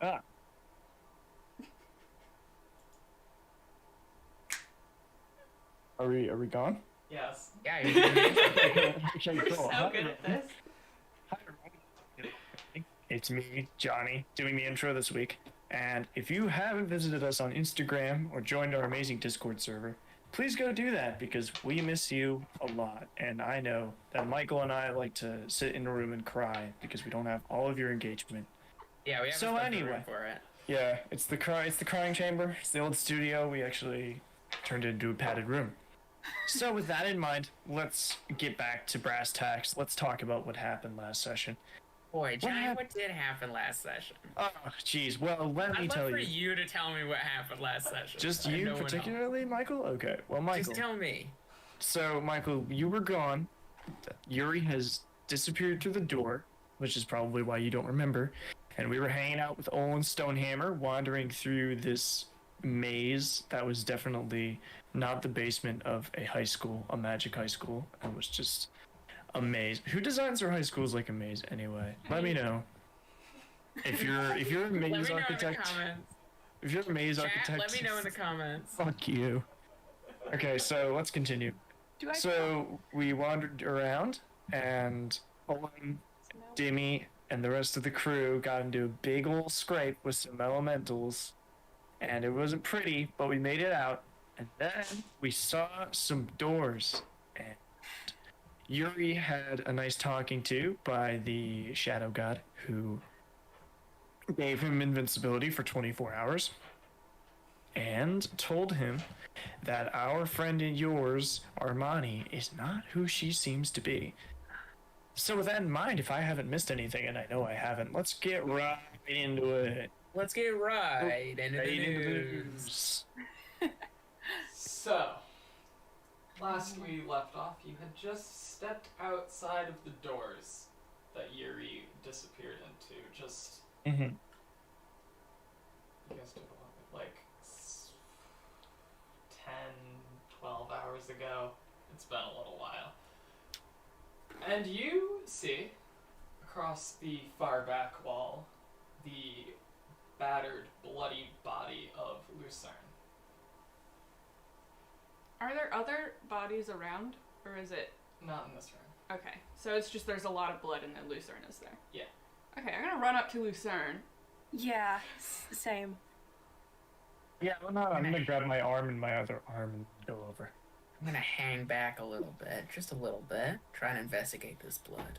Ah. Are we gone? Yes. Yeah, you're doing the intro. Okay, We're cool. so Hi, good at everyone. this. Hi, everyone. It's me, Johnny, doing the intro this week. And if you haven't visited us on Instagram or joined our amazing Discord server, please go do that because we miss you a lot. And I know that Michael and I like to sit in a room and cry because we don't have all of your engagement. Yeah, we have So a anyway. room for it. Yeah, it's the crying chamber. It's the old studio. We actually turned it into a padded room. So with that in mind, let's get back to brass tacks. Let's talk about what happened last session. Boy, Johnny, what did happen last session? Oh, jeez. Well, let me tell you. I'd love for you to tell me what happened last session. Just you particularly, Michael? Okay. Well, Michael. Just tell me. So, Michael, you were gone. Yuri has disappeared through the door, which is probably why you don't remember. And we were hanging out with Olin Stonehammer, wandering through this maze that was definitely not the basement of a high school, a magic high school. It was just a maze. Who designs their high schools like a maze anyway? Let me know. If you're a maze architect, if you're a maze architect, let me know in the comments. Fuck you. Okay, so let's continue. So we wandered around, and Olin, Dimmy, and the rest of the crew got into a big old scrape with some elementals, and it wasn't pretty, but we made it out. And then we saw some doors, and Yuri had a nice talking to by the Shadow God, who gave him invincibility for 24 hours, and told him that our friend and yours, Armani, is not who she seems to be. So with that in mind, if I haven't missed anything, and I know I haven't, let's get right into it. Let's get right into the news. So, last we left off, you had just stepped outside of the doors that Yuri disappeared into. Just, you guys took a long, like 10, 12 hours ago. It's been a little while. And you see, across the far back wall, the battered, bloody body of Lucerne. Are there other bodies around, or is it... Not in this room. Okay, so it's just there's a lot of blood and then Lucerne is there. Yeah. Okay, I'm gonna run up to Lucerne. Yeah, same. Yeah, well, no, I'm gonna grab my arm and my other arm and go over. I'm gonna hang back a little bit, just a little bit, try and investigate this blood.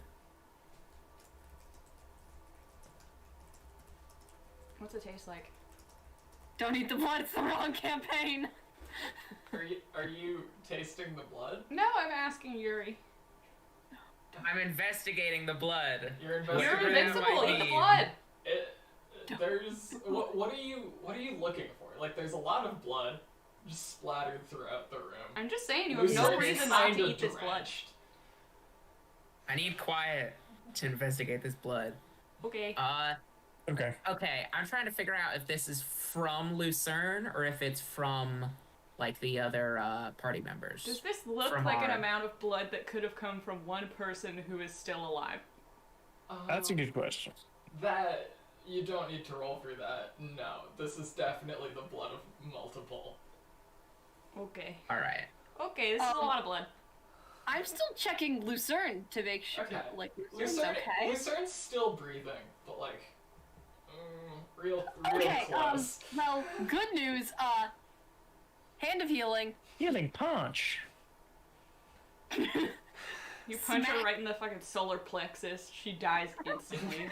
What's it taste like? Don't eat the blood, it's the wrong campaign. Are you tasting the blood? No, I'm asking Yuri. I'm investigating the blood. You're You're investigating. invincible, eat the blood! There's what are you looking for? Like, there's a lot of blood just splattered throughout the room. I'm just saying, you have no reason not to eat this blood. I need quiet to investigate this blood. Okay. Okay. Okay, I'm trying to figure out if this is from Lucerne or if it's from, like, the other party members. Does this look like an amount of blood that could have come from one person who is still alive? That's a good question. That, you don't need to roll for that. No, this is definitely the blood of multiple. Okay. Alright. Okay, this is a lot of blood. I'm still checking Lucerne to make sure, like, Lucerne's okay. Lucerne's still breathing, but, like, real okay, close. well, good news, hand of healing. Healing punch. You punch her right in the fucking solar plexus, she dies instantly.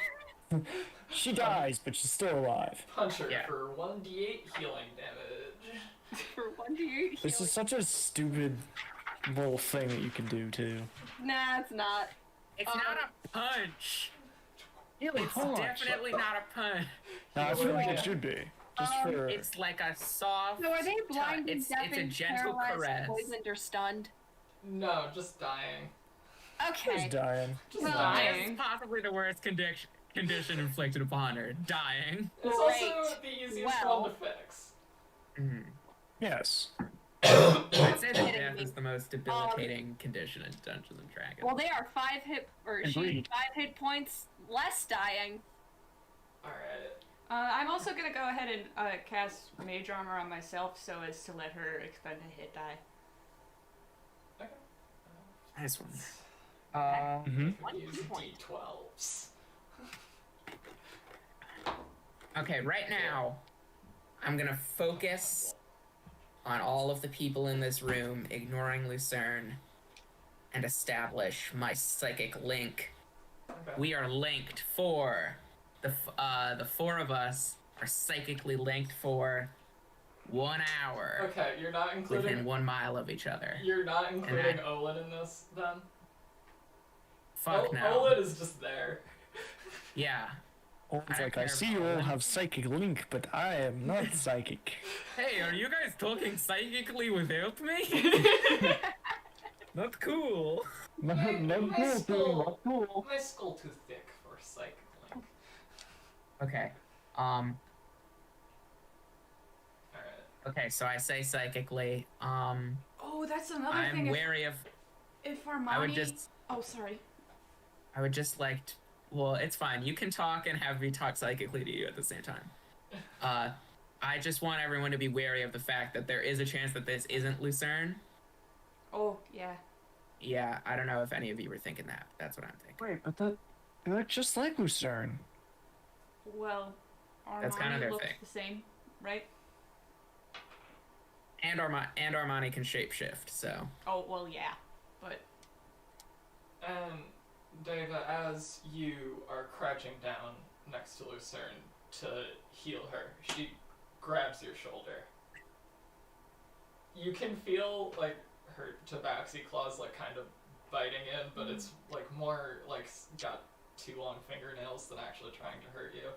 She dies, but she's still alive. Punch her for 1d8 healing damage. For 1d8 healing. This is such a stupid little thing that you can do, too. Nah, it's not. It's not a punch. Healing punch. Definitely not a punch. No, I feel like it should be. Just for... It's like a soft... So are they blind, it's a gentle paralyzed, caress. poisoned, or stunned? No, just dying. Okay. Just dying. Just dying. It's possibly the worst condition inflicted upon her. Dying. It's also the easiest one to fix. Yes. I'd say that death is the most debilitating condition in Dungeons and Dragons. Well, they are 5 hit points less dying. Alright. I'm also gonna go ahead and cast Mage Armor on myself so as to let her expend a hit die. Okay. Nice one. Use D12s. Okay, right now, I'm gonna focus on all of the people in this room, ignoring Lucerne, and establish my psychic link. Okay. We are linked for the four of us are psychically linked for 1 hour. Okay, you're not including within 1 mile of each other. You're not including Olin in this, then? Fuck no. Olin is just there. Yeah. Olin's like, I see you all have psychic link, but I am not psychic. Hey, are you guys talking psychically without me? Not cool. My skull too thick for psychic link. Okay. Alright. Okay, so I say psychically. Oh, that's another thing. I'm wary of. If Armani. I would just. Oh, sorry. I would just like. Well, it's fine. You can talk and have me talk psychically to you at the same time. I just want everyone to be wary of the fact that there is a chance that this isn't Lucerne. Oh, yeah. Yeah, I don't know if any of you were thinking that. That's what I'm thinking. Wait, but they look just like Lucerne. Well, Armani That's kind of their looks thing. the same, right? And Armani can shapeshift, so. Oh, well, yeah. But. Deva, as you are crouching down next to Lucerne to heal her, she grabs your shoulder. You can feel, like, her tabaxi claws, like, kind of biting in, but it's, like, more, like, got 2 long fingernails than actually trying to hurt you.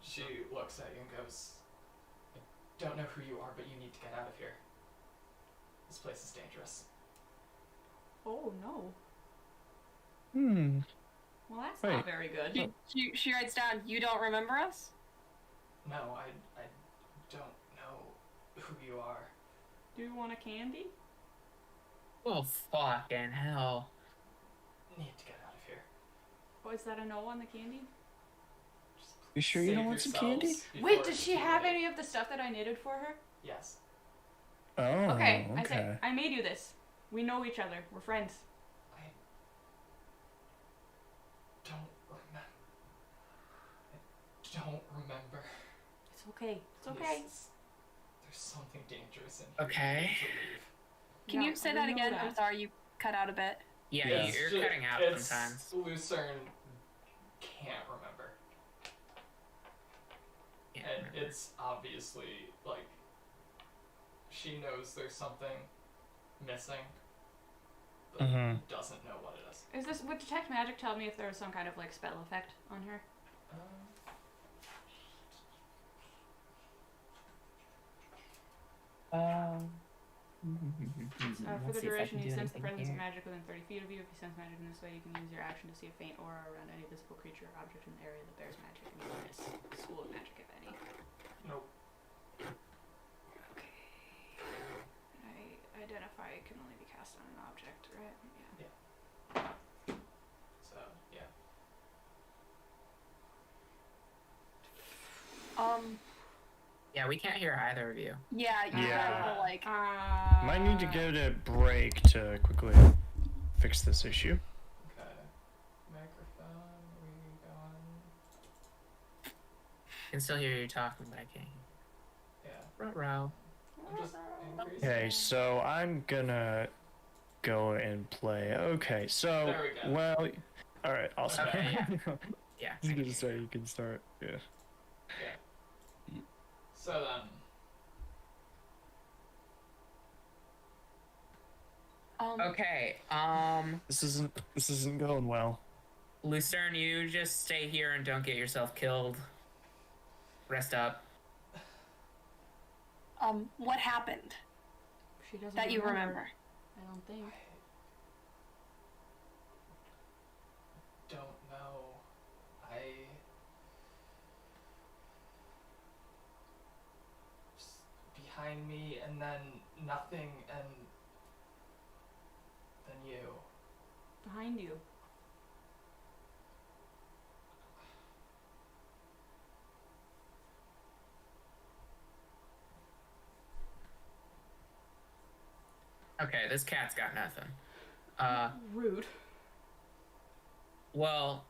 She looks at you and goes, I don't know who you are, but you need to get out of here. This place is dangerous. Oh, no. Well, that's Wait. not very good. She writes down, you don't remember us? No, I don't know who you are. Do you want a candy? Oh, fucking hell. Need to get out of here. Oh, is that a no on the candy? You sure you don't want some candy? Wait, does she have any of the stuff that I knitted for her? Yes. Oh, Okay, I say, I made you this. We know each other. We're friends. I don't remember. It's okay. It's okay. There's something dangerous in here. Okay. You need to leave. Can you say that again? I'm sorry, you cut out a bit. Yeah, It's you're ju- cutting out it's sometimes. Lucerne can't remember. Yeah, And it's obviously, like, she knows there's something missing, but doesn't know what it is. Is this, would detect magic tell me if there was some kind of, like, spell effect on her? For the duration, you sense the presence of magic within 30 feet of you. If you sense magic in this way, you can use your action to see a faint aura around any visible creature or object in the area that bears magic and minus school of magic, if any. Nope. Okay. I identify it can only be cast on an object, right? Yeah. So, yeah. Yeah, we can't hear either of you. Yeah, you Yeah. gotta, like... Might need to go to break to quickly fix this issue. Okay. Microphone, we going? I can still hear you talking, but I can't hear. Yeah. Ruh-roh. I'm just increasing. Okay, so I'm gonna go and play. Okay, so There we go. well, all right, I'll start. Okay, Yeah. You can start. You can start. Yeah. Yeah. So then, Okay, This isn't going well. Lucerne, you just stay here and don't get yourself killed. Rest up. What happened She doesn't that you remember? I don't think. don't know. Just behind me, and then nothing, and then you. Behind you. Okay, this cat's got nothing. Rude. Well,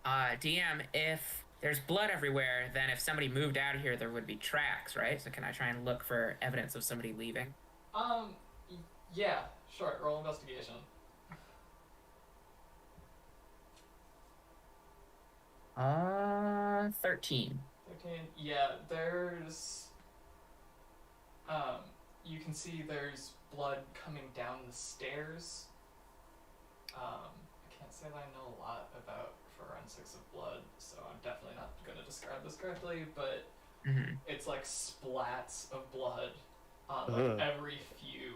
DM, if there's blood everywhere, then if somebody moved out of here, there would be tracks, right? So can I try and look for evidence of somebody leaving? Yeah, sure. Roll investigation. 13. 13. Yeah, there's. You can see there's blood coming down the stairs. I can't say that I know a lot about forensics of blood, so I'm definitely not going to describe this correctly, but it's like splats of blood on like every few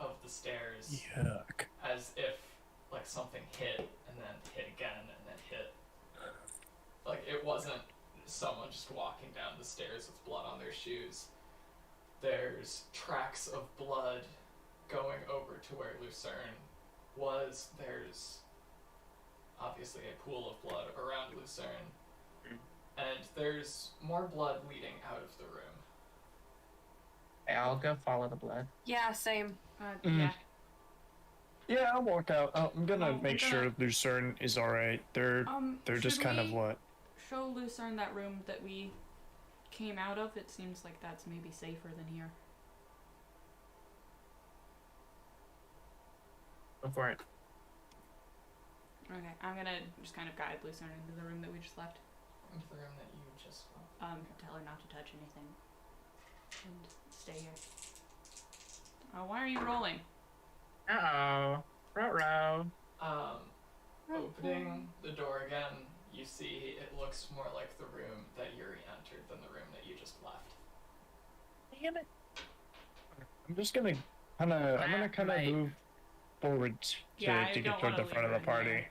of the stairs. Yuck. As if like something hit and then hit again and then hit. Like it wasn't someone just walking down the stairs with blood on their shoes. There's tracks of blood going over to where Lucerne was. There's obviously a pool of blood around Lucerne. And there's more blood leading out of the room. Okay, I'll go follow the blood. Yeah, same. Yeah. Yeah, I'll walk out. I'm gonna make sure Lucerne is alright. They're just kind of what? Show Lucerne that room that we came out of. It seems like that's maybe safer than here. Go for it. Okay, I'm gonna just kind of guide Lucerne into the room that we just left. Into the room that you just left. Tell her not to touch anything. And stay here. Why are you rolling? Uh-oh. Ruh-roh. Opening the door again, you see it looks more like the room that Yuri entered than the room that you just left. Damn it. I'm just gonna kind of move forward to get toward the front of the party.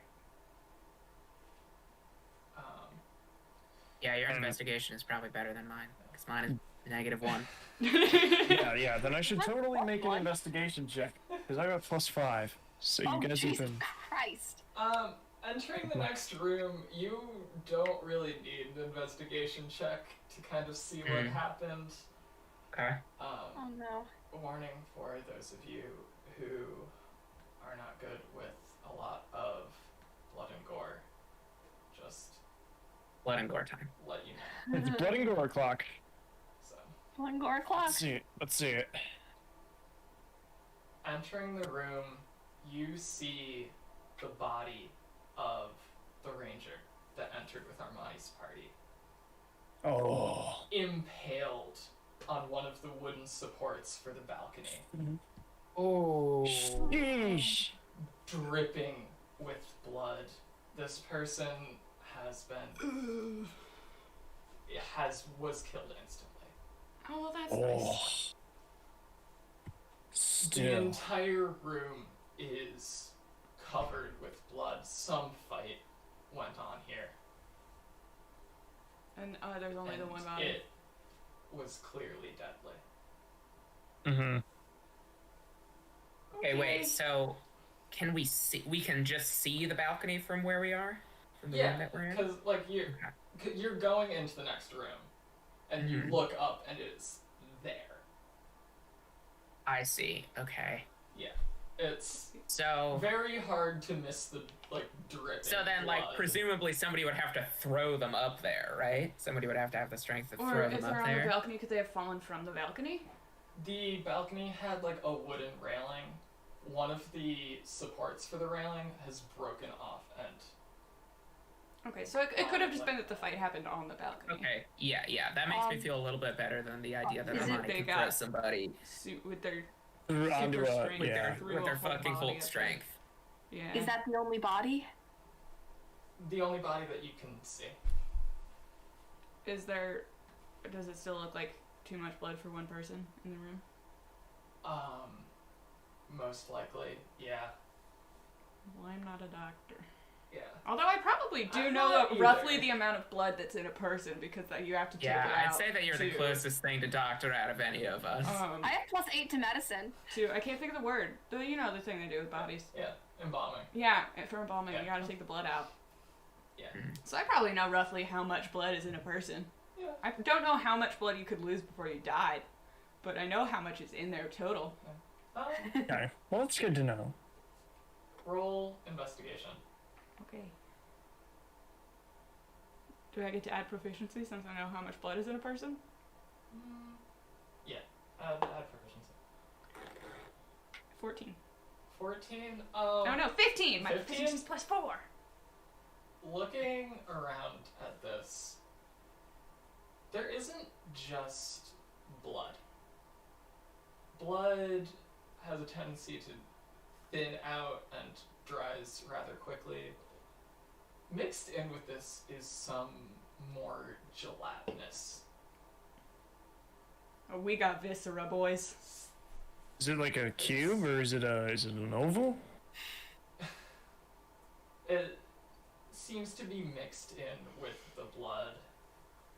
Yeah, your investigation is probably better than mine, because mine is -1. yeah, then I should totally make an investigation check, because I got +5. So you guys Jesus even... Christ. Entering the next room, you don't really need an investigation check to kind of see what happened. Okay. Oh no. Warning for those of you who are not good with a lot of blood and gore. Just Blood and gore time. let you know. It's blood and gore o'clock. So, One gore clock. Let's see it. entering the room, you see the body of the ranger that entered with Armani's party. Oh. Impaled on one of the wooden supports for the balcony. Oh. Sheesh. Dripping with blood. This person has been... was killed instantly. Oh, well, that's Oh. nice. The Still. entire room is covered with blood. Some fight went on here. And there's only and the one body. it was clearly deadly. Mm-hmm. Okay, wait, so can we see, we can just see the balcony from where we are? From the room that we're in? because like you're going into the next room, and you look up and it's there. I see, okay. Yeah, it's So very hard to miss the dripping. So then, blood. presumably somebody would have to throw them up there, right? Somebody would have to have the strength to Or throw is them there up on there. the balcony? Could they have fallen from the balcony? The balcony had a wooden railing. One of the supports for the railing has broken off and... Okay, so it could have just been that the fight happened on the balcony. Okay, yeah, that makes me feel a little bit better than the idea that Is it Armani they can got- throw somebody With their Onto super a, strength, yeah. through with a their whole fucking body full of strength. Yeah. Is that the only body? The only body that you can see. Is there? Does it still look like too much blood for one person in the room? Most likely, yeah. Well, I'm not a doctor. Yeah. Although I probably do I'm know not roughly either. the amount of blood that's in a person because you have to take Yeah, it I'd out. say that you're the closest thing to doctor out of any of us. I have +8 to medicine. I can't think of the word. You know the thing they do with bodies. Yeah, embalming. Yeah, for embalming, Yeah. you gotta take the blood out. Yeah. So I probably know roughly how much blood is in a person. Yeah. I don't know how much blood you could lose before you died, but I know how much is in there total. Okay. Well, that's good to know. Roll investigation. Okay. Do I get to add proficiency since I know how much blood is in a person? Yeah. Add proficiency. 14. 14. Oh no, 15. My 15? proficiency's +4. Looking around at this, there isn't just blood. Blood has a tendency to thin out and dries rather quickly. Mixed in with this is some more gelatinous. Oh, we got viscera, boys. Is it like a cube or is it an oval? It seems to be mixed in with the blood.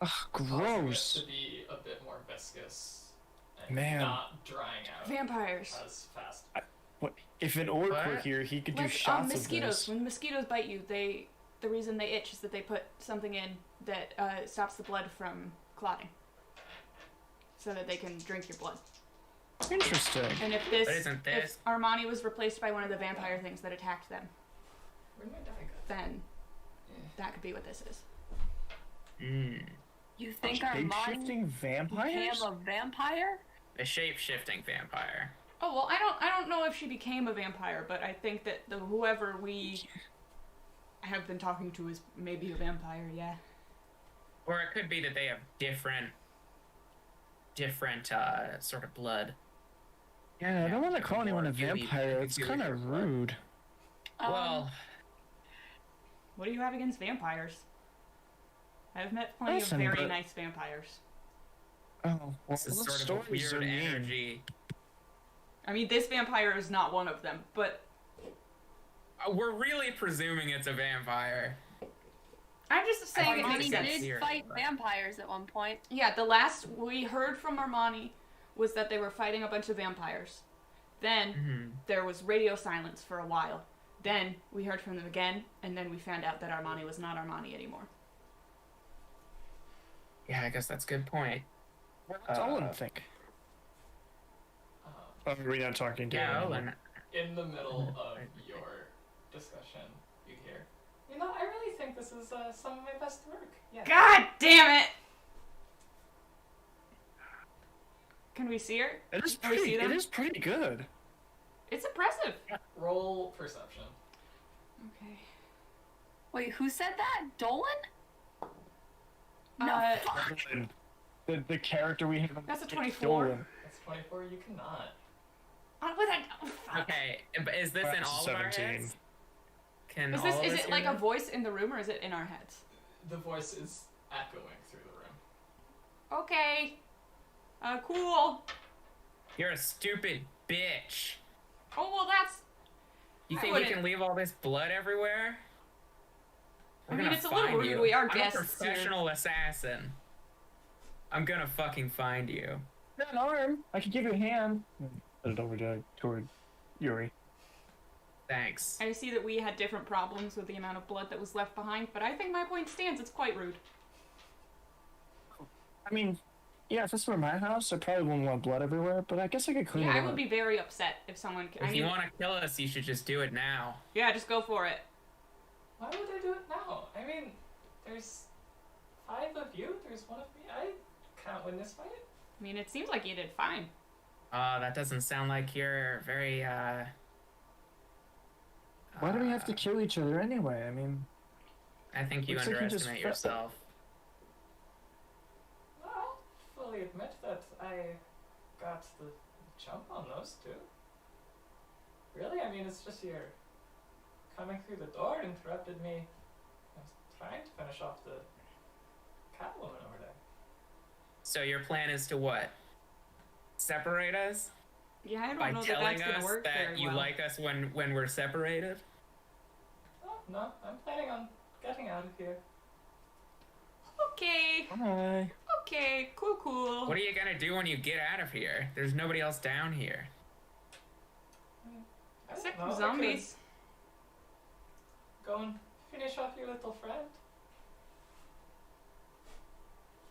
Ugh, Causing gross. it to be a bit more viscous and Man. not drying out Vampires. as fast. What if an orc were What? here? He could do Like shots mosquitoes. of this. When mosquitoes bite you, the reason they itch is that they put something in that stops the blood from clotting, so that they can drink your blood. Interesting. And if But isn't this- if Armani was replaced by one of the vampire things that attacked them, Where'd my die go? then that could be what this is. You think our Shape-shifting vampires? became a vampire? A shape-shifting vampire. Oh well, I don't know if she became a vampire, but I think that whoever we have been talking to is maybe a vampire. Yeah. Or it could be that they have different sort of blood. Yeah, I don't want to call anyone a More gooey, vampire. It's gooey kind of blood. rude. Well, What do you have against vampires? I've met plenty Listen, of very but- nice vampires. Oh, well, this is those sort of a stories weird are mean. energy. I mean, this vampire is not one of them, but We're really presuming it's a vampire. I'm just saying it Armani makes Armani sense. did- did Theory, fight but- vampires at one point. Yeah, the last we heard from Armani was that they were fighting a bunch of vampires. Then there was radio silence for a while. Then we heard from them again, and then we found out that Armani was not Armani anymore. Yeah, I guess that's a good point. What does Olin think? Oh, are we not talking to Yeah, him? Olin. In the middle of your discussion, you hear, I really think this is some of my best work. Yeah. God damn it! Can we see her? It is Can we pretty. see them? It is pretty good. It's impressive. Roll perception. Okay. Wait, who said that? Dolan? No, Uh, fuck. The character we have. That's a gets 24. stolen. That's 24. You cannot. Fuck. Okay, but is this in That's all of our 17. heads? Can Is all this of is us it hear like a that? voice in the room, or is it in our heads? The voice is echoing through the room. Okay. Cool. You're a stupid bitch. Oh well, that's. You I think you wouldn't- can leave all this blood everywhere? I We're mean, gonna it's a little find rude. you. We are I'm guests a here. professional assassin. I'm gonna fucking find you. An arm. I could give you a hand. Put it over toward Yuri. Thanks. I see that we had different problems with the amount of blood that was left behind, but I think my point stands. It's quite rude. I mean, yeah, if this were my house, I probably wouldn't want blood everywhere. But I guess I could clean Yeah, it I up. would be very upset if someone. If you want to kill us, you should just do it now. Yeah, just go for it. Why would I do it now? I mean, there's 5 of you. There's 1 of me. I can't win this fight. I mean, it seems like you did fine. That doesn't sound like you're very, Why do we have to kill each other anyway? I mean, I think you Looks like you just underestimate fell. yourself. I'll fully admit that I got the jump on those 2. Really? I mean, it's just you're coming through the door interrupted me. I was trying to finish off the Catwoman over there. So your plan is to what? Separate us? Yeah, I don't By know that telling that's gonna us work that very you well. like us when we're separated? Oh, no, I'm planning on getting out of here. Okay. hi. Okay. Cool. What are you gonna do when you get out of here? There's nobody else down here. I don't Sick know, of I could zombies. Go and finish off your little friend.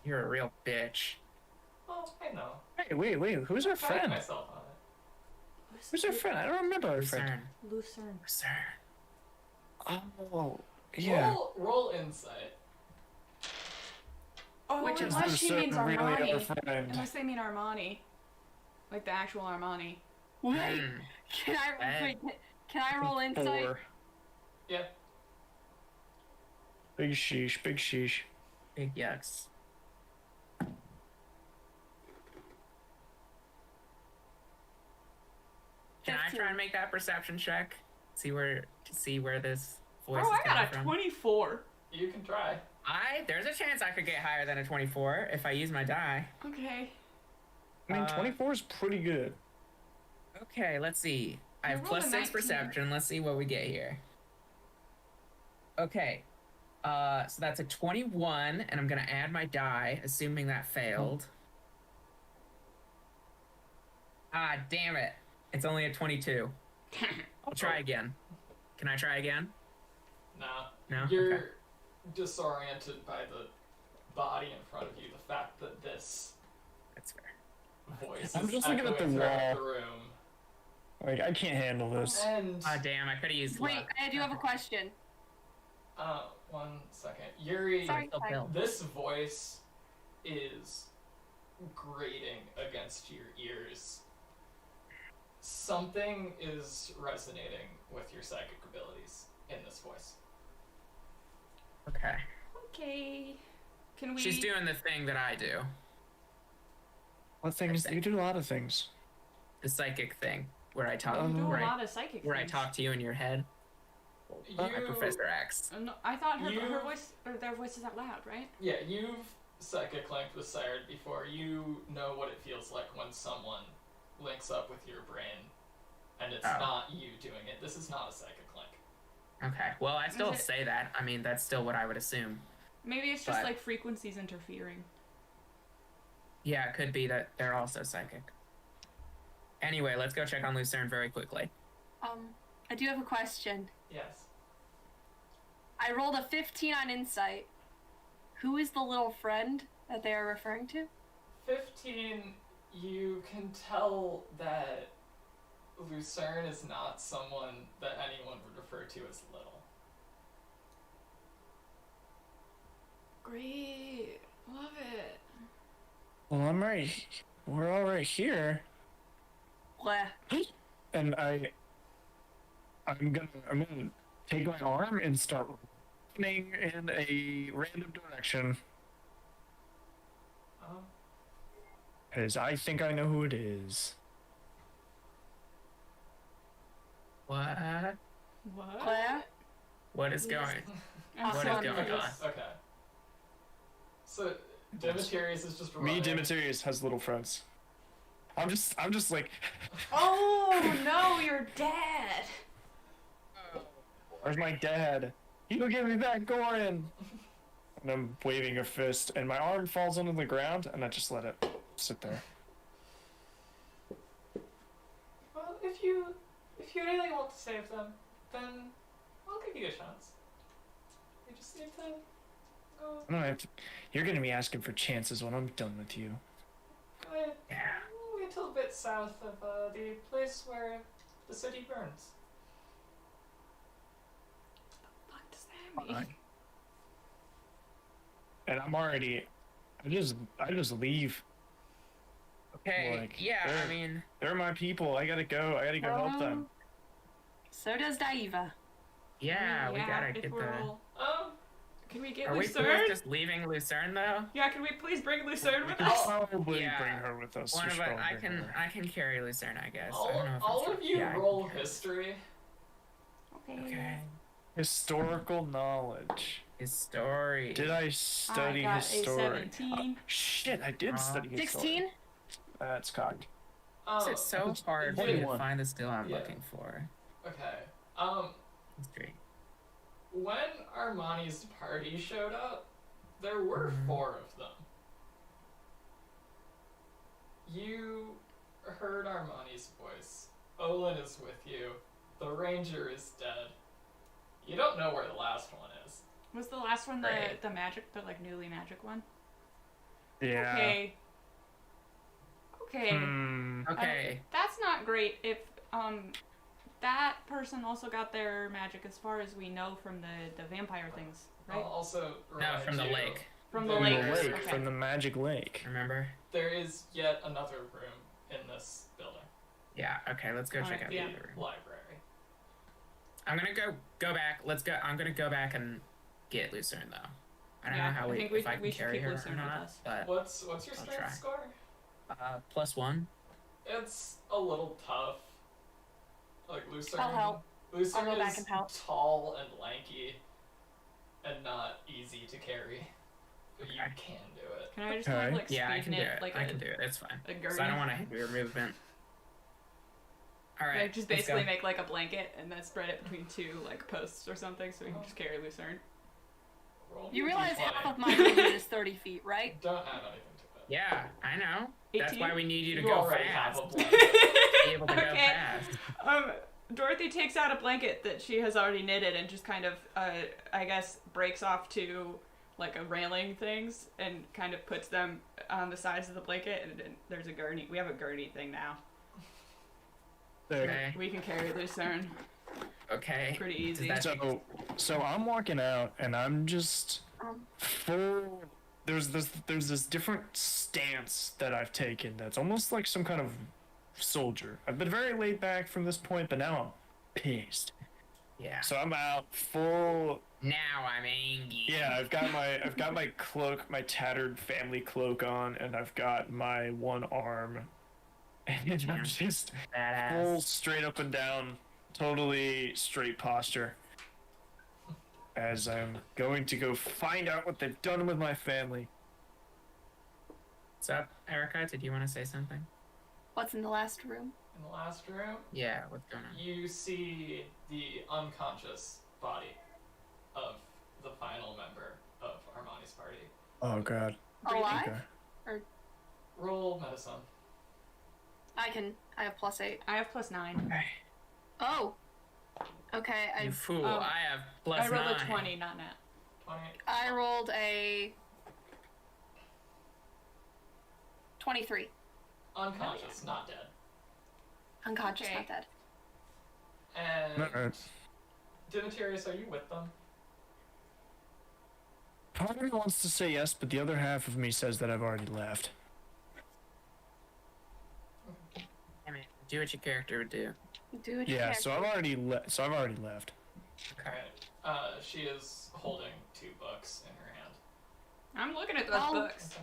You're a real bitch. Oh, I know. Hey, wait. Who's our Priding friend? myself on Who's our friend? I don't remember our friend. Lucerne. Lucerne. Oh, yeah. Roll insight. Oh, Which is unless she means really our Armani. friend. Unless they mean Armani. Like the actual Armani. Wait, Hmm. can I roll insight? 4. Yeah. Big sheesh, big sheesh. Big yucks. Can I try and make that perception check? See where this voice Oh, is I coming got a from? 24. You can try. There's a chance I could get higher than a 24 if I use my die. Okay. I mean, 24 is pretty good. Okay, let's see. I have rolled a +6 19. perception. Let's see what we get here. Okay. So that's a 21, and I'm gonna add my die, assuming that failed. Ah, damn it. It's only a 22. I'll try again. Can I try again? No. No? You're Okay. disoriented by the body in front of you. The fact that this That's fair. voice I'm is just looking at echoing the throughout wall. the room. Like, I can't handle this. And Ah, damn, I could've used Wait, luck. I do have a question. 1 second. Yuri, Sorry. this voice is grating against your ears. Something is resonating with your psychic abilities in this voice. Okay. Okay. Can we... She's doing the thing that I do. What things? You do a lot of things. The psychic thing. Where I talk, You do a where, lot I, of psychic where I things. talk to you in your head. Like Professor X. No, I thought her You- voice, or their voice is out loud, right? Yeah, you've psychic linked with Sired before. You know what it feels like when someone links up with your brain, and it's Oh. not you doing it. This is not a psychic link. Okay. Well, I still Is it- say that. I mean, that's still what I would assume. Maybe it's just But- like frequencies interfering. Yeah, it could be that they're also psychic. Anyway, let's go check on Lucerne very quickly. I do have a question. Yes. I rolled a 15 on insight. Who is the little friend that they are referring to? 15, you can tell that Lucerne is not someone that anyone would refer to as little. Great. Love it. Well, we're all right here. Bleh. And I'm gonna take my arm and start running in a random direction. Because I think I know who it is. What? What? Bleh. What is going? I'm What so is going curious. on? Okay. So, Demetrius is just Me, running. Demetrius, has little friends. I'm just like, Oh no, you're dead. where's my dad? He'll give me back Goran. And I'm waving a fist, and my arm falls onto the ground, and I just let it sit there. Well, if you really want to save them, then I'll give you a chance. You just need to go. I don't have to, you're gonna be asking for chances when I'm done with you. Go ahead. Yeah. Wait till a bit south of the place where the city burns. What does that mean? Fine. And I'm already, I just leave. Okay. Like, yeah. I they're- mean, They're my people. I gotta go help them. So does Daiva. yeah, we gotta if get we're the. all- Can we get Are we Lucerne? both just leaving Lucerne though? Yeah, can we please bring Lucerne We with can us? probably Yeah. bring her with us. One We of should us, probably bring her. I can carry Lucerne, I guess. I don't know if All I'm of you yeah, I can roll carry. history. Okay. Historical knowledge. His story. Did I study I got history? a 17. Shit, I did study history. 16? That's cocked. It's so It's hard for me to 21. find the skill I'm Yeah. looking for. Okay. History. When Armani's party showed up, there were 4 of them. You heard Armani's voice. Olin is with you. The ranger is dead. You don't know where the last one is. Was the last one Right. the magic, the like newly magic one? Yeah. Okay. Okay. Hmm. Okay. That's not great if that person also got their magic as far as we know from the vampire things, right? I'll also No, from the remind you, lake. From the From lake. the lake, Okay. from the magic lake. Remember? There is yet another room in this building. Yeah. Okay. Let's go check Alright, out The the other room. library. I'm gonna go back. Let's go. I'm gonna go back and get Lucerne though. I don't Yeah, know how I think we- if I can we should carry keep her or Lucerne with not, us. but What's your I'll strength try. score? +1. It's a little tough. Like Lucerne. I'll help. Lucerne I'll go back is and help. tall and lanky, and not easy to carry. But you Okay. can do it. Can I just kind of like Yeah, I speed can do knit it. like I a, can do it. It's fine. a 'Cause gurney? I don't want to hinder your movement. All right. Like just let's basically go. make like a blanket and then spread it between two like posts or something, so we can just carry Lucerne. Roll You me a realize D20. half of my movement is 30 feet, right? Don't add anything to it. Yeah, I know. That's 18? why we need you to You go already fast. have a blanket. Be able to go Okay. fast. Dorothy takes out a blanket that she has already knitted and just kind of, I guess, breaks off two, like, a railing things and kind of puts them on the sides of the blanket, and then there's a gurney. We have a gurney thing now. Okay. We can carry Lucerne Okay. pretty Does easy. that- So I'm walking out, and I'm just Um. full. There's this different stance that I've taken that's almost like some kind of soldier. I've been very laid back from this point, but now I'm pissed. Yeah. So I'm out full. Now I'm angry. Yeah, I've got my cloak, my tattered family cloak on, and I've got my one arm, and I'm just full Badass. straight up and down, totally straight posture. As I'm going to go find out what they've done with my family. What's up, Erica? Did you want to say something? What's in the last room? In the last room, Yeah. What's going on? you see the unconscious body of the final member of Armani's party. Oh god. Alive? Okay. Roll medicine. I have +8. I have +9. Oh. Okay, You fool! um, I have I rolled +9. a 20, not nat. 20. I rolled a 23. Unconscious, not dead. Unconscious, Okay. not dead. And Alright. Demetrius, are you with them? Part of me wants to say yes, but the other half of me says that I've already left. I mean, do what your character would do. Do what you Yeah, can. so I've already left. Okay. She is holding 2 books in her hand. I'm looking at those Oh. books.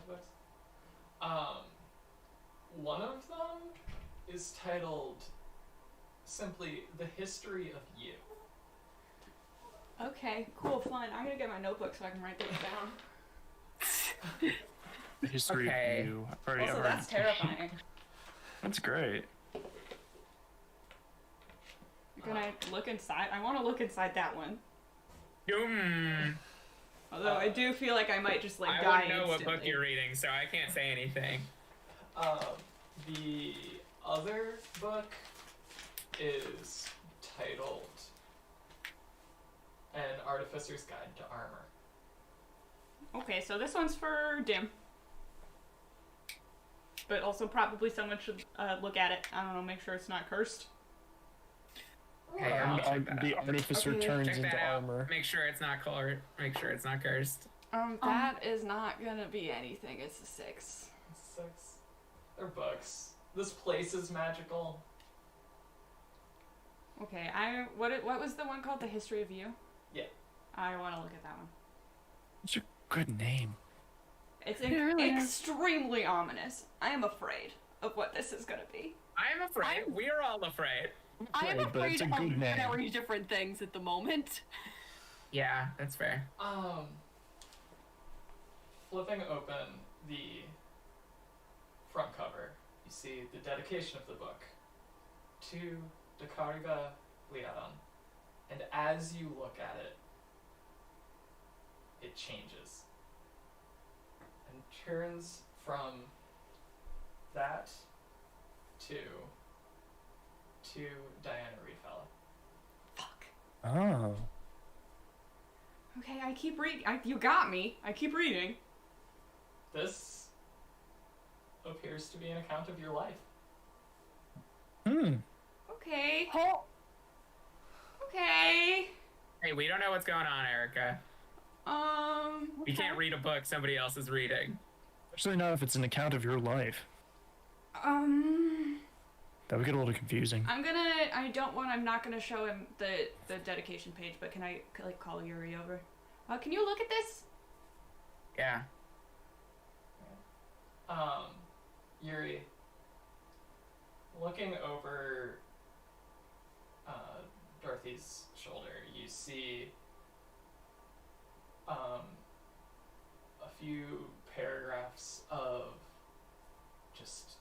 One of them is titled simply The History of You. Okay, cool, fun. I'm gonna get my notebook so I can write those down. The history Okay. of you. I've already- Also, I've already- that's terrifying. That's great. Can I look inside? I want to look inside that one. Although I do feel like I might just like I die wouldn't know what instantly. book you're reading, so I can't say anything. The other book is titled An Artificer's Guide to Armor. Okay, so this one's for Dim. But also probably someone should look at it. I don't know, make sure it's not cursed. Okay, Wow. I'll check that The out. artificer Okay. turns Check into that out. armor. Make sure it's not colored. Make sure it's not cursed. That is not gonna be anything. It's a 6. 6. They're books. This place is magical. Okay, what was the one called? The History of You? Yeah. I want to look at that one. It's a good name. It's It really is. extremely ominous. I am afraid of what this is gonna be. I'm afraid. We're all afraid. I am Right, but afraid it's a of good name. very different things at the moment. Yeah, that's fair. Flipping open the front cover, you see the dedication of the book to Dakariga Liadon. And as you look at it, it changes. And turns from that to Diana Reedfellow. Fuck. Oh. Okay, I keep reading. You got me. I keep reading. This appears to be an account of your life. Hmm. Okay. Oh, Okay. Hey, we don't know what's going on, Erica. We can't read a book somebody else is reading. Especially not if it's an account of your life. That would get a little confusing. I'm not gonna show him the dedication page, but can I like call Yuri over? Can you look at this? Yeah. Yuri, looking over Dorothy's shoulder, you see a few paragraphs of just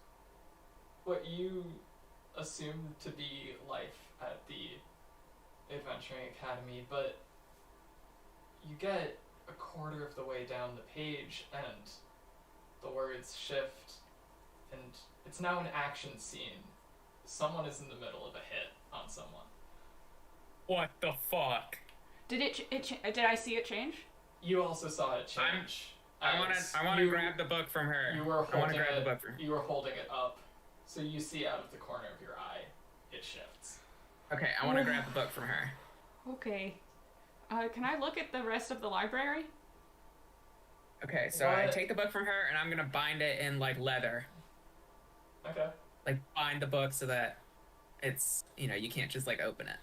what you assume to be life at the Adventuring Academy, but you get a quarter of the way down the page and the words shift, and it's now an action scene. Someone is in the middle of a hit on someone. What the fuck? Did did I see it change? You also saw it change. I want to grab the book from her. You were I want to holding grab it. the book from her. You were holding it up, so you see out of the corner of your eye, it shifts. Okay, I want to grab the book from her. Okay. Can I look at the rest of the library? Okay, so I What? take the book from her and I'm gonna bind it in like leather. Okay. Like bind the book so that it's you can't just like open it.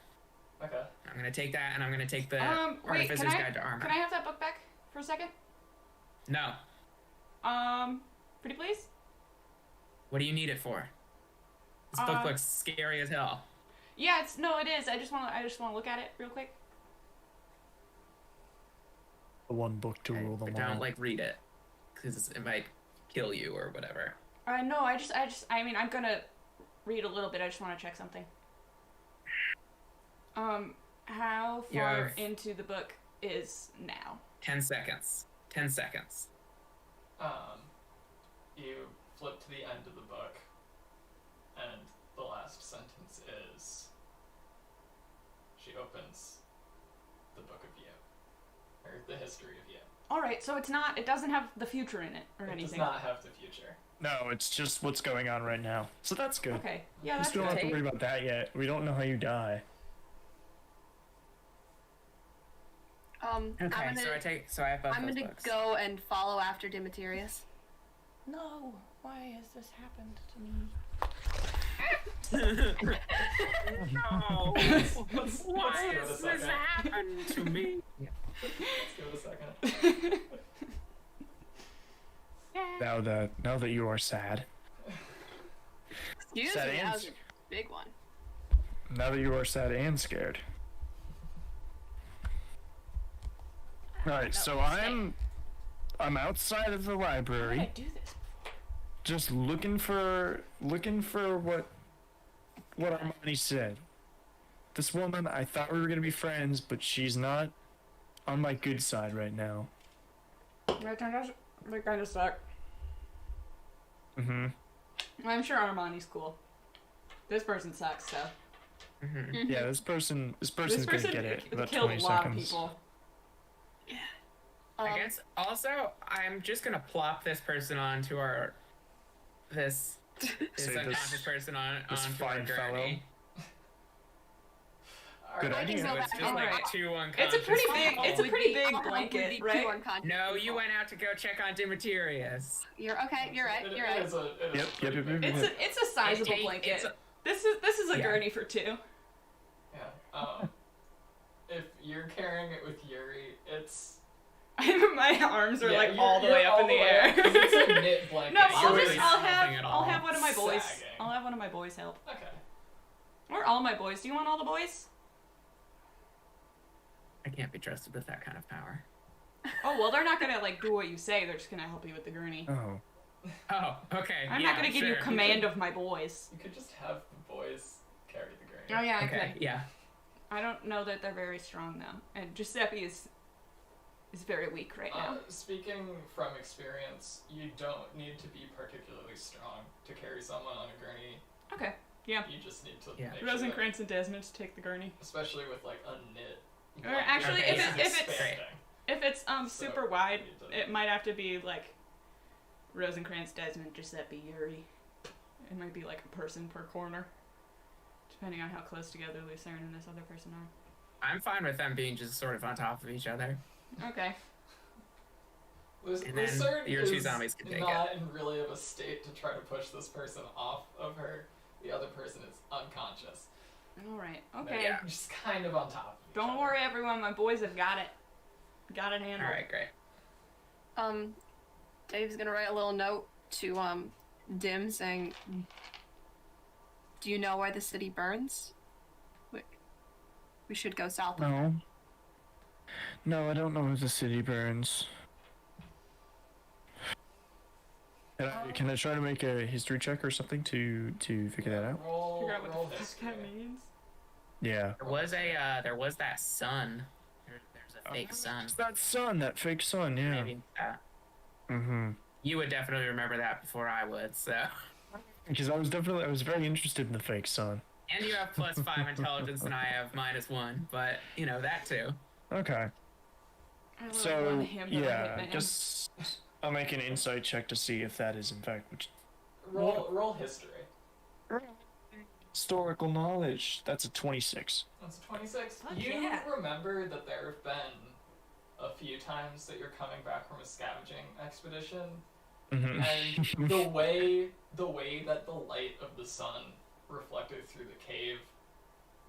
Okay. I'm gonna take that and I'm gonna take the Wait, Artificer's Guide to Armor. Can I have that book back for a second? No. Pretty please? What do you need it for? This book looks scary as hell. Yeah, it is. I just wanna look at it real quick. The one book to rule them But don't all. like read it, because it might kill you or whatever. No, I mean, I'm gonna read a little bit. I just want to check something. How You far have- into the book is now? 10 seconds. 10 seconds. You flip to the end of the book, and the last sentence is, she opens the book of you, or the history of you. All right, so it doesn't have the future in it or It anything. does not have the future. No, it's just what's going on right now. So that's good. Okay, yeah, We that's still don't good. have to worry about that yet. We don't know how you die. Okay, so I have both I'm those gonna books. go and follow after Demetrius. No, why has this happened to me? No! Let's Why give it a has this second. happened to me? Let's give it a second. Now that you are sad. Excuse Sad me, that and was a big one. Now that you are sad and scared. Alright, so I'm outside of the How did library, I do this? just looking for what Armani said. This woman, I thought we were gonna be friends, but she's not on my good side right now. They kind of suck. Mm-hmm. I'm sure Armani's cool. This person sucks, so. Yeah, this person's This gonna person get it. About killed 20 a lot seconds. of people. I guess also I'm just gonna plop this person onto this Say unconscious this- person this onto our fine fellow. gurney. Good Alright. idea. So it's just like Alright. two It's unconscious a pretty big. people. It's a pretty big I'll help with blanket, the two right? unconscious No, you people. went out to go check on Demetrius. You're okay. You're right. It You're right. is a- it is Yep, pretty yep, big. yep. It's a sizable It's blanket. a- This is a Yeah. gurney for two. Yeah. If you're carrying it with Yuri, it's My arms are yeah, like you're- all the you're way up all in the way air. up, 'cause it's a knit blanket. No, so I'll it's- just nothing at all. I'll have one of my boys. Sagging. I'll have one of my boys help. Okay. Or all my boys. Do you want all the boys? I can't be trusted with that kind of power. Oh well, they're not gonna like do what you say. They're just gonna help you with the gurney. Oh. Oh, okay. I'm yeah, not gonna give you sure. command of my boys. You could just have the boys carry the gurney. Oh yeah, I Okay, could. yeah. I don't know that they're very strong though, and Giuseppe is very weak right now. Speaking from experience, you don't need to be particularly strong to carry someone on a gurney. Okay. Yeah. You just need to Yeah. make sure that, Rosencrantz and Desmond take the gurney. especially with like a knit. Or blanket, actually, if this it's- is if it's- expanding. If it's So, super wide, you need to- it might have to be like Rosencrantz, Desmond, Giuseppe, Yuri. It might be like a person per corner. depending on how close together Lucerne and this other person are. I'm fine with them being just sort of on top of each other. Okay. And then Lucerne your two is zombies can take it. not in really of a state to try to push this person off of her. The other person is unconscious. Alright, But okay. yeah. Just kind of on top of each Don't other. worry, everyone. My boys have got it. Got it handled. Alright, great. Dave's gonna write a little note to Dim saying, "Do you know where the city burns? We should go south." No. No, I don't know where the city burns. Can I try to make a history check or something to figure that out? Figure out what Roll the fuck history. that means. Yeah. There was that sun. There's a fake sun. It's that sun, that fake sun, yeah. Maybe. Mm-hmm. You would definitely remember that before I would, so. Because I was very interested in the fake sun. And you have +5 intelligence and I have -1, but, you know, that too. Okay. I love So, one him that I yeah, hit, man. just I'll make an insight check to see if that is in fact which Roll history. historical knowledge. That's a 26. That's a 26. Fuck You yeah. remember that there have been a few times that you're coming back from a scavenging expedition, Mm-hmm. and the way that the light of the sun reflected through the cave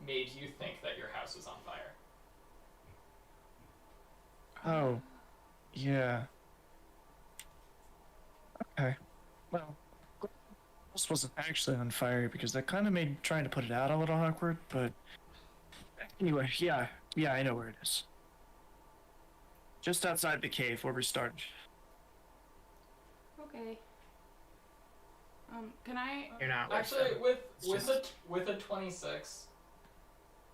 made you think that your house was on fire. Oh, yeah. Okay. Well, this wasn't actually on fire because that kind of made trying to put it out a little awkward, but anyway, yeah, I know where it is. Just outside the cave where we started. Okay. Can I? You're not Actually, It's just- with a 26,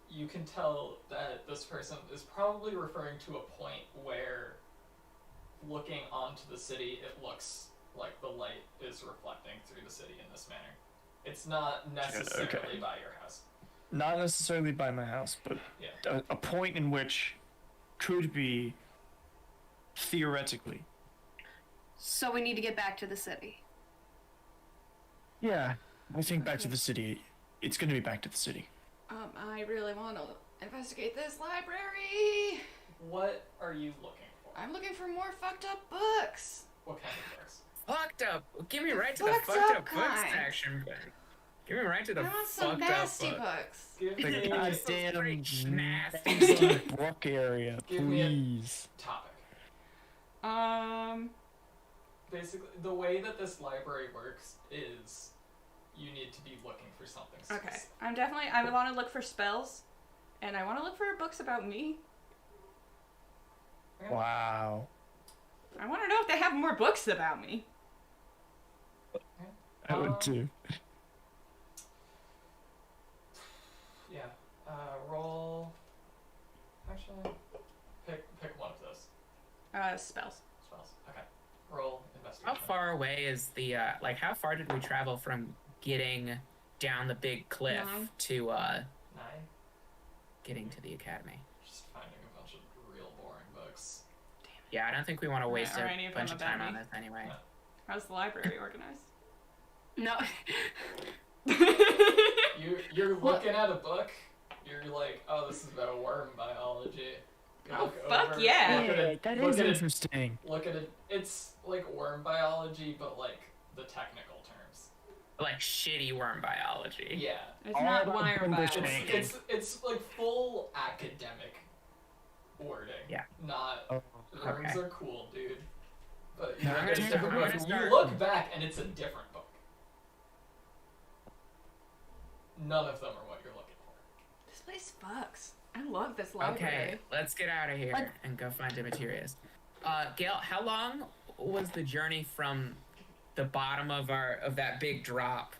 you can tell that this person is probably referring to a point where, looking onto the city, it looks like the light is reflecting through the city in this manner. It's not necessarily Okay. by your house. Not necessarily by my house, but Yeah. a point in which could be theoretically. So we need to get back to the city. Yeah, I think back to the city. It's going to be back to the city. I really want to investigate this library. What are you looking for? I'm looking for more fucked up books. What kind of books? Fucked up. Give me right to the Fucked fucked up up books kind. section. Give me right to the I want some fucked up nasty book. books. Give The me goddamn nasty. nasty book area, Give me a- please. topic. Basically, the way that this library works is you need to be looking for something Okay. specific. I want to look for spells, and I want to look for books about me. Wow. I want to know if they have more books about me. I would too. Yeah. Roll. Actually, pick one of those Spells. spells. Okay. Roll How investigation. far away is the, how far did we travel from getting down the big cliff 9. to, 9. getting to the academy? Just finding a bunch of real boring books. Yeah, I don't think we want to waste are a any of bunch them of time about on me? this anyway. No. How's the library organized? No. You're looking at a book. You're like, oh, this is about worm biology. You Oh, look fuck over- yeah. Look at it. That look is at it. interesting. Look at it. It's like worm biology, but like the technical terms. Like shitty worm biology. Yeah. It's All not about wire English biology. and It's like full academic wording. Yeah. Not Oh, worms okay. are cool, dude. But No, you look I'm at a gonna different book. start- You look back and it's a different book. None of them are what you're looking for. This place fucks. I love this library. Okay, let's get out of here What? and go find Demetrius. Gail, how long was the journey from the bottom of that big drop?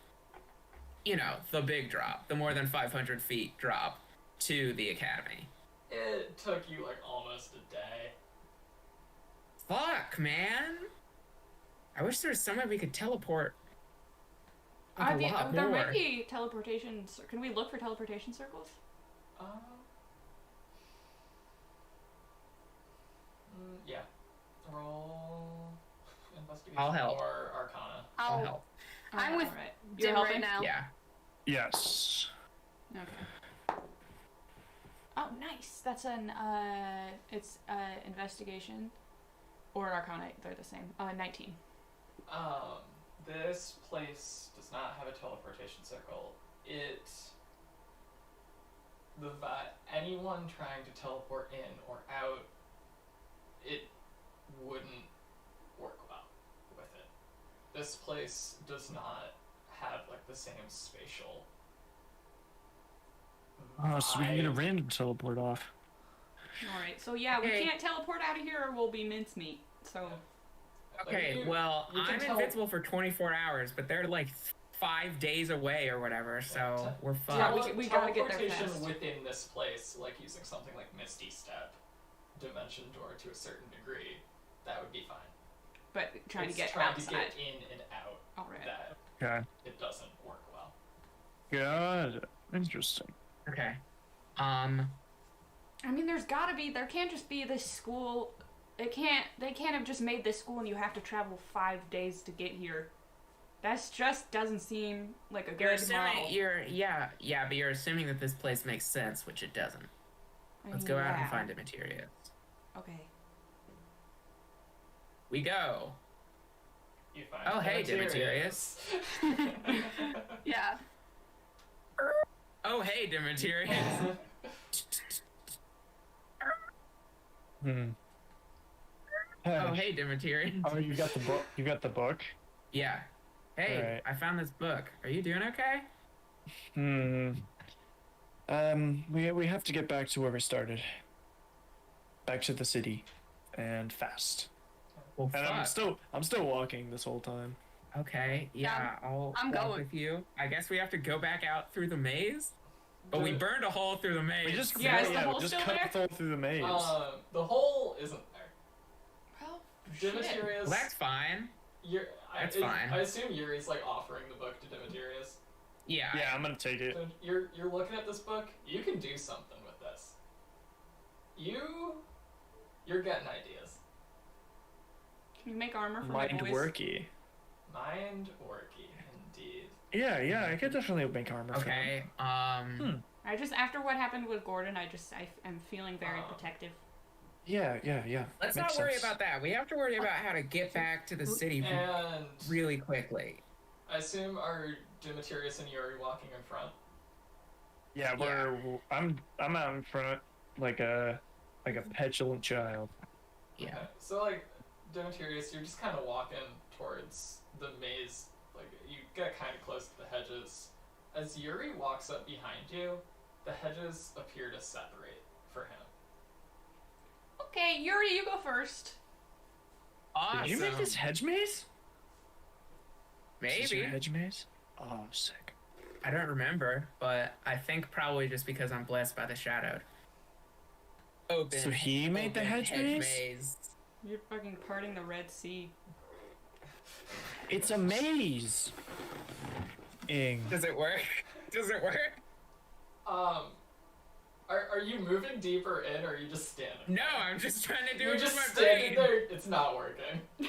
You know, the big drop, the more than 500 feet drop to the academy. It took you like almost a day. Fuck, man. I wish there was some way we could teleport. Like a lot there more. might be teleportation. Can we look for teleportation circles? Yeah. Roll investigation I'll help. or Arcana. I'll I'll, help. I'm with Alright. Dim You're right helping? now. Yeah. Yes. Okay. Oh, nice. That's an it's investigation or Arcana. They're the same. 19. This place does not have a teleportation circle. Anyone trying to teleport in or out, it wouldn't work well with it. This place does not have like the same spatial Oh, so we can get a vibe. random teleport off. All right. So yeah, we Okay. can't teleport out of here, or we'll be mincemeat. So Like, Okay, you- well, you can I'm tell- invincible for 24 hours, but they're like 5 days away or whatever, so we're Yeah, fucked. we gotta get there teleportation fast. within this place, like using something like Misty Step, Dimension Door to a certain degree, that would be fine. but trying It's to get trying outside. to get in and out All right. that Okay. it doesn't work well. Got it. Interesting. Okay. I mean, there can't just be this school. They can't have just made this school and you have to travel 5 days to get here. That's just doesn't seem like a You're good assuming model. but you're assuming that this place makes sense, which it doesn't. I Let's mean, go out and yeah. find a material. Okay. We go. You find Oh, hey, Demetrius. Yeah. Oh, hey, Demetrius. Hmm. Oh, hey, Demetrius. Oh, you got the book. You got the book. Yeah. Hey, Alright. I found this book. Are you doing okay? We have to get back to where we started. Back to the city, and fast. Well, And fuck. I'm still walking this whole time. Okay, yeah, I'll I'm walk going. with you. I guess we have to go back out through the maze, but we burned a hole through the maze. We just Yeah, is the we hole just still cut there? the hole through the maze. The hole isn't there. Well, shit. Demetrius, Well, that's fine. That's fine. I assume Yuri's like offering the book to Demetrius. Yeah. Yeah, I'm gonna take it. So you're looking at this book. You can do something with this. You're getting ideas. Can you make armor for my Mind boys? worky. Mind worky, indeed. Yeah, I could definitely make armor. for Okay. them. I just after what happened with Gordon, I am feeling very Oh. protective. Yeah. Let's Makes not worry sense. about that. We have to worry about how to get back to the city And really quickly. I assume are Demetrius and Yuri walking in front? Yeah, I'm out in front like a petulant child. Yeah. Okay. So like Demetrius, you're just kind of walking towards the maze. Like you get kind of close to the hedges. As Yuri walks up behind you, the hedges appear to separate for him. Okay, Yuri, you go first. Awesome. Did you make this hedge maze? Is this your Maybe. hedge maze? Oh, sick. I don't remember, but I think probably just because I'm blessed by the shadowed. Open. So he made the open hedge maze? You're fucking parting the Red Sea. It's a maze. Ing. Does it work? Does it work? Are you moving deeper in, or are you just standing? No, I'm just trying to do You're it just with my standing brain. there. It's not working.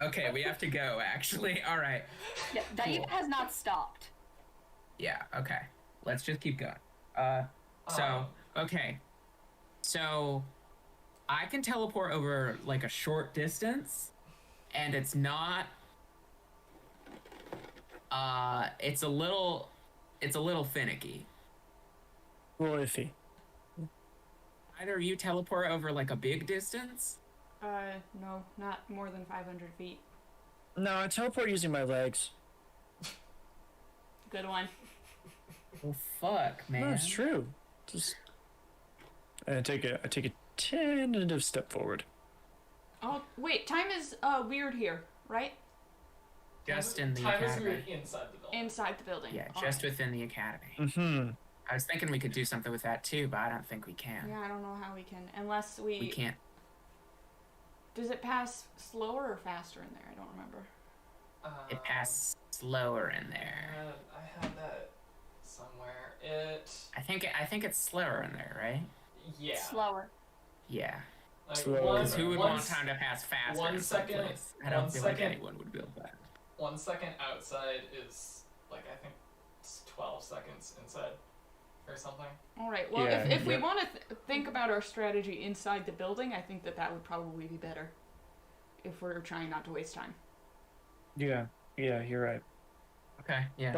Okay, we have to go, actually. All right. Yeah, David Cool. has not stopped. Yeah, okay. Let's just keep going. Okay. So, I can teleport over, like, a short distance, and it's not... it's a little finicky. Well, iffy. Either you teleport over, like, a big distance? No, not more than 500 feet. No, I teleport using my legs. Good one. Well, fuck, man. No, it's true. Just I take a tentative step forward. Oh, wait, time is weird here, right? Just in the Time is academy. weird inside the building. Inside the building. Yeah, All just right. within the academy. Mm-hmm. I was thinking we could do something with that too, but I don't think we can. Yeah, I don't know how we can, unless We can't. Does it pass slower or faster in there? I don't remember. It passes slower in there. I had that somewhere. I think it's slower in there, right? Yeah. Slower. Yeah. Like Slower. Because who would one want time to pass faster? one in some second- place? I don't one feel like second. anyone would build that. 1 second outside is like I think lasts 12 seconds inside or something. All right. Well, Yeah, if we yep. want to think about our strategy inside the building, I think that would probably be better. If we're trying not to waste time. Yeah, you're right. Okay, yeah.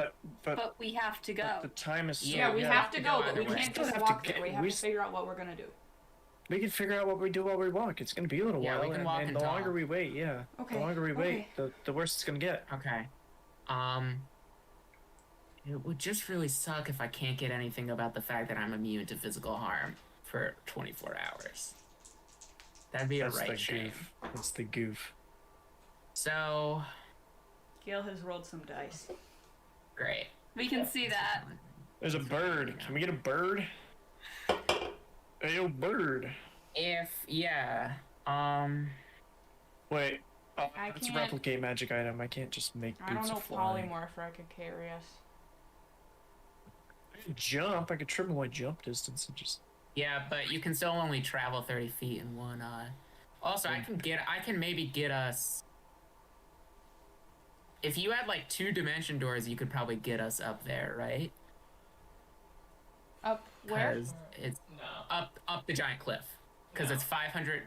But we have to go. the time is so, Yeah, we have to go, but we either way. can't Still just have to walk there. get- We have we to s- figure out what we're gonna do. We can figure out what we do while we walk. It's gonna be a little Yeah, while, we can walk and and the longer talk. we wait, Okay. the longer we wait, okay. the worse it's gonna get. Okay. It would just really suck if I can't get anything about the fact that I'm immune to physical harm for 24 hours. That'd be That's a right the shame. goof. That's the goof. So, Gail has rolled some dice. great. We can see that. There's a bird. Can we get a bird? Hey, yo, bird. Yeah, Wait. Oh, I it's a can't- replicate magic item. I can't just make I don't boots know of flying. polymorph or I could carry us. I could jump. I could triple my jump distance and just. yeah, but you can still only travel 30 feet in one, Also, I can maybe get us... If you had, like, 2 dimension doors, you could probably get us up there, right? Up where? 'Cause it's No. up the giant cliff. Because No. it's 500...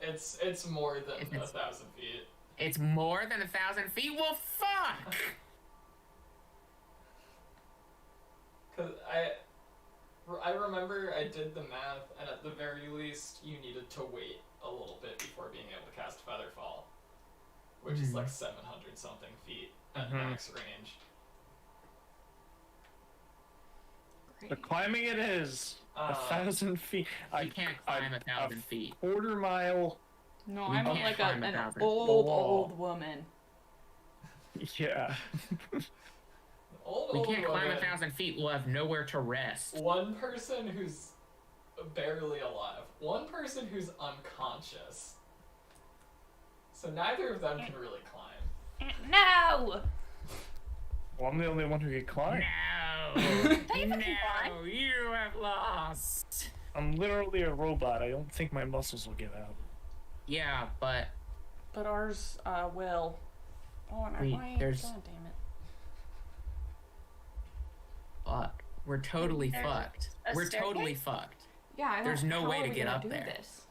It's more than If it's- 1,000 feet. It's more than 1,000 feet? Well, fuck! Because I remember I did the math, and at the very least, you needed to wait a little bit before being able to cast Featherfall, which is like 700 something feet at max range. The climbing it is. 1,000 feet. You can't climb 1,000 feet. Quarter mile. No, We I'm can't like climb an 1,000. old woman. Yeah. Old We can't climb woman, 1,000 feet. We'll have nowhere to rest. one person who's barely alive, one person who's unconscious. So neither of them can really climb. No! Well, I'm the only one who can climb. No! Hey, no! climb. You have lost! I'm literally a robot. I don't think my muscles will give out. Yeah, but But ours will. Oh, and Wait, why? there's- God damn it. fuck. We're totally There's fucked. a We're staircase? totally fucked. Yeah, I don't. There's no how way are to we get gonna up do there. This?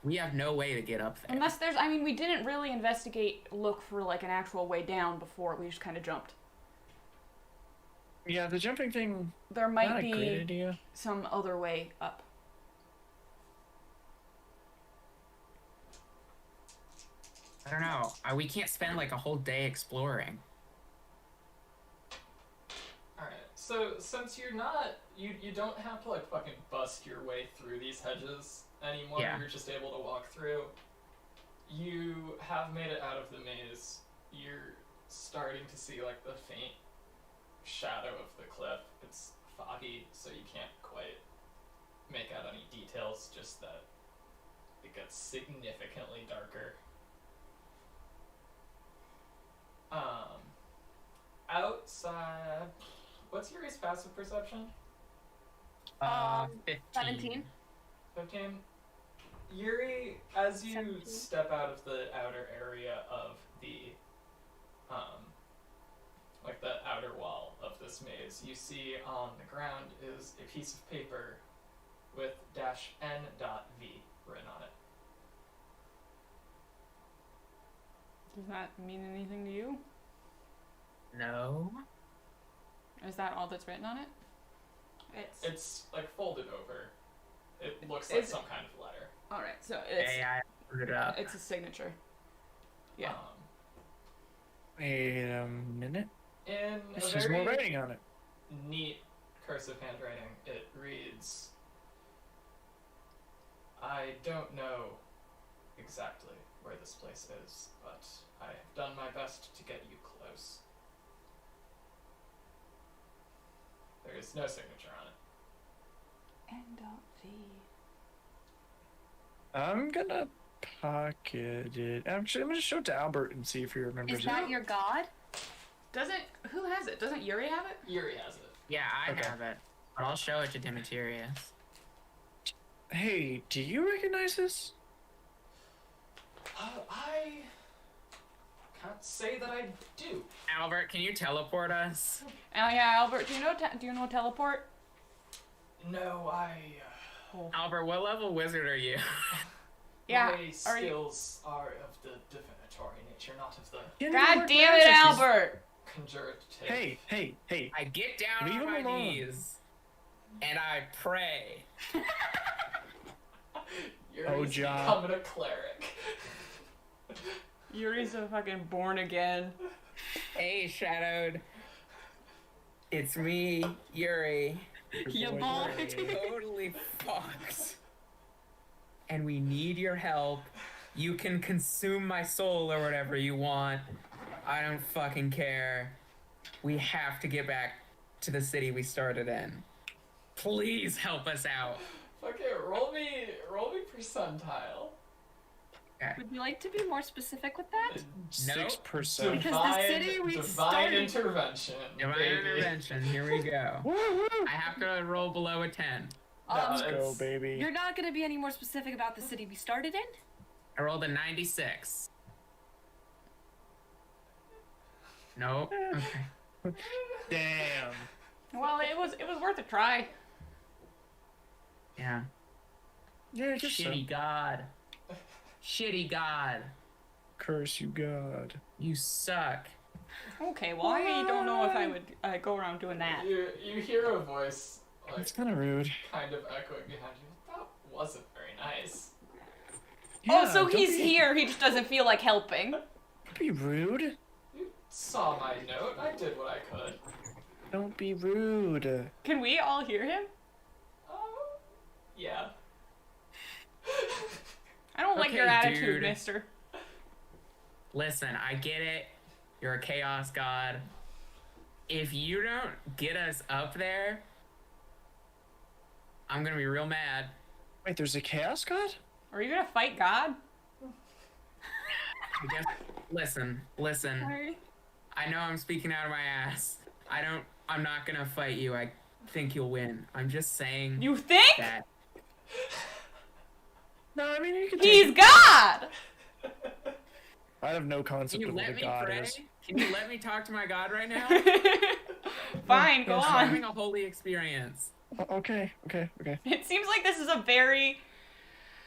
We have no way to get up there. Unless there's, I mean, we didn't really look for like an actual way down before. We just kind of jumped. Yeah, the jumping thing. There Not might a great be idea. some other way up. I don't know. We can't spend like a whole day exploring. Alright, so since you're not, you don't have to like fucking bust your way through these hedges anymore, Yeah. you're just able to walk through. You have made it out of the maze. You're starting to see like the faint shadow of the cliff. It's foggy, so you can't quite make out any details, just that it gets significantly darker. Outside, what's Yuri's passive perception? 15. 17. 15. Yuri, as you 17. step out of the outer area of the, like the outer wall of this maze, you see on the ground is a piece of paper with -n.v written on it. Does that mean anything to you? No. Is that all that's written on it? It's like folded over. It looks like some kind of letter. All right. So it's AI screwed it up. it's a signature. Yeah. Wait a minute. In a There's more very writing on it. neat cursive handwriting, it reads, I don't know exactly where this place is, but I have done my best to get you close. There is no signature on it. N.V. I'm gonna pocket it. Actually, I'm gonna show it to Albert and see if he remembers Is it. that your god? Who has it? Doesn't Yuri have it? Yuri has it. Yeah, I Okay. have it. But I'll show it to Demetrius. Hey, do you recognize this? I can't say that I do. Albert, can you teleport us? Oh yeah, Albert, do you know teleport? No, Albert, what level wizard are you? Yeah. my skills are of the divinatory nature, not of the God damn it, Albert! conjurative. Hey. I get down Leave on him my alone. knees and I pray. Yuri's John. becoming a cleric. Yuri's a fucking born again. Hey, Shadowed. It's me, Yuri. You boy, boy. Yuri. Totally fucked. And we need your help. You can consume my soul or whatever you want. I don't fucking care. We have to get back to the city we started in. Please help us out. Okay, roll me percentile. Would you like to be more specific with that? 6%. Because the city we divine started- intervention. Divine baby. intervention. Here we go. Woo-hoo. I have to roll below a 10. Let's go, it's- baby. You're not going to be any more specific about the city we started in? I rolled a 96. Nope. Okay. Damn. Well, it was worth a try. Yeah. Yeah, I guess so. Shitty God. Shitty God. Curse you, God. You suck. Okay, well I don't know if I would go around doing that. You hear a voice That's kind of rude. kind of echoing behind you. That wasn't very nice. Oh, so don't he's be- here. He just doesn't feel like helping. Don't be rude. You saw my note. I did what I could. Don't be rude. Can we all hear him? Yeah. I don't like Okay, your attitude, dude. mister. Listen, I get it. You're a chaos god. If you don't get us up there, I'm gonna be real mad. Wait, there's a chaos god? Are you gonna fight God? I guess, listen. Sorry. I know I'm speaking out of my ass. I'm not gonna fight you. I think you'll win. I'm just saying You think? that. No, I mean, you can He's take God! I have no Can concept you of what let a me god pray? is. Can you let me talk to my god right now? Fine, go Yes, I'm on. having a holy experience. Okay. It seems like this is a very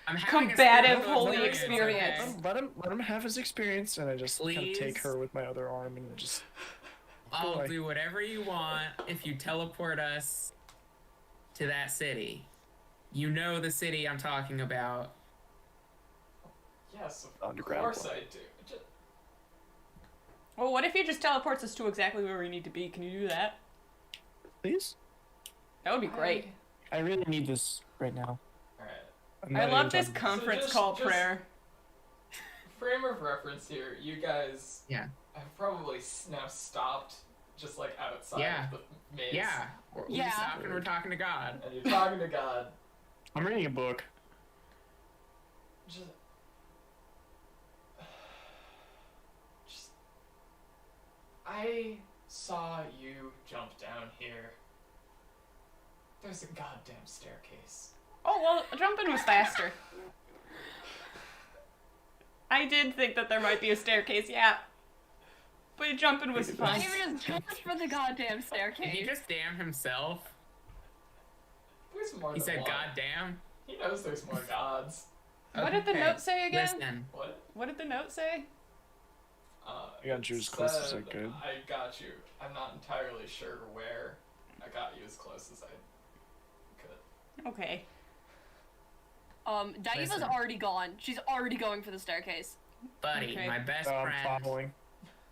I'm having combative a spiritual holy experience. experience. Let him have his experience, and I just kind of Please? take her with my other arm and just. I'll Boy. do whatever you want if you teleport us to that city. You know the city I'm talking about. Yes, of Underground course one. I do. Well, what if he just teleports us to exactly where we need to be? Can you do that? Please? That would be great. I really need this right now. Alright. I'm I not love even this talking- conference just- call just- prayer. Frame of reference here, you guys Yeah. have probably now stopped just like outside Yeah. of the maze. Yeah. We Yeah. stopped and we're talking to God. And you're talking to God. I'm reading a book. Just I saw you jump down here. There's a goddamn staircase. Oh, well, jumping was faster. I did think that there might be a staircase, yeah. But jumping was fun. Even just for the goddamn Did he staircase. just damn himself? There's more He than said, one. God damn. He knows there's more gods. What did the Okay, note say again? Listen, What? What did the note say? I got you it as close as I said, could. I got you. I'm not entirely sure where. I got you as close as I could. Okay. Daiva's Listen. already gone. She's already going for the staircase. buddy, Okay. my best I'm friend, following.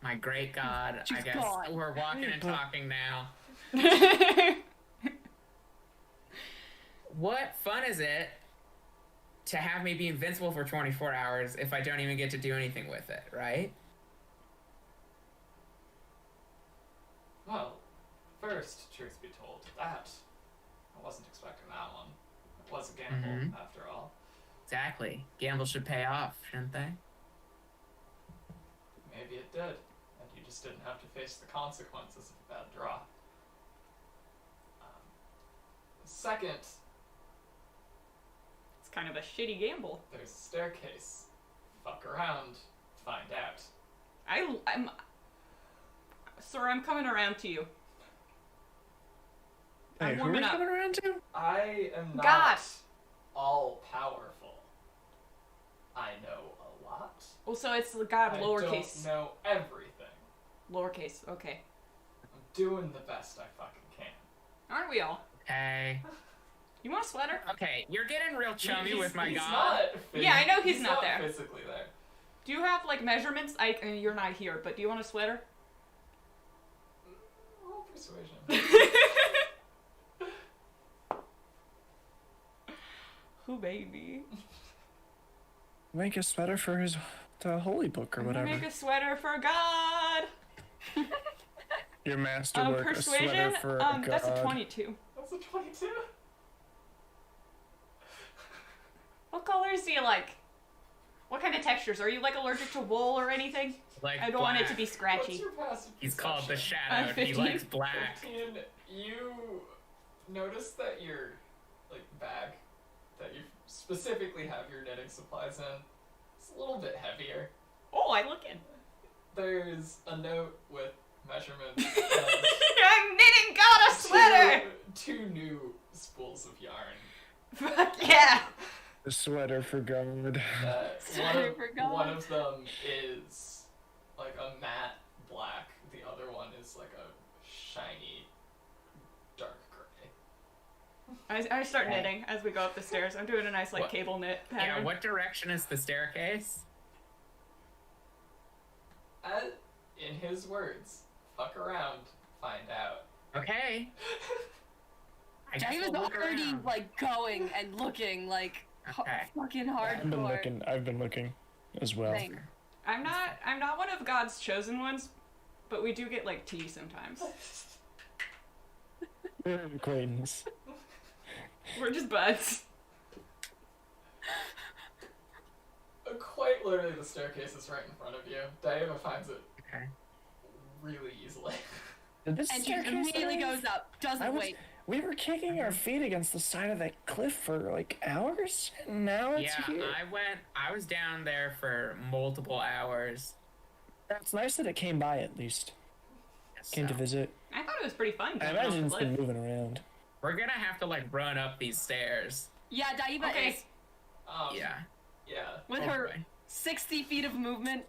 my great God. I She's guess gone. we're walking and talking now. What fun is it to have me be invincible for 24 hours if I don't even get to do anything with it, right? Well, first, truth be told, that I wasn't expecting that one. It was a gamble, Mhm. after all. Exactly. Gambles should pay off, shouldn't they? Maybe it did, and you just didn't have to face the consequences of a bad draw. Second, It's kind of a shitty gamble. there's a staircase. Fuck around, find out. I'm... Sir, I'm coming around to you. Hey, I'm who are warming we up. coming around to? I am not God. all powerful. I know a lot. Well, so it's the god lowercase. I don't know everything. Lowercase, okay. I'm doing the best I fucking can. Aren't we all? Hey. You want a sweater? Okay, you're getting real chummy He's- with my he's god. Not Yeah, I know he's not not there. physically there. Do you have, like, measurements? You're not here, but do you want a sweater? Roll persuasion. Who, baby? Make a sweater for the holy book or I'm gonna whatever. make a sweater for God. Your masterwork, a sweater Persuasion? for God. That's a 22. That's a 22. What colors do you like? What kind of textures? Are you, like, allergic to wool or anything? Like I don't want it black. to be What's scratchy. your passive He's called the perception? Shadow. He 15. likes black. 15. You notice that your bag that you specifically have your knitting supplies in, it's a little bit heavier. Oh, I look in. There's a note with measurements. I'm knitting God a sweater! Two new spools of yarn. Fuck yeah! The sweater for God. Sweater for God. One of them is like a matte black. The other one is like a shiny dark gray. I start knitting as we go up the stairs. I'm doing a nice, like, What? cable knit Yeah, pattern. what direction is the staircase? In his words, fuck around, find out. Okay. I guess Dave is we'll look already around. like going and looking like Okay. fucking I've been hardcore. looking. I've been looking as well. Same. I'm not one of God's chosen ones, but we do get, like, tea sometimes. We're an acquaintance. We're just buds. Quite literally, the staircase is right in front of you. Diana finds it Okay. really easily. Did this And she staircase immediately leave? goes up. Doesn't wait. We were kicking our feet against the side of that cliff for like hours, and now it's Yeah, here. I was down there for multiple hours. It's nice that it came by at least. Came to So, visit. I thought it was pretty fun. I jumping off imagine the it's been cliff. moving around. we're gonna have to like run up these stairs. Yeah, Daiva Okay. is Yeah. Yeah. with Oh, her boy. 60 feet of movement.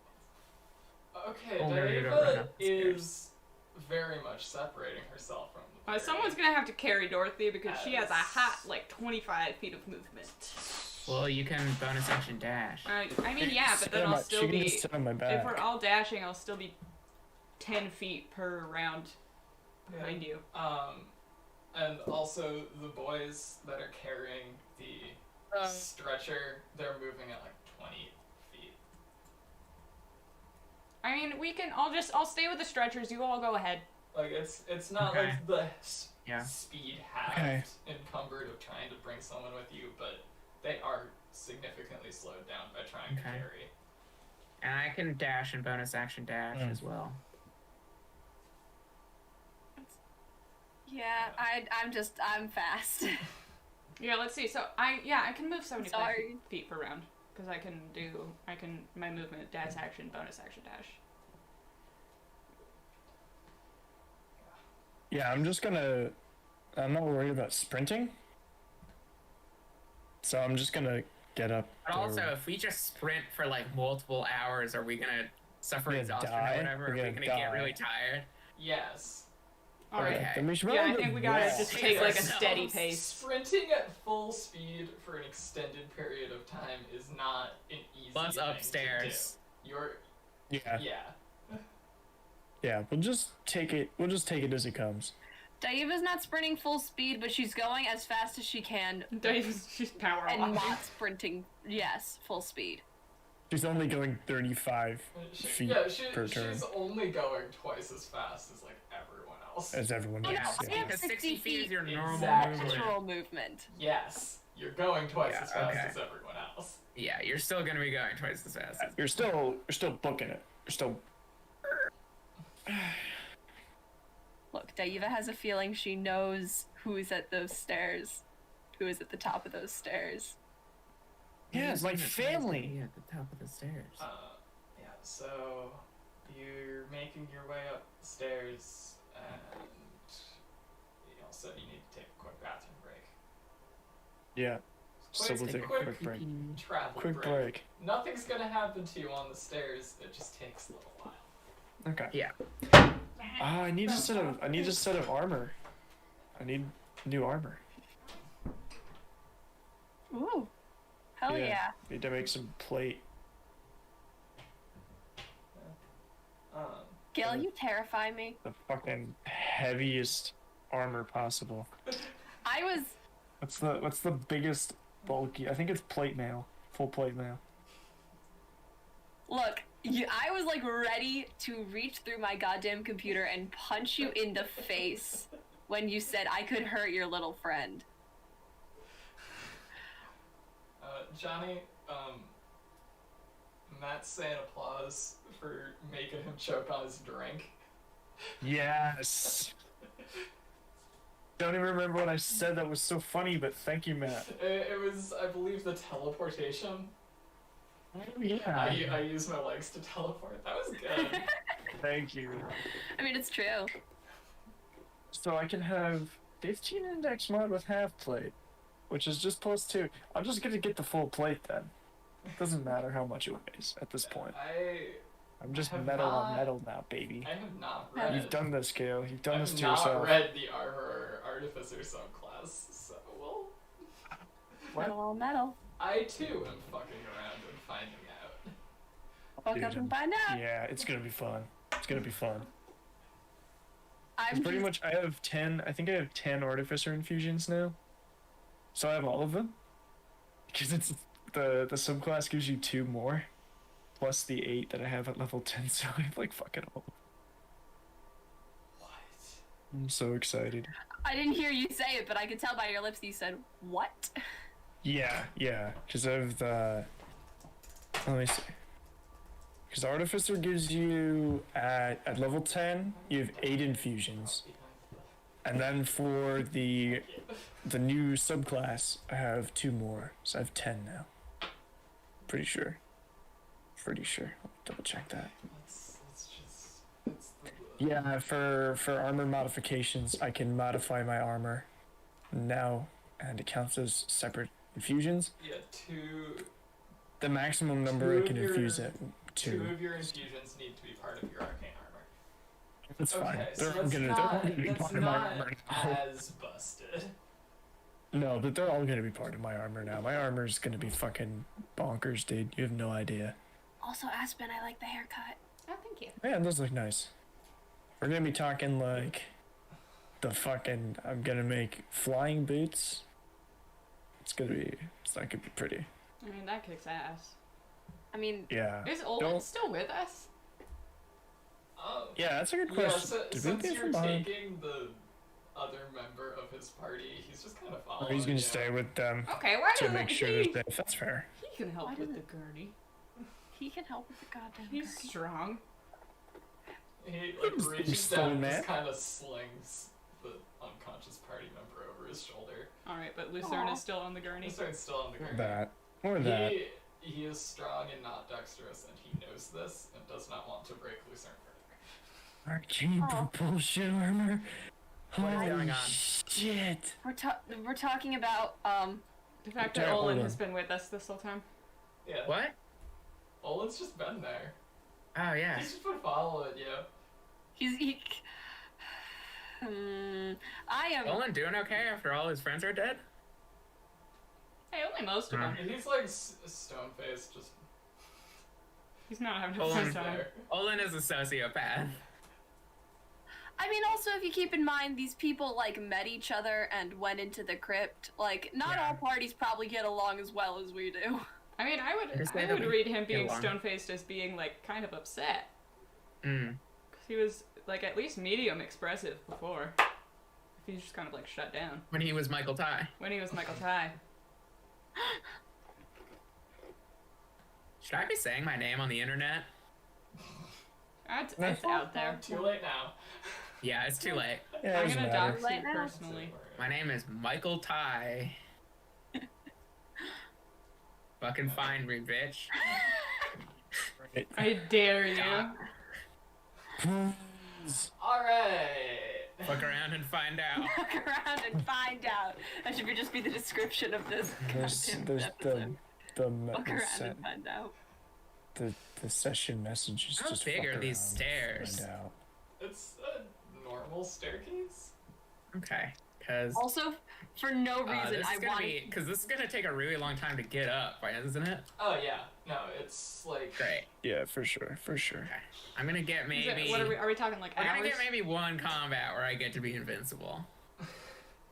Okay, Oh, we're gonna run Diana up the stairs. is very much separating herself from the party. Someone's gonna have to carry Dorothy because she has a Yes. hot, like, 25 feet of movement. Well, you can bonus action dash. I mean, yeah, but then So I'll much. still She can be... just sit on my If back. we're all dashing, I'll still be 10 feet per round behind you. And also the boys that are carrying the stretcher, they're moving at like 20 feet. I mean, I'll stay with the stretchers. You all go ahead. Like it's not Okay. like the Yeah. speed halved Okay. encumbered of trying to bring someone with you, but they are significantly slowed down by trying to Okay. carry. And I can dash and bonus action dash Mm. as well. Yeah, I'm fast. Yeah, let's see. So I can move 75 Sorry. feet per round because my movement dash action, bonus action dash. Yeah, I'm not worried about sprinting. So I'm just gonna get up. But also, if we just sprint for like multiple hours, are we gonna suffer We're gonna exhaustion die? or whatever? We're Are we gonna gonna get die. really tired? Yes. All right. Okay. Then we should Yeah, I probably think we go gotta west. just take like a Ourselves. steady pace. Sprinting at full speed for an extended period of time is not an easy Plus thing upstairs. to do. You're Yeah, yeah. we'll just take it as it comes. Daiva's not sprinting full speed, but she's going as fast as she can She's power and walking. not sprinting. Yes, full speed. She's only going 35 feet per turn, She's only going twice as fast as like everyone else. as everyone Oh, no, else. I Yeah. have Because 60 60 feet is your normal Exactly. movement. Natural movement. Yes, you're going twice Yeah, as fast okay. as everyone else. Yeah, you're still gonna be going twice as fast. As You're still booking it. You're still. Look, Daiva has a feeling she knows who is at those stairs, who is at the top of those stairs. Yeah, it's like Who's family. at the top of the stairs. Yeah. So you're making your way upstairs, and you also you need to take a quick bathroom break. Yeah. So Quick, we'll take a quick break. Travel Quick break. Nothing's gonna happen to you on the stairs. It just takes a little while. Okay. Yeah. Ah, I need a set of armor. I need new armor. Ooh. Hell yeah. Need to make some plate. Gil, you terrify me. The fucking heaviest armor possible. I was. What's the biggest bulky? I think it's plate mail. Full plate mail. Look, I was like ready to reach through my goddamn computer and punch you in the face when you said I could hurt your little friend. Johnny, Matt's saying applause for making him choke on his drink. Yes. Don't even remember what I said that was so funny, but thank you, Matt. It was, I believe, the teleportation. Oh, yeah. I used my legs to teleport. That was good. Thank you. I mean, it's true. So I can have 15 index mod with half plate, which is just +2. I'm just gonna get the full plate then. It doesn't matter how much it weighs at this point. I'm just have metal not- on metal now, baby. I have not read. You've done this, Kale. You've done I've this to not yourself. read the armor artificer subclass, so well. What? Metal on metal. I too am fucking around and finding out. Fuck up and find out. Yeah, it's gonna be fun. It's gonna be fun. 'Cause I'm pretty just- much, I have 10. I think I have 10 artificer infusions now. So I have all of them. Because it's the subclass gives you 2 more, plus the 8 that I have at level 10. So I have like fucking all. What? I'm so excited. I didn't hear you say it, but I could tell by your lips you said, what? Yeah. Because of the. Let me see. Because artificer gives you at level 10, you have 8 infusions. And then for the new subclass, I have 2 more, so I have 10 now. Pretty sure. I'll double check that. It's the Yeah, for armor modifications, I can modify my armor now, and it counts as separate infusions. yeah, The maximum number I Two can of your- infuse it two to. of your infusions need to be part of your arcane armor. That's fine. Okay, They're so all that's gonna not, be that's part of my not armor now. as busted. No, but they're all gonna be part of my armor now. My armor's gonna be fucking bonkers, dude. You have no idea. Also, Aspen, I like the haircut. Oh, thank you. Man, those look nice. We're gonna be talking like I'm gonna make flying boots. It's not gonna be pretty. I mean, that kicks ass. I mean, Yeah. Is Olin Don't- still with us? Yeah, that's a good Yeah, question. so, Did we since get you're from behind? taking the other member of his party, he's just kind of Or following he's gonna you. stay with them Okay, why to doesn't make sure he? they're safe. That's fair. He can help Why with the doesn't- gurney. he can help with the goddamn He's gurney. strong. He like He's reaches still down and mad. just kind of slings the unconscious party member over his shoulder. All right, but Lucerne Aw. is still on the gurney. This one's still on the ground. That. He is strong and not dexterous, and he knows this and does not want to break Lucerne further. Arcane Oh. propulsion armor. What is Holy going on? shit. We're talking about, The fact that Yeah, hold Olin on. has been with us this whole time. Yeah. What? Olin's just been there. Oh yeah. He's just been following you. I am. Olin doing okay after all his friends are dead? Hey, only most of them. He's like stone faced, just He's not having a Olin- fun time. there. Olin is a sociopath. I mean, also, if you keep in mind, these people, like, met each other and went into the crypt. Like, not Yeah. all parties probably get along as well as we do. I mean, I Just say would that we read him get being along. stone-faced as being, like, kind of upset. Mm. Because he was, like, at least medium expressive before. He's just kind of, like, shut down. When he was Michael Ty. When he was Michael Ty. Should I be saying my name on the internet? It's out there. Too late now. Yeah, it's too late. Yeah, it I'm doesn't gonna matter. dox Right you now. personally. My name is Michael Ty. Fucking find me, bitch. Right. I dare you. Alright. Fuck around and find out. Look around and find out. That should just be the description of this There's goddamn episode. Look around and find out. the session message is How just big fuck are these around, stairs? find out. It's a normal staircase. Okay, because Also, for no reason, this I is gonna wanted. because this is gonna take a really long time to get up, right? Isn't it? Oh yeah, no, it's like Great. Yeah, for sure. Okay. I'm gonna get Is it- maybe. what are we talking like We're hours? gonna get maybe one combat where I get to be invincible,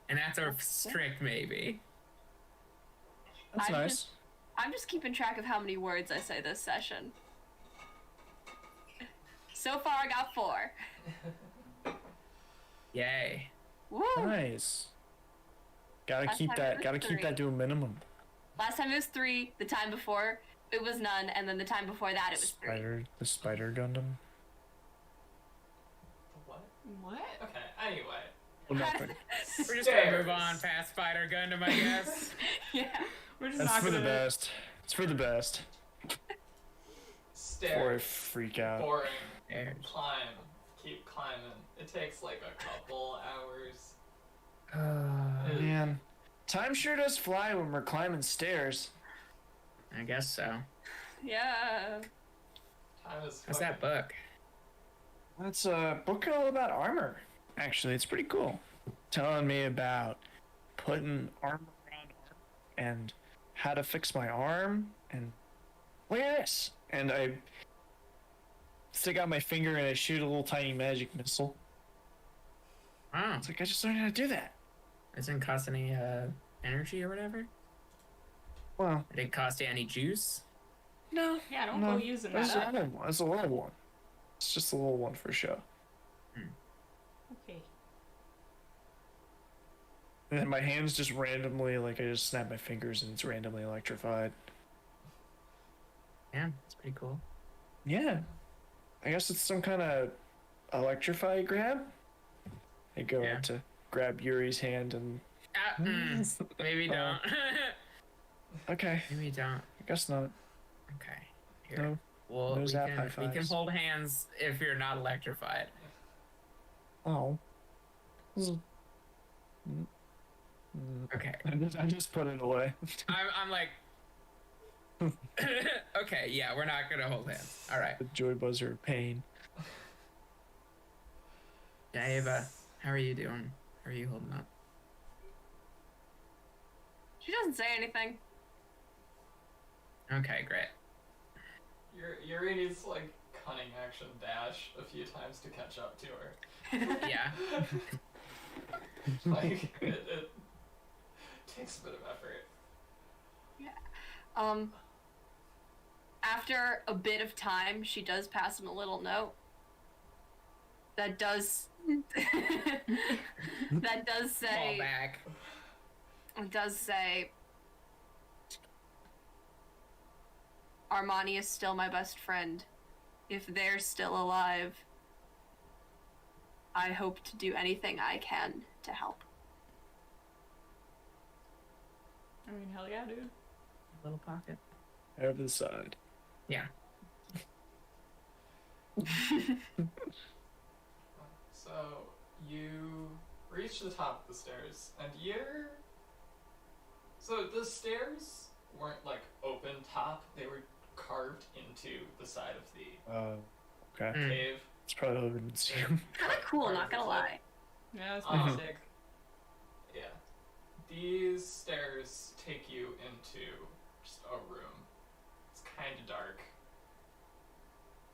and that's a strict maybe. That's I'm nice. I'm just keeping track of how many words I say this session. So far, I got 4. Yay. Woo! Nice. Gotta Last keep time that. it was Gotta keep 3. that to a minimum. Last time it was 3. The time before it was none, and then the time before that it was 3. The spider Gundam. what? What? Okay, anyway. Oh, nothing. We're just gonna move Stairs. on past Spider Gundam, I guess. Yeah. We're just That's not for the gonna. best. It's for the best. Before I Stairs. freak out. Boring. Stairs. Climb. Keep climbing. It takes like a couple hours. Man, time sure does fly when we're climbing stairs. I guess so. Yeah. Time is What's that fucking- book? That's a book all about armor. Actually, it's pretty cool. Telling me about putting armor around armor and how to fix my arm and look at this. And I stick out my finger and I shoot a little tiny magic missile. Wow. It's like I just learned how to do that. It didn't cost any energy or whatever? Well, Did it cost you any juice? no. Yeah, don't no. go using That's that. a little one. That's a little one. It's just a little one for show. Okay. And then my hands just randomly, like I just snap my fingers and it's randomly electrified. Yeah, it's pretty cool. Yeah. I guess it's some kind of electrify grab. I go Yeah. out to grab Yuri's hand and Maybe don't. okay, Maybe don't. I guess not. Okay. Here. No. Well, no we zap can, high we can fives. hold hands if you're not electrified. Oh. Okay. I just put it away. I'm like. Okay, yeah, we're not gonna hold hands. All right. The joy buzzer of pain. Ava, how are you doing? How are you holding up? She doesn't say anything. Okay, great. Yuri needs like cunning action dash a few times to catch up to her. Yeah. Like it takes a bit of effort. After a bit of time, she does pass him a little note. That does that does Fall say back. it does say Armani is still my best friend. If they're still alive, I hope to do anything I can to help. I mean, hell yeah, dude. Little pocket. Over the side. Yeah. So you reach the top of the stairs, and so the stairs weren't like open top; they were carved into the side of the Okay. cave. It's probably all been seen. Kind of cool, not gonna lie. Yeah, that's pretty Um, sick. Yeah, these stairs take you into just a room. It's kind of dark.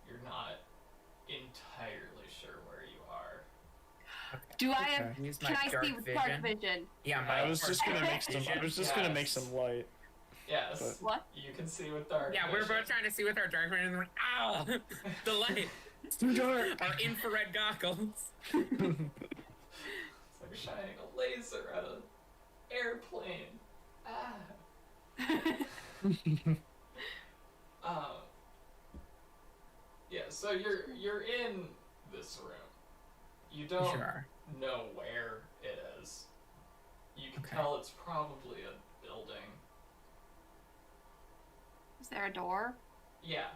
You're not entirely sure where you are. Do I have? Okay. Use my Can I dark see with vision. dark vision? Yeah, my I was just gonna make some. I was just gonna make Yes. some light. Yes, But- What? you can see with dark. Yeah, we're vision. both trying to see with our dark vision, and we're like, ow! The light! It's too dark. Our infrared goggles. It's like shining a laser at an airplane. Yeah, so you're in this room. You don't Sure. know where it is. You can Okay. tell it's probably a building. Is there a door? Yeah.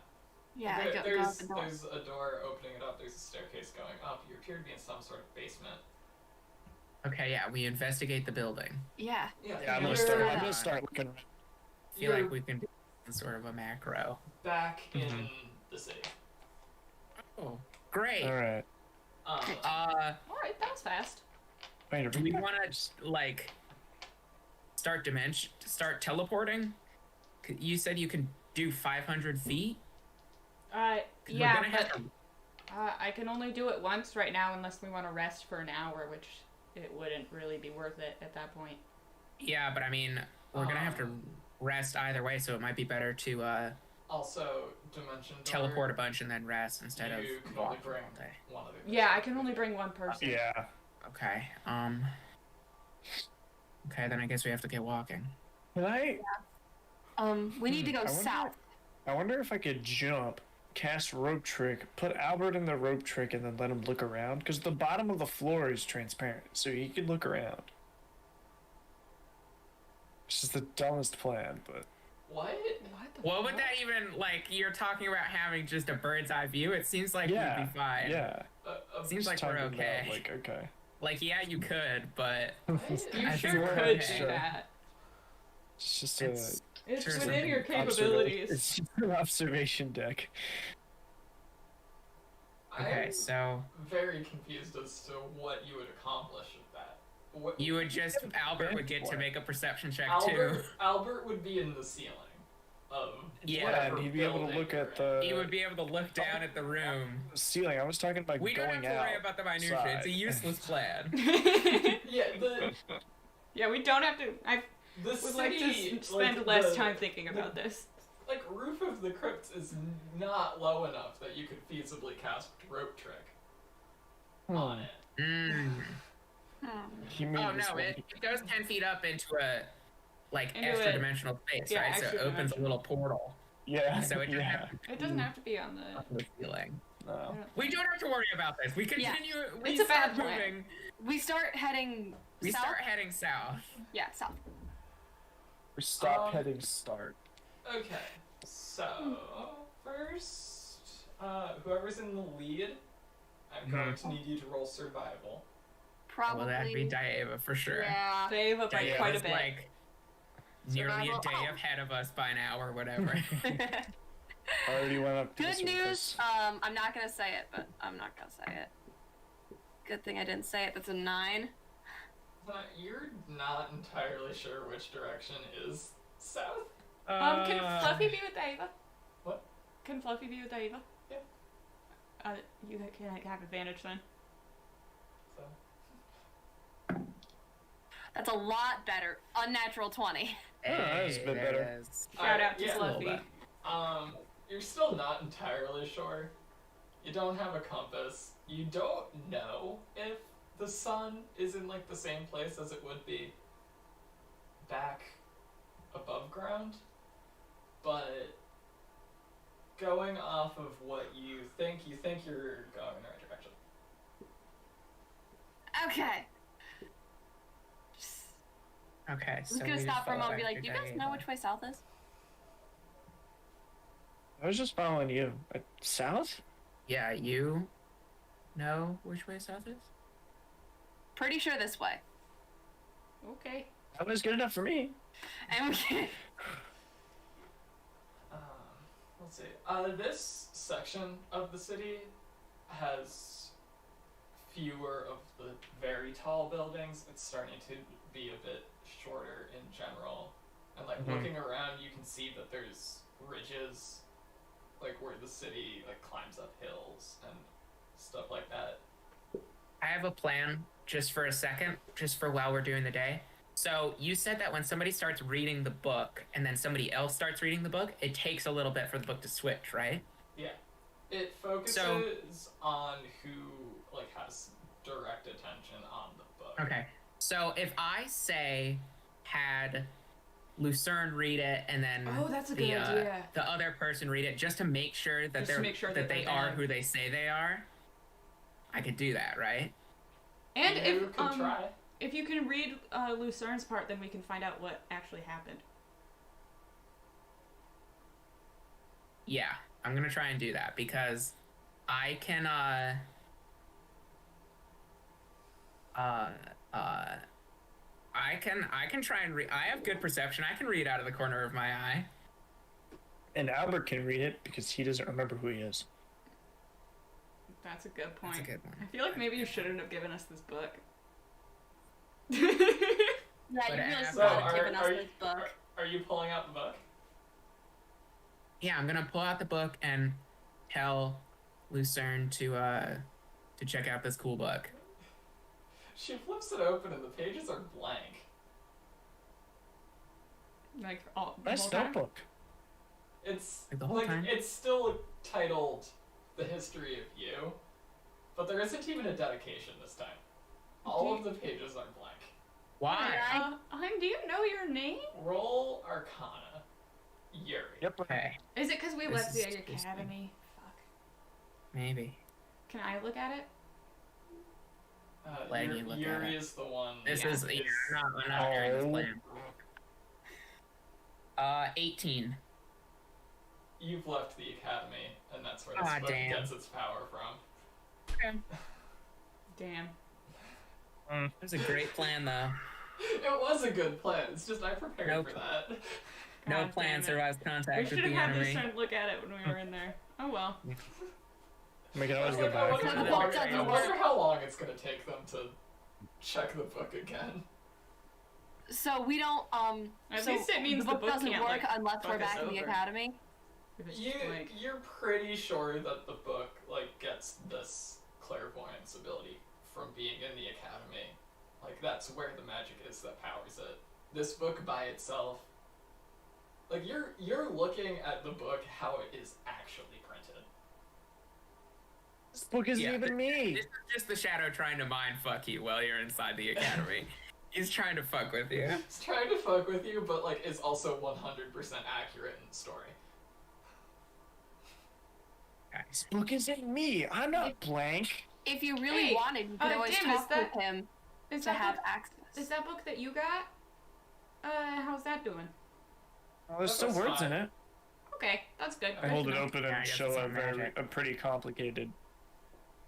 Yeah, There- go out there's, the door. there's a door opening it up. There's a staircase going up. You appear to be in some sort of basement. Okay, yeah, we investigate the building. Yeah. Yeah, I'm you're gonna start looking around. I feel like we can do sort of a macro. back in Mhm. the city. Oh, great. All right. Um, All right, that was fast. Wait, are Do we want to like start teleporting? You said you can do 500 feet. 'Cause Yeah, we're gonna have but to- I can only do it once right now unless we want to rest for an hour, which it wouldn't really be worth it at that point. Yeah, but I mean, we're gonna have to rest either way, so it might be better to also, dimension door. teleport a bunch and then rest instead You of can only walking bring all day. one of the. Yeah, I can only bring one person. Yeah. Okay. Okay, then I guess we have to get walking. Can I? We need to go I wonder- south. I wonder if I could jump, cast rope trick, put Albert in the rope trick, and then let him look around. Because the bottom of the floor is transparent, so he could look around. This is the dumbest plan, but What? What the What would fuck? that even like? You're talking about having just a bird's eye view. It seems like yeah, we'd be fine. yeah. Seems like Just we're talking okay. about, like, okay. Like, yeah, you could, but You I sure think we're could okay. do that. It's just It's- It's Sure, within your observa- capabilities. It's just an observation deck. okay. I'm So very confused as to what you would accomplish with that. What, you would just Albert would get to make a perception check Albert, too. Albert would be in the ceiling of Yeah, whatever and he'd be able to building look you're at in. the He would be able to look down at the room. ceiling. I was talking about We don't have going to out. worry about the minutia. It's a outside. useless plan. Yeah, Yeah, we don't have to. I the would like city, to spend like, less the- time thinking about this. Like, roof of the crypt is not low enough that you could feasibly cast rope trick on it. Mm. He made Oh this no, one. it goes 10 feet up into a like Into extra a- dimensional space, yeah, right? So it extra opens a little portal Yeah. So it doesn't yeah. It doesn't have to be on the. on the ceiling. No. We don't have to worry about this. We Yeah. continue. We It's a start bad plan. moving. We start heading We south. start heading south. Yeah, south. We stop Um, heading start. Okay, so first, whoever's in the lead, I'm going to need you to roll survival. Probably. Well, that'd be Daeva for sure. Yeah. Save up by quite a Daeva's bit. like nearly a Survival- day oh. ahead of us by now or whatever. Already went up to Good this news. I'm not gonna say it, but I'm not gonna say it. Good thing I didn't say it. That's a 9. You're not entirely sure which direction is south. Can Fluffy be with Ava? What? Can Fluffy be with Ava? Yeah. You can have advantage then. So. That's a lot better. Unnatural 20. that was a bit there better. it is. Shout out to yeah. Fluffy. You're still not entirely sure. You don't have a compass. You don't know if the sun is in like the same place as it would be back above ground, but going off of what you think you're going in the right direction. Okay. Okay, I'm so just gonna we stop for a follow moment and be like, after do you guys Daeva. know which way south is? I was just following you. South? Yeah, you know which way south is? Pretty sure this way. Okay. That was good enough for me. And we can... Let's see. This section of the city has fewer of the very tall buildings. It's starting to be a bit shorter in general. And like Mhm. looking around, you can see that there's ridges, like where the city like climbs up hills and stuff like that. I have a plan just for a second, just for while we're doing the day. So you said that when somebody starts reading the book and then somebody else starts reading the book, it takes a little bit for the book to switch, right? Yeah. It focuses on who like has direct attention on the book. Okay. So if I say had Lucerne read it and then Oh, that's a good idea. the other person read it just to make sure that Just to they're make sure that that they they're are them. who they say they are, I could do that, right? And You could try. if you can read Lucerne's part, then we can find out what actually happened. Yeah. I'm gonna try and do that because I can I can try and read. I have good perception. I can read out of the corner of my eye. And Albert can read it because he doesn't remember who he is. That's a good point. That's a good one. I feel like maybe you shouldn't have given us this book. Yeah, But you really as- should So, have given us this book. Are you pulling out the book? Yeah, I'm gonna pull out the book and tell Lucerne to check out this cool book. She flips it open and the pages are blank. Like all the Nice whole time? notebook. It's Like the whole time? it's still titled "The History of You," but there isn't even a dedication this time. All of the pages are blank. Why? Do you know your name? Roll Arcana, Yuri. Yep. Okay, Is it because we This left the is academy? Fuck. maybe. Can I look at it? Letting you look at Yuri it. is the one. This that is we're not hearing this plan. 18. You've left the academy, and that's where this Ah, book damn. gets its power from. Okay. Damn. It was a great plan though. It was a good plan. It's just I prepared Nope. for that. No God plan damn it. survives We contact should with have the had enemy. Lucerne look at it when we were in there. Oh well. We can always I go was like, I back. wonder The how book long- doesn't I work. wonder how long it's gonna take them to check the book again. So we don't At so least it means the book doesn't can't, work like, unless we're fuck us back in the over. academy. If it's just like, You're pretty sure that the book gets this clairvoyance ability from being in the academy. Like that's where the magic is that powers it. This book by itself, like you're looking at the book how it is actually printed. This book isn't Yeah, even me. This is just the shadow trying to mind fuck you while you're inside the academy. He's trying to fuck with you. It's trying to fuck with you, but like it's also 100% accurate in the story. This book isn't me. I'm not blank. If you really Hey, wanted, you could always Dim, is talk that- with him is to that have book, access. is that book that you got? How's that doing? Oh, there's That still was words fine. in it. Okay, that's good. I hold it open Yeah, I and guess show it's a not magic. pretty complicated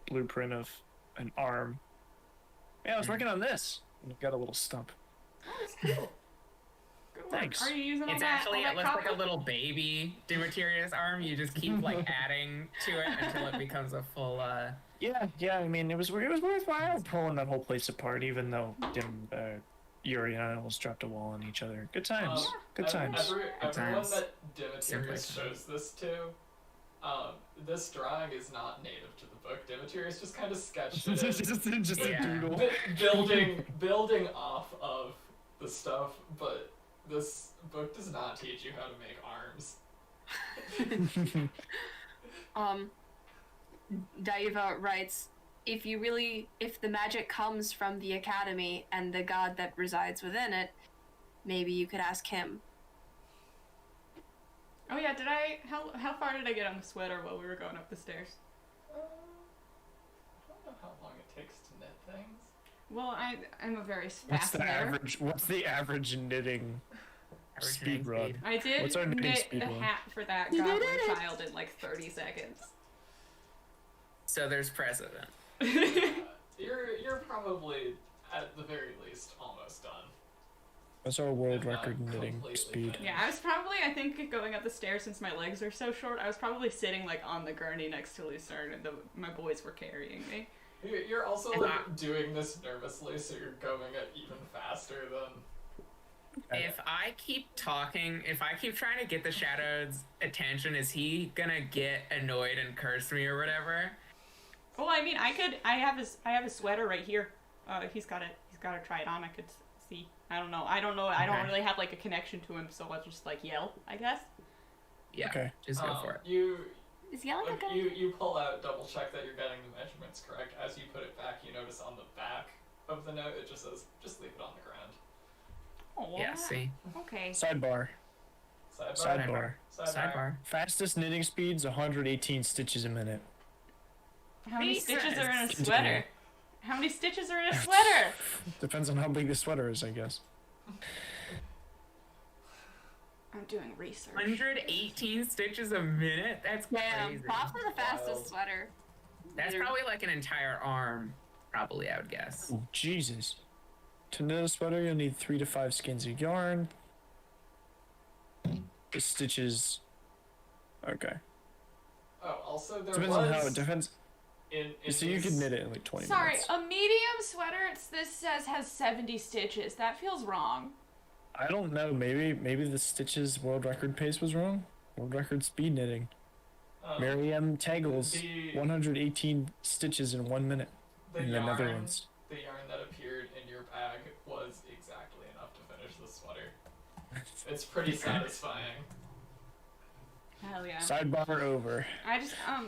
blueprint of an arm. Yeah, I was working on this. And got a little stump. Oh, that's cool. Good work. Thanks. Are you using all It's that? actually, all that it looks like copper? a little baby Demetrius arm. You just keep like adding to it until it becomes a full, Yeah. I mean, it was worthwhile pulling that whole place apart, even though Yuri and I almost dropped a wall on each other. Good times. Good times. Everyone times. that Simply Demetrius shows this to, this drawing is not native to the book. Demetrius just kind of sketched it. just a Yeah. doodle. building off of the stuff, but this book does not teach you how to make arms. Daiva writes, if the magic comes from the academy and the god that resides within it, maybe you could ask him. Oh yeah, how far did I get on the sweater while we were going up the stairs? I don't know how long it takes to knit things. Well, I'm a very fast What's the knitter. average? What's the average knitting average speed knitting run? speed. I did What's our knitting knit speed a one? hat for that You did goblin it! child in like 30 seconds. So there's precedent. You're probably at the very least almost done. What's our world And not record knitting completely speed? finished. Yeah, I was probably, I think, going up the stairs since my legs are so short, I was probably sitting like on the gurney next to Lucerne and my boys were carrying me. You're also And like doing this nervously, so you're going at even faster than. If I keep talking, if I keep trying to get the shadow's attention, is he gonna get annoyed and curse me or whatever? Well, I mean, I have his sweater right here. He's gotta try it on. I could see. I don't know. I don't Okay. really have like a connection to him, so I'll just like yell, I guess. Yeah, Okay. just go for it. Is yelling a Like, good you pull out, double check that you're getting the measurements correct. As you put it back, you notice on the back of the note it just says, just leave it on the ground. Oh, Yeah, see? Okay. Sidebar. Sidebar. Sidebar. Fastest knitting speed's 118 stitches a minute. How many Jesus. stitches are in a Continue. sweater? How many stitches are in a sweater? Depends on how big the sweater is, I guess. I'm doing research. 118 stitches a minute? That's Damn, crazy. props for the fastest Wild. sweater. That's probably like an entire arm, probably, I would guess. Oh, Jesus. To knit a sweater, you'll need 3 to 5 skeins of yarn. The stitches. Okay. Oh, also there Depends was on how it depends. So you these- can knit it in like 20 Sorry, minutes. a medium sweater, this says has 70 stitches. That feels wrong. I don't know. Maybe the stitches world record pace was wrong. World record speed knitting. Mary M. Tagles, the- 118 stitches in 1 minute in the yarn, Netherlands. The yarn that appeared in your bag was exactly enough to finish the sweater. It's pretty satisfying. Hell yeah. Sidebar over. I just, I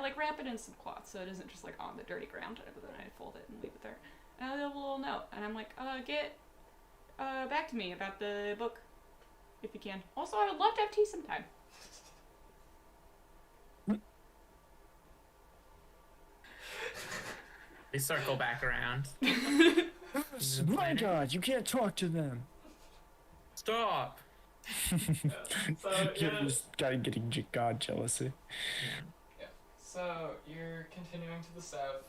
like wrap it in some cloth so it isn't just like on the dirty ground, but then I fold it and leave it there. And I have a little note, and I'm like, get back to me about the book, if you can. Also, I would love to have tea sometime. They circle back around. My God, you can't talk to them. Stop! Yeah. So yeah, Just getting God jealousy. so you're continuing to the south.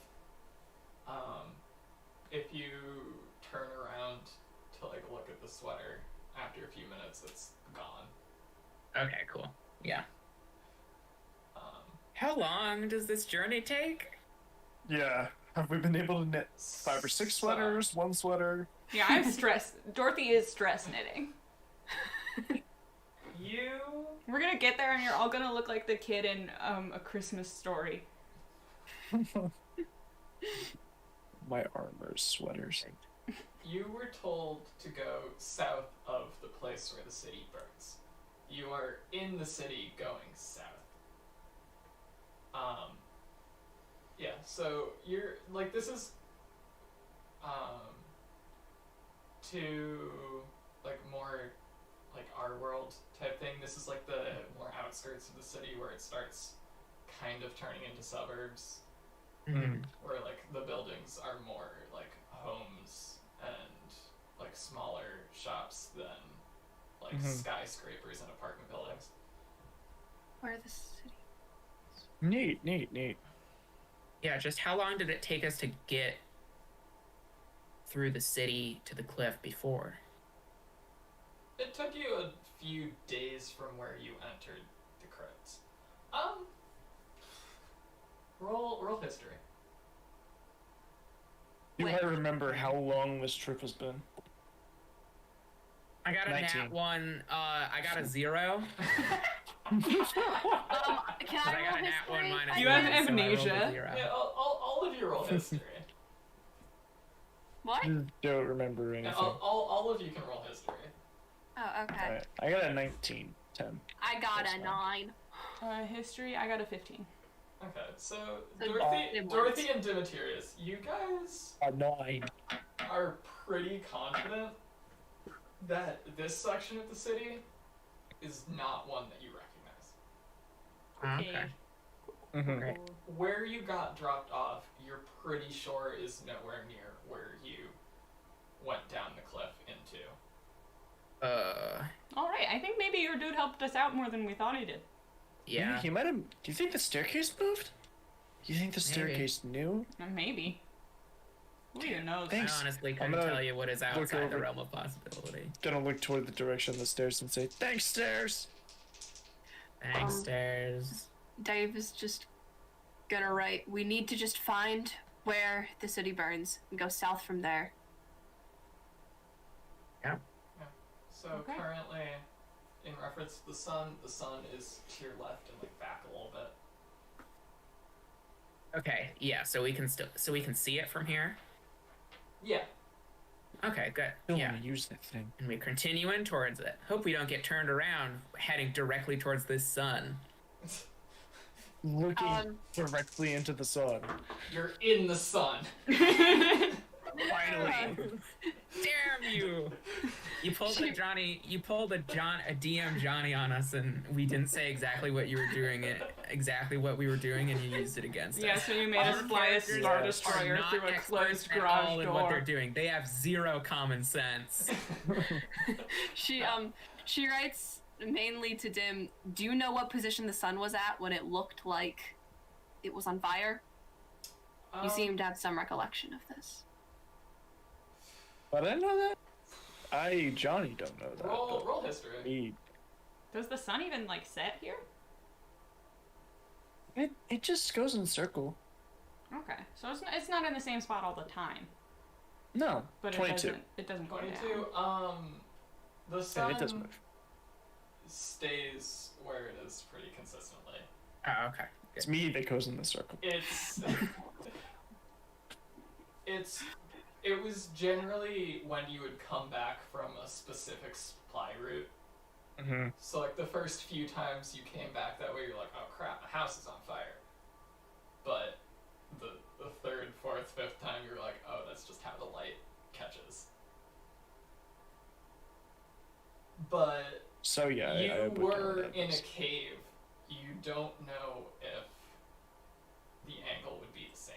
If you turn around to like look at the sweater, after a few minutes, it's gone. Okay, cool. Yeah. Um, How long does this journey take? Yeah. Have we been able to knit 5 or 6 sweaters? 1 sweater? Yeah, I'm stressed. Dorothy is stress knitting. You We're gonna get there and you're all gonna look like the kid in A Christmas Story. My armor's sweaters. You were told to go south of the place where the city burns. You are in the city going south. Yeah, so you're like this is to like more like our world type thing. This is like the more outskirts of the city where it starts kind of turning into suburbs. Mm-hmm. Where like the buildings are more like homes and like smaller shops than like skyscrapers and apartment buildings. Where the city? Neat. Yeah, just how long did it take us to get through the city to the cliff before? It took you a few days from where you entered the crypts. Roll history. Do Wait. I remember how long this trip has been? I got a 19. nat 1, I got a 0. Can But I I got roll a nat 1 history? minus You 1, have so I rolled a amnesia. 0. Yeah, all of you roll history. What? Don't remember Yeah, anything. all of you can roll history. Oh, okay. Alright, I got a 19. 10. I got That's a fine. 9. History, I got a 15. Okay, so So Dorothy, it Dorothy and Demetrius, you guys A 9. are pretty confident that this section of the city is not one that you recognize. Okay. Mm-hmm. Great. Where you got dropped off, you're pretty sure is nowhere near where you went down the cliff into. Alright, I think maybe your dude helped us out more than we thought he did. Yeah. He might have. Do you think the staircase moved? Do you think the staircase knew? Maybe. Who even knows? Thanks. I honestly I'm couldn't gonna tell you what is look outside the over. realm of possibility. Gonna look toward the direction of the stairs and say, "Thanks, stairs." Thanks, stairs. Dave is just gonna write, we need to just find where the city burns and go south from there. So Okay. currently, in reference to the sun is to your left and like back a little bit. Okay, yeah, so we can see it from here. Yeah. Okay, good. Don't Yeah. want to use that thing. And we're continuing towards it. Hope we don't get turned around heading directly towards this sun. Looking directly into the sun. You're in the sun. Finally. Damn you! You pulled a Johnny. You pulled a DM Johnny on us, and we didn't say exactly what you were doing. Exactly what we were doing, and you used it against Yeah, us. so you made us fly a Star Destroyer through a closed garage in door. what they're doing. They have zero common sense. She writes mainly to Dim. Do you know what position the sun was at when it looked like it was on fire? You seem to have some recollection of this. But I know that. Johnny don't know that. Roll history. Does the sun even like set here? It just goes in a circle. Okay, so it's not in the same spot all the time. No, But 22. It doesn't go 22. down. The sun it does move. stays where it is pretty consistently. Oh, okay. It's me that goes in the circle. It was generally when you would come back from a specific supply route. Mm-hmm. So like the first few times you came back that way, you're like, oh crap, my house is on fire. But the third, fourth, fifth time, you're like, oh, that's just how the light catches. But So yeah, I you would know were that in a is. cave. You don't know if the angle would be the same.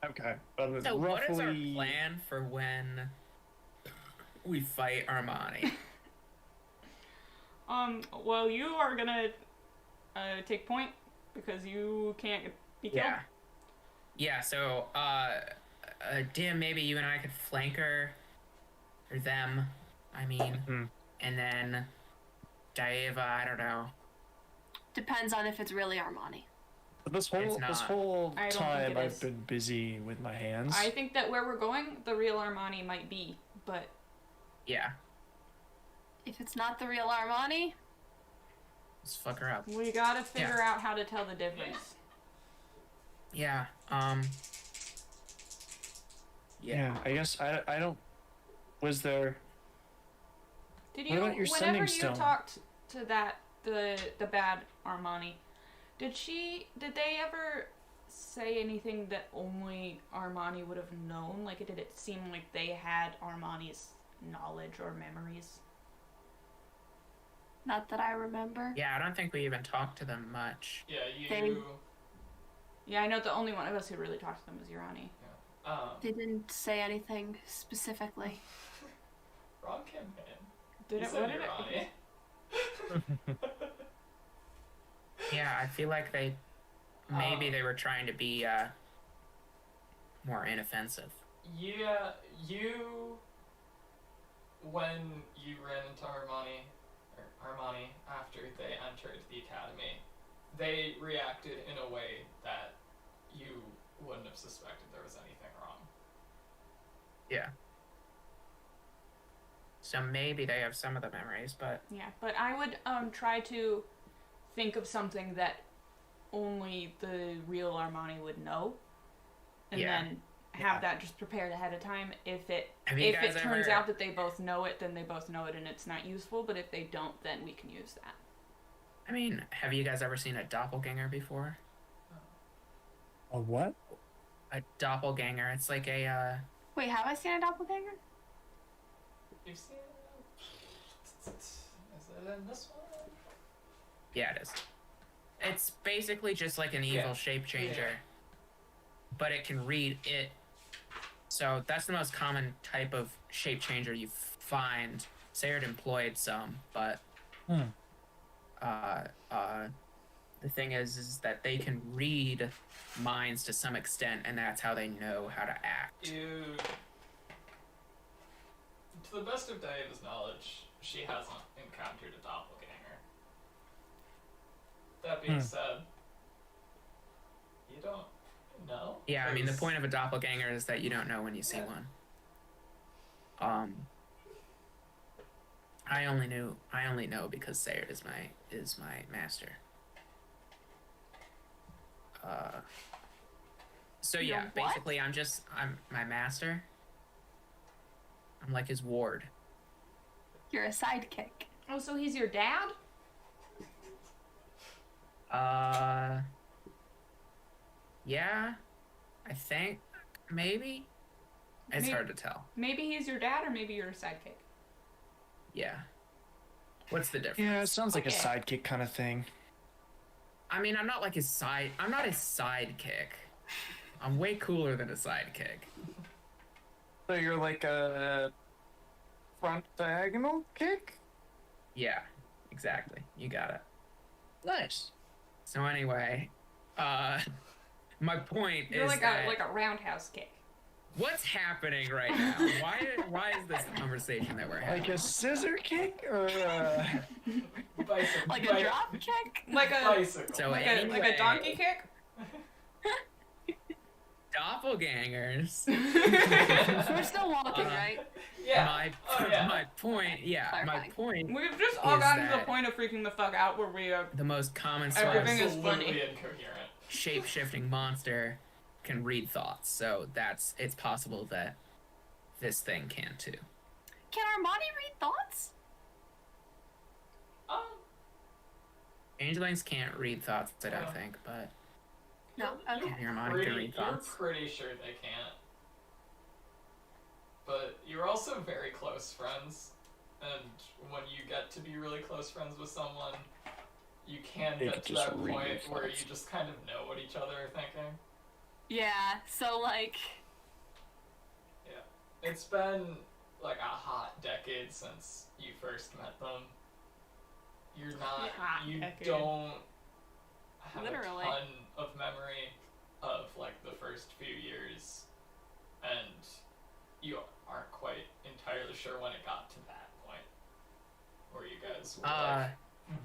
Okay. But So roughly... what is our plan for when we fight Armani? Well, you are gonna take point because you can't be killed. Yeah, so, Dim, maybe you and I could flank her. Or them, I mean. Mm-hmm. And then Daeva, I don't know. Depends on if it's really Armani. But this It's not. whole I don't think time it I've is. been busy with my hands. I think that where we're going, the real Armani might be, but Yeah, If it's not the real Armani, let's fuck her up. we gotta figure out how to tell the difference. Yeah, Yeah, I guess I don't... Was there... Did What you, about your whenever sending you stone? talked to the bad Armani, did they ever say anything that only Armani would have known? Like, did it seem like they had Armani's knowledge or memories? not that I remember. yeah, I don't think we even talked to them much. Yeah, They- Yeah, I know the only one of us who really talked to them was Urani. They didn't say anything specifically. Wrong campaign. Did You it? said What did Urani. it? Yeah, I feel like maybe they were trying to be, more inoffensive. Yeah, when you ran into Armani after they entered the academy, they reacted in a way that you wouldn't have suspected there was anything wrong. Yeah. So maybe they have some of the memories, but Yeah, but I would try to think of something that only the real Armani would know, and Yeah. then have that just prepared ahead of time. If it Have you guys turns ever- out that they both know it, then they both know it, and it's not useful. But if they don't, then we can use that. I mean, have you guys ever seen a doppelganger before? A what? A doppelganger. It's like a, Wait, have I seen a doppelganger? You've seen it? Is it in this one? yeah, it is. It's basically just like an evil Yeah. shape changer, but it can read it. So that's the most common type of shape changer you find. Sayard employed some, but the thing is that they can read minds to some extent, and that's how they know how to act. To the best of Daeva's knowledge, she hasn't encountered a doppelganger. That being said, you don't know. Yeah, I mean, the 'Cause- point of a doppelganger is that you don't know when you see one. I only know because Sayard is my master. So Your yeah, what? basically I'm my master. I'm like his ward. You're a sidekick. Oh, so he's your dad? Yeah, I think maybe. It's hard to tell. Maybe he's your dad, or maybe you're a sidekick. Yeah. What's the difference? Yeah, it sounds like a sidekick kind of thing. I mean, I'm not like his side. I'm not his sidekick. I'm way cooler than a sidekick. So you're like a front diagonal kick? Yeah, exactly. You got it. Nice. So anyway, my point You're is like a roundhouse kick. what's happening right now? Why is this conversation that we're having? Like a scissor kick or Bicycle. Like a drop kick? Like a Bicycle. So like anyway, a donkey kick. doppelgangers. We're still walking, right? Yeah. My point. Yeah, my Clarifying. point. We've just all Is gotten to the that- point of freaking the fuck out where we are. The most common Everything source is Absolutely funny. incoherent. shape-shifting monster can read thoughts. So it's possible that this thing can too. Can Armani read thoughts? Changelings can't read thoughts, I don't Oh. think, but No. Okay. your Armani can read thoughts. You're pretty sure they can't. But you're also very close friends, and when you get to be really close friends with someone, you can They get could to just that read point your where you thoughts. just kind of know what each other are thinking. Yeah, so like... It's been like a hot decade since you first met them. You're not. Hot You decade. don't have Literally. a ton of memory of like the first few years, and you aren't quite entirely sure when it got to that point where you guys were like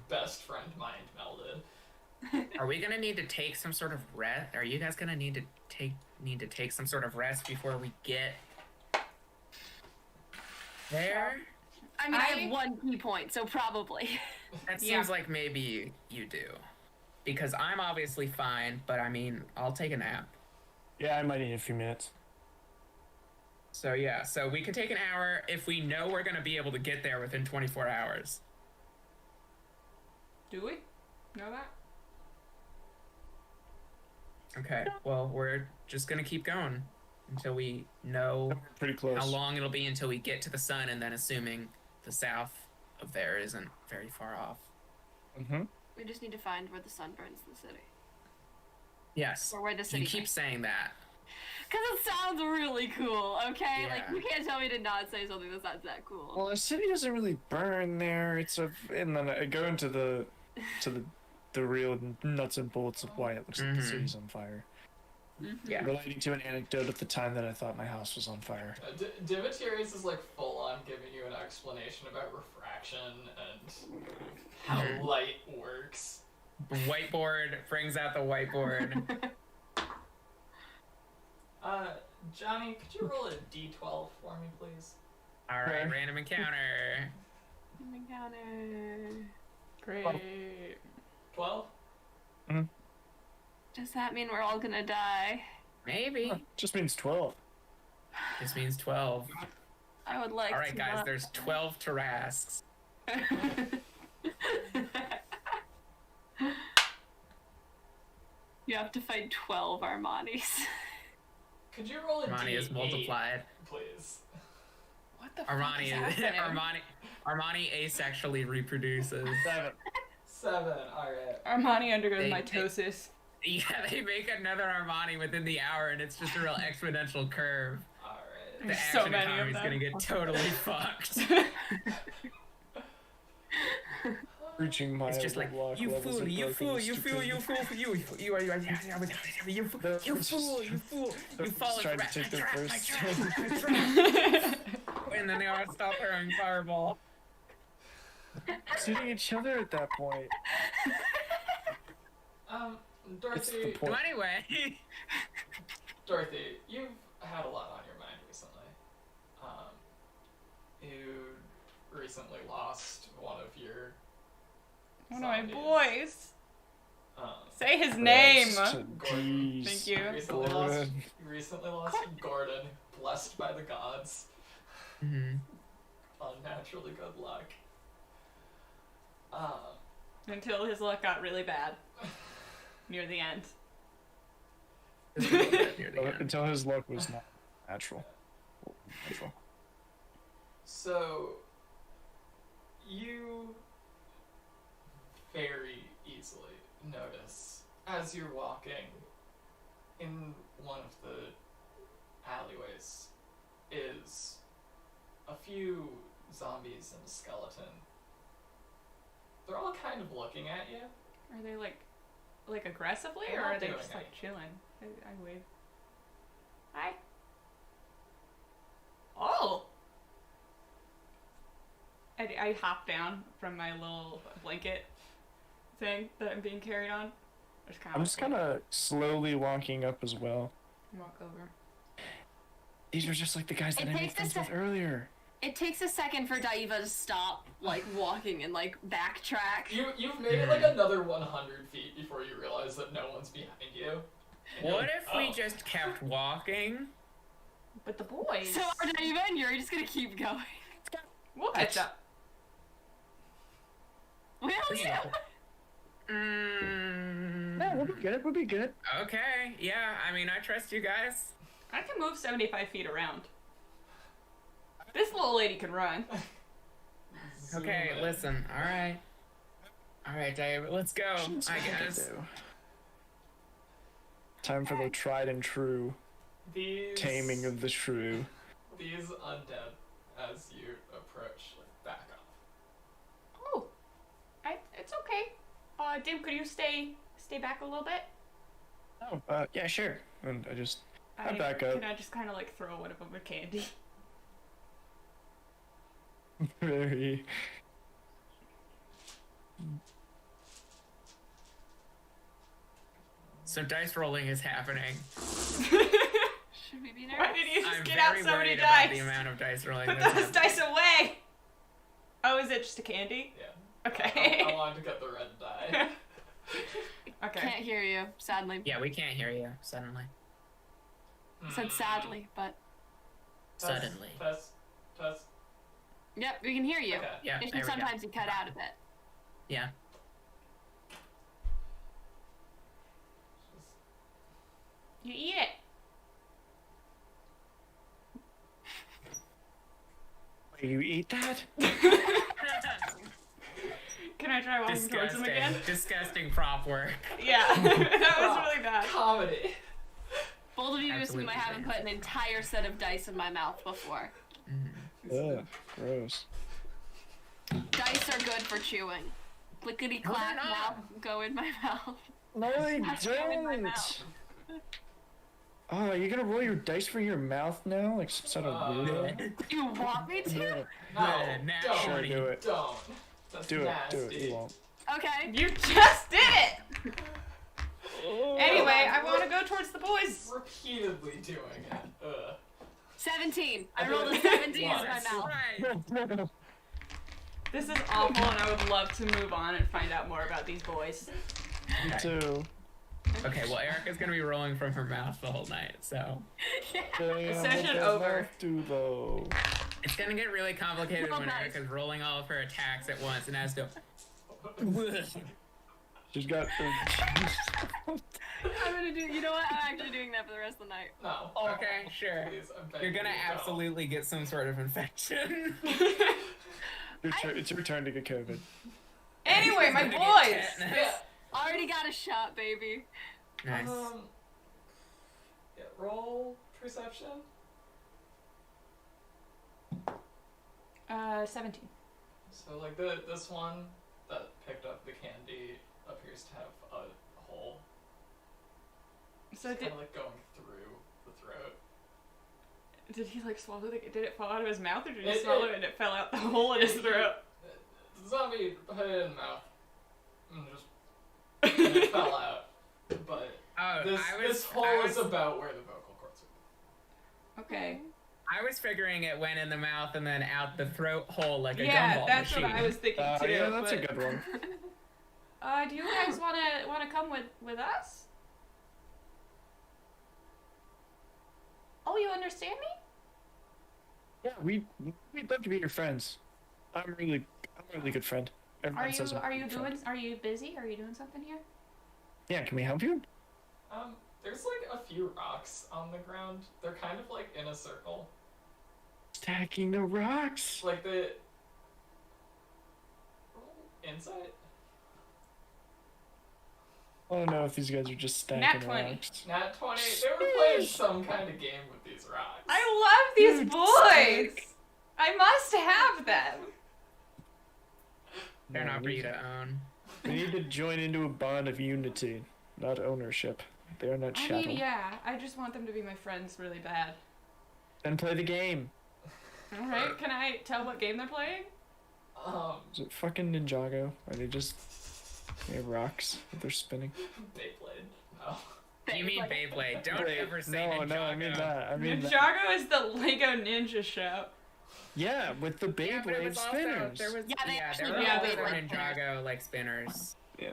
best friend mind melded. Are we gonna need to take some sort of rest? Are you guys gonna need to take some sort of rest before we get there? I mean, I have one key point, so probably. That seems like maybe you do. Because I'm obviously fine, but I mean, I'll take a nap. Yeah, I might need a few minutes. So yeah, so we can take an hour if we know we're gonna be able to get there within 24 hours. Do we know that? Okay, well, we're just gonna keep going until we know Pretty close. how long it'll be until we get to the sun, and then assuming the south of there isn't very far off. Mm-hmm. We just need to find where the sun burns the city. Yes. Or where the city You keep burns. saying that. Because it sounds really cool, okay? Yeah. Like, you can't tell me to not say something that sounds that cool. Well, the city doesn't really burn there. And then I go into the real nuts and bolts of why it looks like the Mhm. city's on fire. Yeah. Relating to an anecdote at the time that I thought my house was on fire. Demetrius is like full on giving you an explanation about refraction and how Mhm. light works. Whiteboard brings out the whiteboard. Johnny, could you roll a d12 for me, please? All right, Okay. random encounter. Encounter. Great. 12? Does that mean we're all gonna die? Maybe. Huh, just means 12. This means 12. I would like All right, to guys, not- there's 12 Tarasques. You have to fight 12 Armanis. Could you roll a Armani is d8, multiplied. please? What the Armani fuck is happening? Armani asexually reproduces. 7. 7, alright. Armani undergoes They- mitosis. Yeah, they make another Armani within the hour, and it's just a real exponential curve. Alright. The There's action so many of economy's them. gonna get totally fucked. Reaching my It's just like block you levels fool, of you fool, brokenness you to fool, you prison. fool, you fool, you fool, you fool, you fall Trying into to take my their trap, my first. trap, my trap. And then they all stop throwing fireball. Shooting each other at that point. It's the Dorothy, So point. anyway, Dorothy, you've had a lot on your mind recently. You recently lost one of your One of my zombies. boys. Um, Say his name. Gordon. Thank you. Gordon. You recently lost Gordon, blessed by the gods. Mhm. Unnaturally good luck. Until his luck got really bad. Near the end. Just a little bit near the end. Until his luck was not natural. Wonderful. So, you very easily notice as you're walking in one of the alleyways is a few zombies and a skeleton. They're all kind of looking at you. Are they like aggressively, They're or not are they doing just like anything. chilling? I wave. Hi. Oh. I hop down from my little blanket thing that I'm being carried on. I'm just kind of slowly walking up as well. walk over. These are just like the guys that I made friends with earlier. It takes a second for Daiva to stop, like, walking and, like, backtrack. You've made it like another 100 feet before you realize that no one's behind you. And you're What like, if we just kept walking? But the boys. So are Daiva and Yuri just gonna keep going? We'll catch up. Will you? Yeah, we'll be good. We'll be good. Okay, yeah, I mean, I trust you guys. I can move 75 feet around. This little lady can run. zoom Okay, in. listen, alright. Alright, Dave, let's go, I guess. Time for the tried and true These taming of the shrew. these undead, as you approach, like, back off. Oh, it's okay. Dim, could you stay back a little bit? Oh, yeah, sure. And I back up. Can I just kind of like throw one of them a candy? Very. So dice rolling is happening. Should we be nervous? Why did you just I'm get out very so many worried about dice? the amount of dice rolling Put that's those happening. dice away! Oh, is it just a candy? Yeah. Okay. I wanted to get the red die. Okay. Can't hear you, sadly. Yeah, we can't hear you, suddenly. I said sadly, but Suddenly. Test. yep, we can hear you. Okay. Yeah, It's there just we go. sometimes you cut out a bit. Yeah. You eat it. You eat that? Can I try walking towards him again? Disgusting prop work. Yeah, that was really bad. Comedy. Both of you assume Absolutely I haven't put an entire set of dice in my mouth before. Ugh, gross. Dice are good for chewing. Lickety clack, No, they're now not. go in my mouth. No, they That's going in my don't. mouth. Oh, you're gonna roll your dice from your mouth now? Like some sort of weirdo? You want me to? Yeah. No, Yeah, don't. Sure, do it. Don't. That's Do it, nasty. do it. You won't. Okay. You just did it! Anyway, I want to go towards the boys. Repeatedly doing it. Ugh. 17. I I rolled a did it 17 in my once. mouth. Right. This is awful, and I would love to move on and find out more about these boys. Me too. Okay, well, Erica's gonna be rolling from her mouth the whole night, so Damn, Session what does over. mouth do though? it's gonna get really complicated Roll when dice. Erica's rolling all of her attacks at once and has to. She's got. I'm gonna do, you know what? I'm actually doing that for the rest of the night. No. Okay, sure. Please, I'm begging You're gonna you, don't. absolutely get some sort of infection. It's your turn to get COVID. Anyway, my Gonna get boys! tetanus. Yeah. Already got a shot, baby. Nice. Yeah, roll perception. 17. So, like, this one that picked up the candy appears to have a hole. So It's did, kind of like going through the throat. did he like swallow the, did it fall out of his mouth, or did he It- swallow it and it fell out the hole in his throat? The zombie put it in the mouth and just and it fell out. But Oh, this hole I is was, about where the vocal cords would Okay. I was figuring it went in the mouth and then out the throat hole like a Yeah, gumball that's machine. what I was thinking too. Yeah, that's a but- good one. Do you guys wanna come with us? Oh, you understand me? Yeah, we'd love to be your friends. I'm a really good friend. Everyone says I'm a good friend. Are you busy? Are you doing something here? Yeah, can we help you? There's like a few rocks on the ground. They're kind of like in a circle. stacking the rocks. Like the insight. I don't know if these guys are just Nat stacking 20. rocks. Nat 20. They were playing some kind of game with these rocks. I love these Dude, boys. sick. I must have them. They're not for you to own. They need to join into a bond of unity, not ownership. They are not I chattel. mean, yeah. I just want them to be my friends really bad. Then play the game. All right. Can I tell what game they're playing? Is it fucking Ninjago? Are they just... They have rocks that they're spinning? Beyblade. No. You mean Beyblade? Don't Wait, ever say no, Ninjago. no, I mean that. I mean that. Ninjago is the Lego Ninja show. Yeah, with the Yeah, but it Beyblade was also, spinners. there was, Yeah, they actually there were yeah, also they were Ninjago like spinners. Yeah.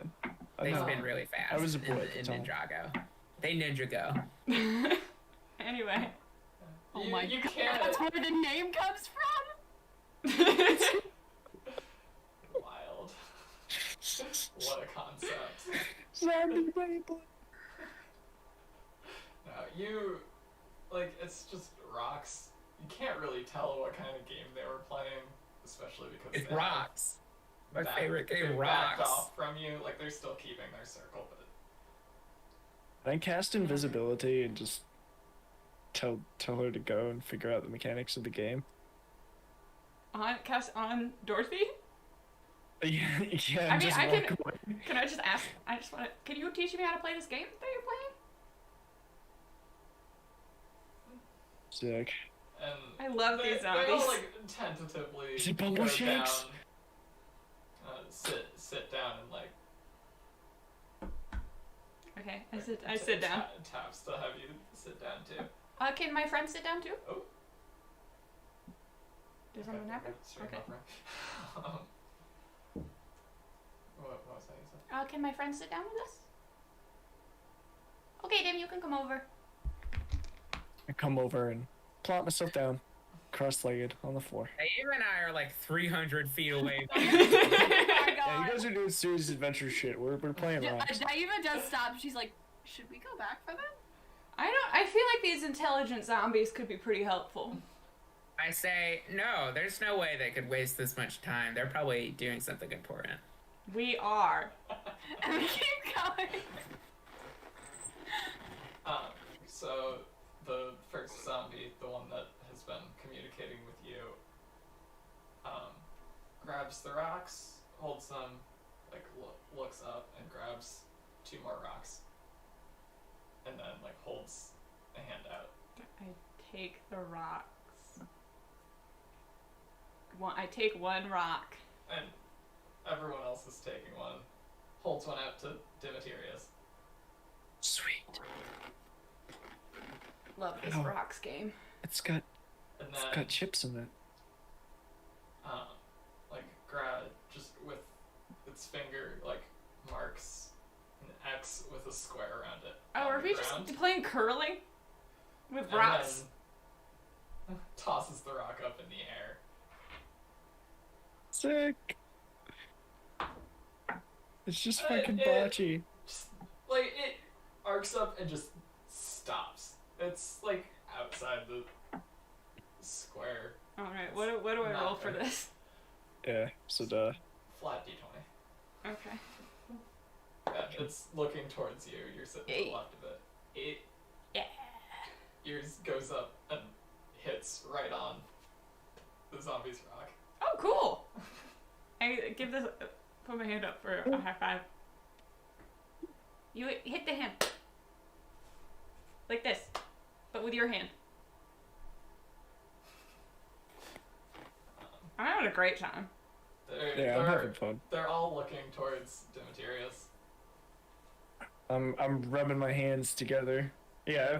They know. spin really fast. I was a boy at the in time. Ninjago. They ninja go. Anyway. Oh my You god, can't. that's where the name comes from? Wild. What a concept. Zombie Beyblade. No, you like it's just rocks. You can't really tell what kind of game they were playing, especially because It they rocks. My favorite they game backed rocks. off from you. Like they're still keeping their circle, but I cast invisibility and just tell her to go and figure out the mechanics of the game. Cast on Dorothy? Yeah, yeah. I mean, just I walk can- away. Can I just ask? I just want to. Can you teach me how to play this game that you're playing? Sick. and I love they, these they all zombies. like tentatively Is it bubble go shakes? down, sit down and like Okay, I sit down. taps to have you sit down too. Can my friend sit down too? Oh. Does something happen? Straight Okay. up, right? What was that you said? Can my friend sit down with us? Okay, Dim, you can come over. I come over and plop myself down, cross-legged on the floor. Hey, you and I are like 300 feet away. Oh my Yeah, you god. guys are doing serious adventure shit. We're playing rocks. Daiva does stop. She's like, should we go back for them? I feel like these intelligent zombies could be pretty helpful. I say, no, there's no way they could waste this much time. They're probably doing something important. We are. And we keep going. So the first zombie, the one that has been communicating with you, grabs the rocks, holds them, like looks up and grabs 2 more rocks, and then like holds a hand out. I take the rocks. I take one rock. And everyone else is taking one. Holds one out to Demetrius. Sweet. Love this Oh. rocks game. It's got And it's then got chips in it. like grab just with its finger like marks an X with a square around it. Oh, on are the we ground, just playing curling? With and rocks? then tosses the rock up in the air. Sick. It's just fucking It- bocce. Just like it arcs up and just stops. It's like outside the square. Alright, what do I roll for Not this? Yeah. So Flat d20. Okay. Yeah, it's looking towards you. You're sitting to the 8. left of it. 8. Yeah. Yours goes up and hits right on the zombie's rock. Oh, cool! I give this. Put my hand up for a high five. You hit the hand. Like this. But with your hand. I'm having a great time. yeah, I'm having fun. They're all looking towards Demetrius. I'm rubbing my hands together. Yeah, I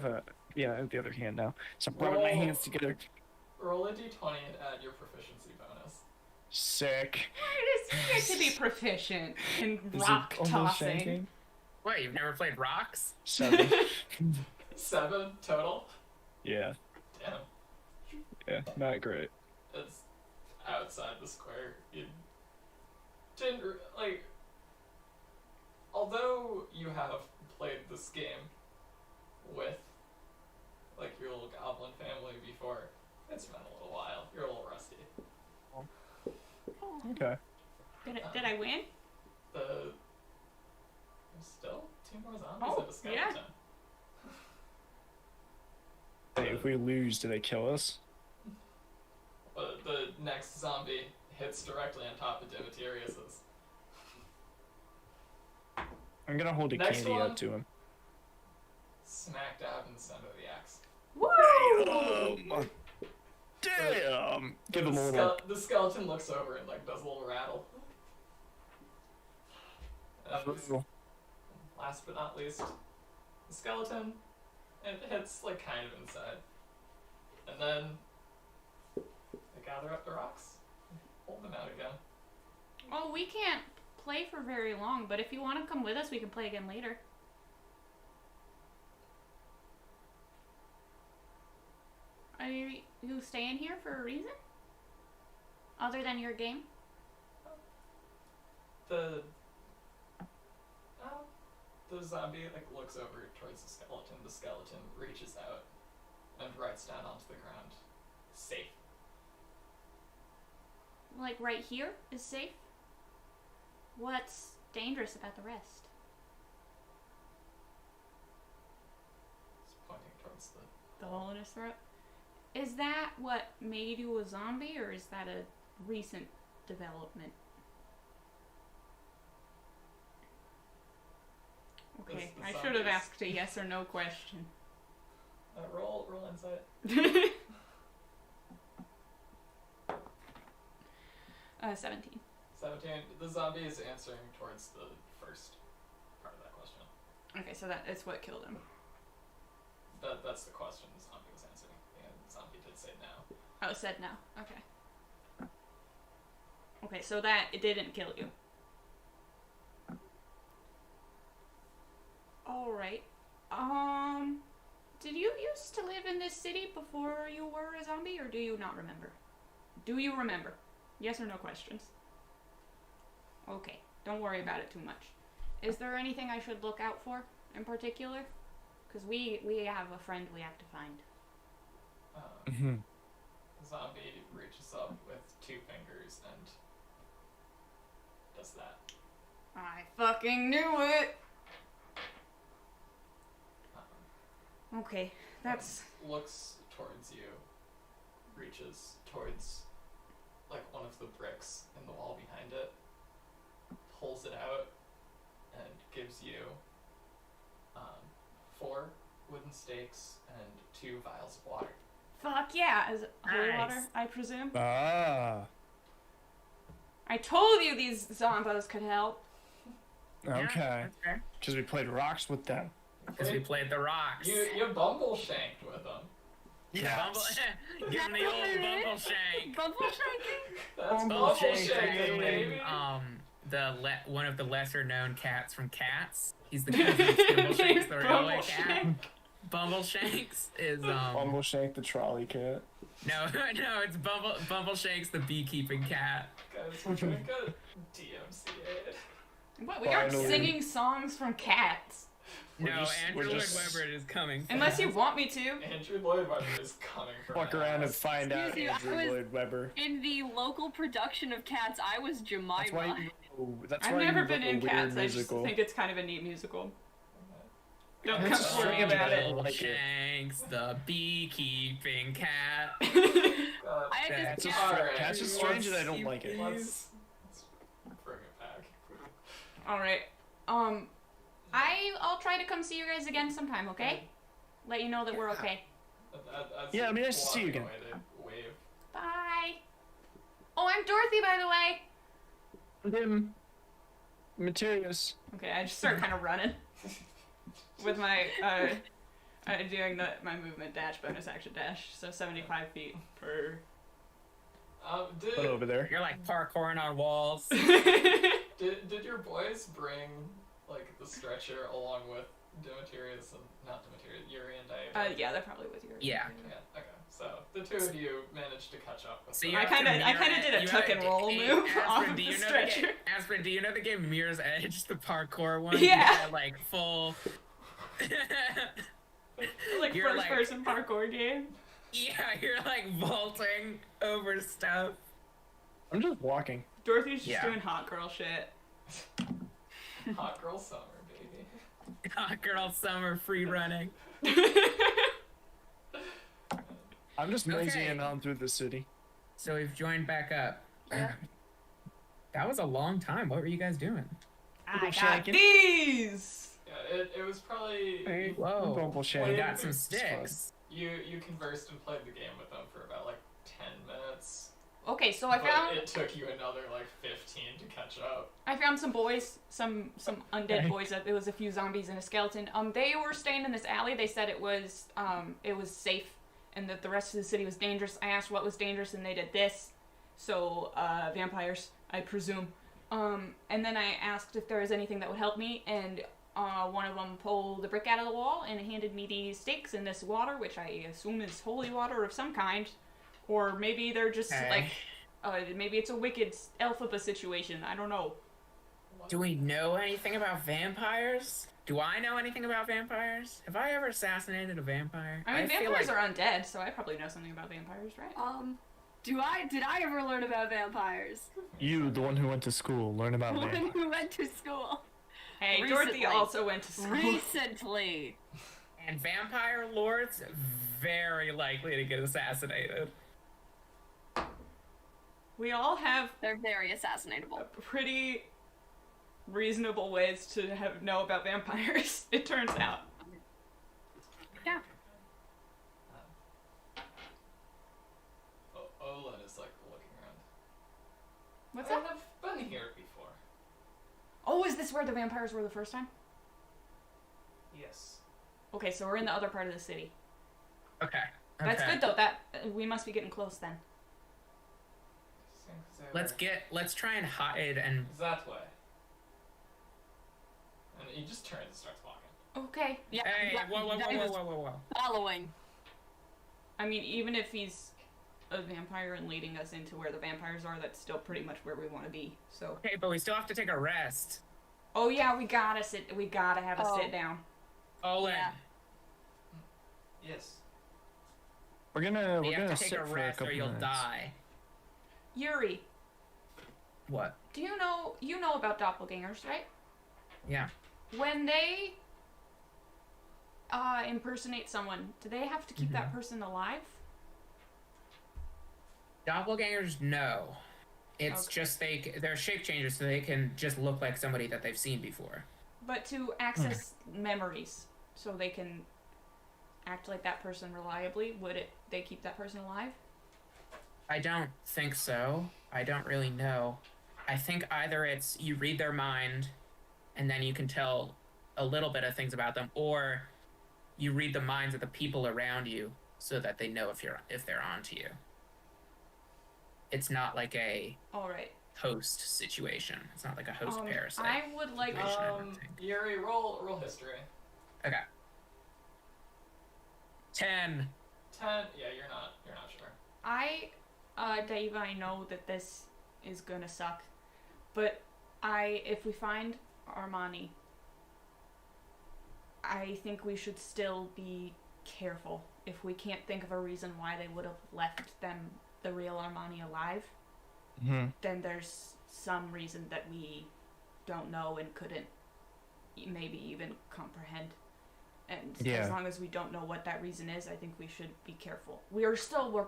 have the other hand now. So I'm rubbing my Roll. hands together. Roll a d20 and add your proficiency bonus. Sick. It is good to be proficient in Is rock it almost tossing. shanking? What, you've never played rocks? 7. 7 total? Yeah. Damn. Yeah. Not great. It's outside the square. You didn't, like... Although you have played this game with, like, your little goblin family before, it's been a little while. Okay. Did I win? There's still 2 more zombies Oh, and a skeleton. Hey, if we lose, do they kill us? But the next zombie hits directly on top of Demetrius's. I'm gonna hold a Next candy one. up to him. Smack dab in the center of the axe. Woo! Damn! Give him a little. The skeleton looks over and like does a little rattle. Last but not least, the skeleton, it hits like kind of inside. And then they gather up the rocks, hold them out again. Well, we can't play for very long, but if you want to come with us, we can play again later. Are you staying here for a reason? Other than your game? The zombie like looks over towards the skeleton. The skeleton reaches out and writes down onto the ground, "Safe." Like right here is safe? What's dangerous about the rest? He's pointing towards The hole in his throat? Is that what made you a zombie, or is that a recent development? Okay, The I should have zombies. asked a yes or no question. roll insight. 17. 17. The zombie is answering towards the first part of that question. Okay, so that is what killed him. That's the question the zombie was answering. And the zombie did say no. Oh, it said no. Okay. Okay, so that it didn't kill you. Alright. Did you used to live in this city before you were a zombie, or do you not remember? Do you remember? Yes or no questions. Okay, don't worry about it too much. Is there anything I should look out for in particular? Because we have a friend we have to find. The zombie reaches up with 2 fingers and does that. I fucking knew it! Okay, that's... Looks towards you, reaches towards like one of the bricks in the wall behind it, pulls it out, and gives you 4 wooden stakes and 2 vials of water. Fuck yeah! Is it holy Nice. water, I presume? Ah. I told you these zombos could help. Okay. Because we played rocks with them. Because we played the rocks. You bumble shanked with them. Yes. Give him the old bumble shank. Bubble shaking? That's Bumble bumble shank, shaking, baby. One of the lesser known cats from Cats. He's the cousin of Skimble Shanks, the railway cat. Bumble Shanks is Bumble Shank the trolley cat. no, it's Bumble Shanks the beekeeping cat. Guys, we're doing a DMCA. What? We aren't Finally. singing songs from Cats. We're No, just- Andrew we're Lloyd just- Webber is coming. Unless you want me to. Andrew Lloyd Webber is coming for Walk my around and ass. find out Excuse you, I Andrew was- Lloyd Webber. In the local production of Cats, I was Jemima. That's why you. That's I've why never you been wrote in a weird Cats. I just musical. think it's kind of a neat musical. Don't come It's for me strange, about but I it. don't Bumble like it. Shanks the beekeeping cat. God. I had That's this just cat. Alright, Cats is strange and I don't like it. Let's bring it back. Alright. I'll try to come see you guys again sometime, okay? Let you know that we're okay. Yeah, it'd be nice to see you again. Wave. Bye. Oh, I'm Dorothy, by the way. Him. Materials. Okay, I just start kind of running with my doing my movement dash, bonus action dash, so 75 feet per. Put over there. You're like parkouring on walls. Did your boys bring like the stretcher along with Demetrius and not Demetrius, Yuri and Diana? Yeah, they're probably with you. Yeah. Yeah. Okay. So the 2 of you managed to catch up with. So them. you I have to kinda mirror did a you tuck have- and roll hey, move Aspen, off of do you the know stretcher. Aspen, do you know the game Mirror's Edge, the parkour one? Yeah. Like full. Like You're first like- person parkour game. Yeah, you're like vaulting over stuff. I'm just walking. Dorothy's just doing hot girl shit. Hot girl summer, baby. Hot girl summer free running. I'm just moseying on through the city. So we've joined back up. Yeah. That was a long time. What were you guys doing? I got these! Yeah, it was probably... Hey, Whoa. bumble We shaking. got some sticks. You conversed and played the game with them for about, 10 minutes. Okay, so I found... It took you another, 15 to catch up. I found some boys, some undead boys. It was a few zombies and a skeleton. They were staying in this alley. They said it was safe and that the rest of the city was dangerous. I asked what was dangerous and they did this. So, vampires, I presume. And then I asked if there was anything that would help me, and one of them pulled a brick out of the wall and handed me these stakes and this water, which I assume is holy water of some kind. Or maybe they're just, maybe it's a wicked Elphaba situation. I don't know. Do we know anything about vampires? Do I know anything about vampires? Have I ever assassinated a vampire? I mean, vampires are undead, so I probably know something about vampires, right? Did I ever learn about vampires? You, the one who went to school, learn about The one vampires. who went to school. Hey, Recently. Dorothy also went to school. Recently. And vampire lords, very likely to get assassinated. We all have They're very assassinatable. pretty reasonable ways to know about vampires, it turns out. Yeah. Olin is looking around. What's I up? have been here before. Oh, is this where the vampires were the first time? Yes. Okay, so we're in the other part of the city. Okay. That's good though. We must be getting close then. Let's try and hide and... That way. And he just turns and starts walking. Okay. Yeah. Hey, that- whoa. Following. I mean, even if he's a vampire and leading us into where the vampires are, that's still pretty much where we want to be. So. Okay, but we still have to take a rest. Oh yeah, we gotta have a sit down. Olin, Yeah. Yes. We're you gonna have to take sit a for a rest couple or you'll minutes. die. Yuri, What? do you know about doppelgangers, right? Yeah. When they impersonate someone, do they have to keep that person alive? Doppelgangers, no. It's just they're shape changers, so they can just look like somebody that they've seen before. But to access memories, so they can act like that person reliably, they keep that person alive? I don't think so. I don't really know. I think either it's you read their mind, and then you can tell a little bit of things about them, or you read the minds of the people around you, so that they know if they're onto you. It's not like a host situation. It's not like a host parasite. I would like. situation, I don't think. Yuri, roll history. Okay. 10. 10. Yeah, you're not sure. Dave, I know that this is gonna suck, but if we find Armani, I think we should still be careful. If we can't think of a reason why they would have left the real Armani alive, then there's some reason that we don't know and couldn't maybe even comprehend. And as long as we don't know what that reason is, I think we should be careful. We're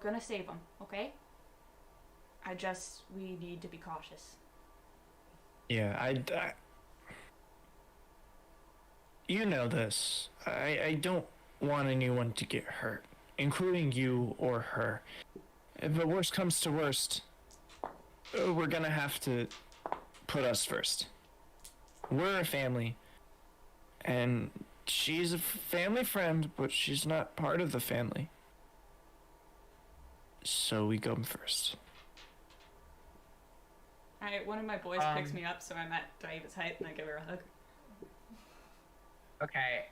gonna save them, okay? We need to be cautious. Yeah, I you know this. I don't want anyone to get hurt, including you or her. If the worst comes to worst, we're gonna have to put us first. We're a family, and she's a family friend, but she's not part of the family. So we go first. One of my boys picks me up, so I'm at Daiva's height, and I give her a hug. Okay,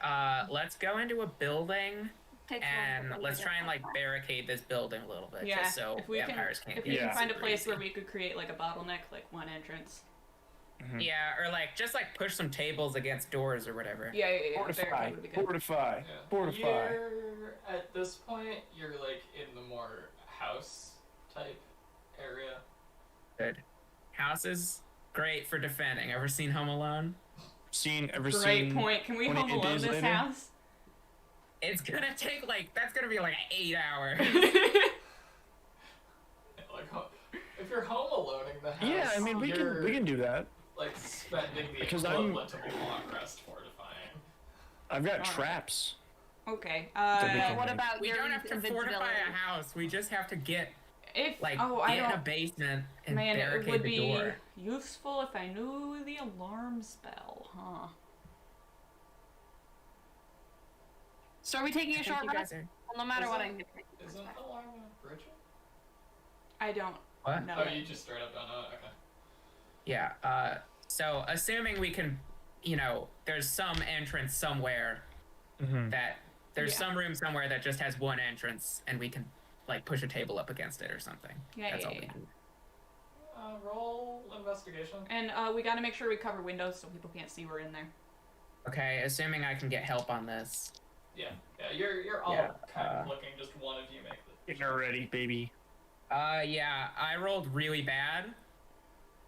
let's go into a building Takes and one- let's try and barricade this building a little bit, Yeah, just so if we vampires can't if be we can find a super place easy. where we could create a bottleneck, one entrance. Yeah, or just push some tables against doors or whatever. Yeah. Fortify. Would be good. Fortify. Yeah. Fortify. At this point, you're in the more house type area. house is great for defending. Ever seen Home Alone? Ever Great seen point. Can we 28 home alone Days this Later? house? It's gonna take that's gonna be like 8 hours. Like, if you're home aloneing the house, Yeah, I mean we can do that. like spending the Because equivalent of a long rest fortifying. I've got Alright. traps. Okay. That we can What make. about We your don't have to fortify invincibility? a house. We just have to get If I don't. in a basement and Man, it barricade would the be door. useful if I knew the alarm spell, huh? So are we taking a I think short you rest? guys are. Well, no matter what, Isn't- I'm gonna take a Isn't rest. alarm a ritual? I don't What? know. Oh, you just straight up don't know? Okay. Yeah. So assuming we can, there's some entrance somewhere Mm-hmm. that there's Yeah. some room somewhere that just has one entrance, and we can push a table up against it or something. Yeah, That's yeah, all we yeah. need. Roll investigation. And we gotta make sure we cover windows so people can't see we're in there. Okay, assuming I can get help on this. Yeah, you're all Yeah, kind of looking. Just one of you make the. Getting ready, baby. Yeah, I rolled really bad.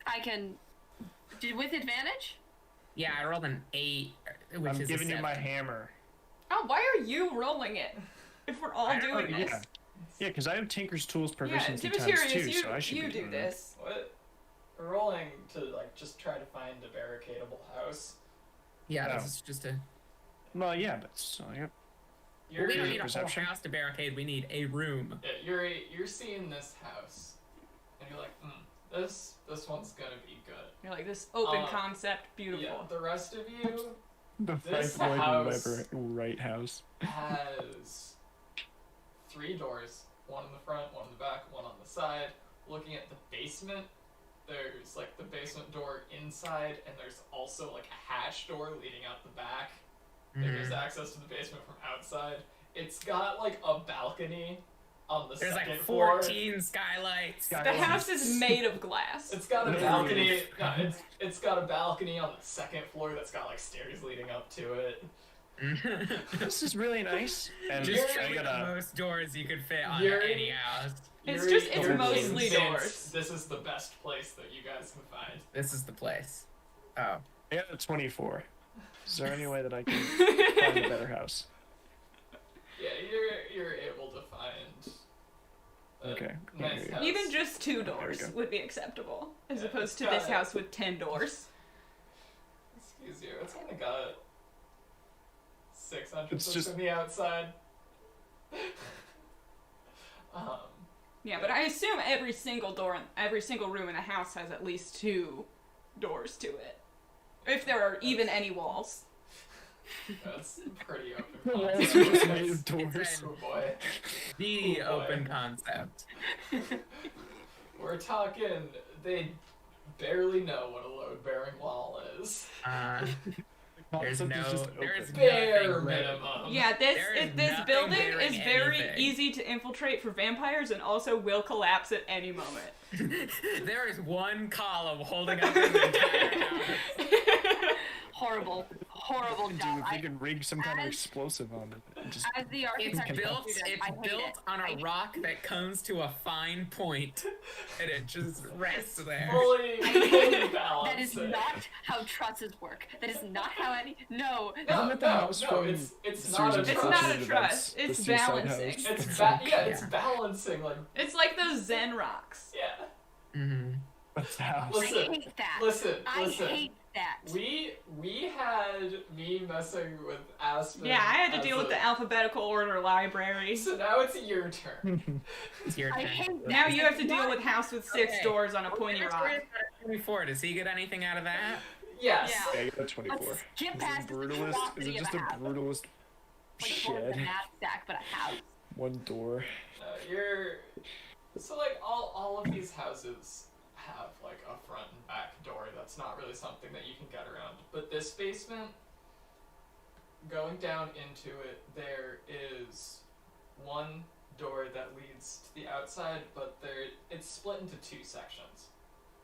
I can. With advantage? Yeah, I rolled an 8, which I'm is giving a you my 7. hammer. Oh, why are you rolling it? If we're all doing this. Yeah, because I have Tinker's Tools Yeah, proficiency times Tiberius, 2, so I should you be do doing this. What? We're rolling to just try to find a barricadable house. Yeah, No. this is just a. it. Well, yeah, but so I got You're We don't need a whole perception? house to barricade. We need a room. you're seeing this house, and you're like, this one's gonna be good. You're like, this open Uh, concept, beautiful. Yeah, the rest of you the This Frank Lloyd house- Webber Wright house. has 3 doors, one in the front, one in the back, one on the side. Looking at the basement, there's the basement door inside, and there's also a hatch door leading out the back. There's Mhm. access to the basement from outside. It's got a balcony on the There's second floor. 14 skylights. The house is made of glass. It's got a No balcony. roof. No, it's got a balcony on the second floor that's got stairs leading up to it. This is really nice. And Just I the gotta. most doors you could fit on You're- any house. It's Yuri, just- it's you're mostly convinced doors. This is the best place that you guys can find. This is the place. Oh. I got a 24. Is there any way that I can find a better house? Yeah, you're able to find. A Okay. Nice house. Even just 2 There we doors go. would be acceptable, as Yeah, opposed it's to this got- house with 10 doors. Excuse you. It's only got 6 entrances It's just- from the outside. Yeah, but I assume every single door, every single room in the house has at least 2 doors to it. If there are even any walls. That's pretty open. The walls concept. are just made of doors. It's Oh boy. The Oh, boy. open concept. We're talking, they barely know what a load-bearing wall is. There's Concept is no, just there's open. Bare nothing minimum. Yeah, this there is this nothing building bearing is very anything. easy to infiltrate for vampires and also will collapse at any moment. There is one column holding up the entire house. Horrible Dude, job. if they could rig some kind of as- explosive on it, and just As the It's architect built. student, It's I hate built it. on I a hate rock that comes to a fine point, and it just rests there. Fully That balanced. is not how trusses work. That is not how any. No. No, Isn't it the house no, from it's the not series a of It's trust. not a Events, trust, the it's Suicide balancing. House? It's Yeah. balancing It's like those Zen rocks. yeah. Mm-hmm. What's the house? I Listen, hate that. listen. I hate that. We had me messing with Aspen. Yeah, I had to as deal with the alphabetical order library. So now it's your turn. It's your I turn. hate that. Now you have to deal with house with 6 Okay. doors on a pointy rock. 24. Does he get anything out of that? Yes. Yeah. Yeah, I got a 24. Let's skip Is past it the brutalist? Is atrocity it of just a a house. brutalist Like more than a shed? knapsack, but a house. One door. You're so all of these houses have a front and back door. That's not really something that you can get around. But this basement, going down into it, there is one door that leads to the outside, but it's split into 2 sections.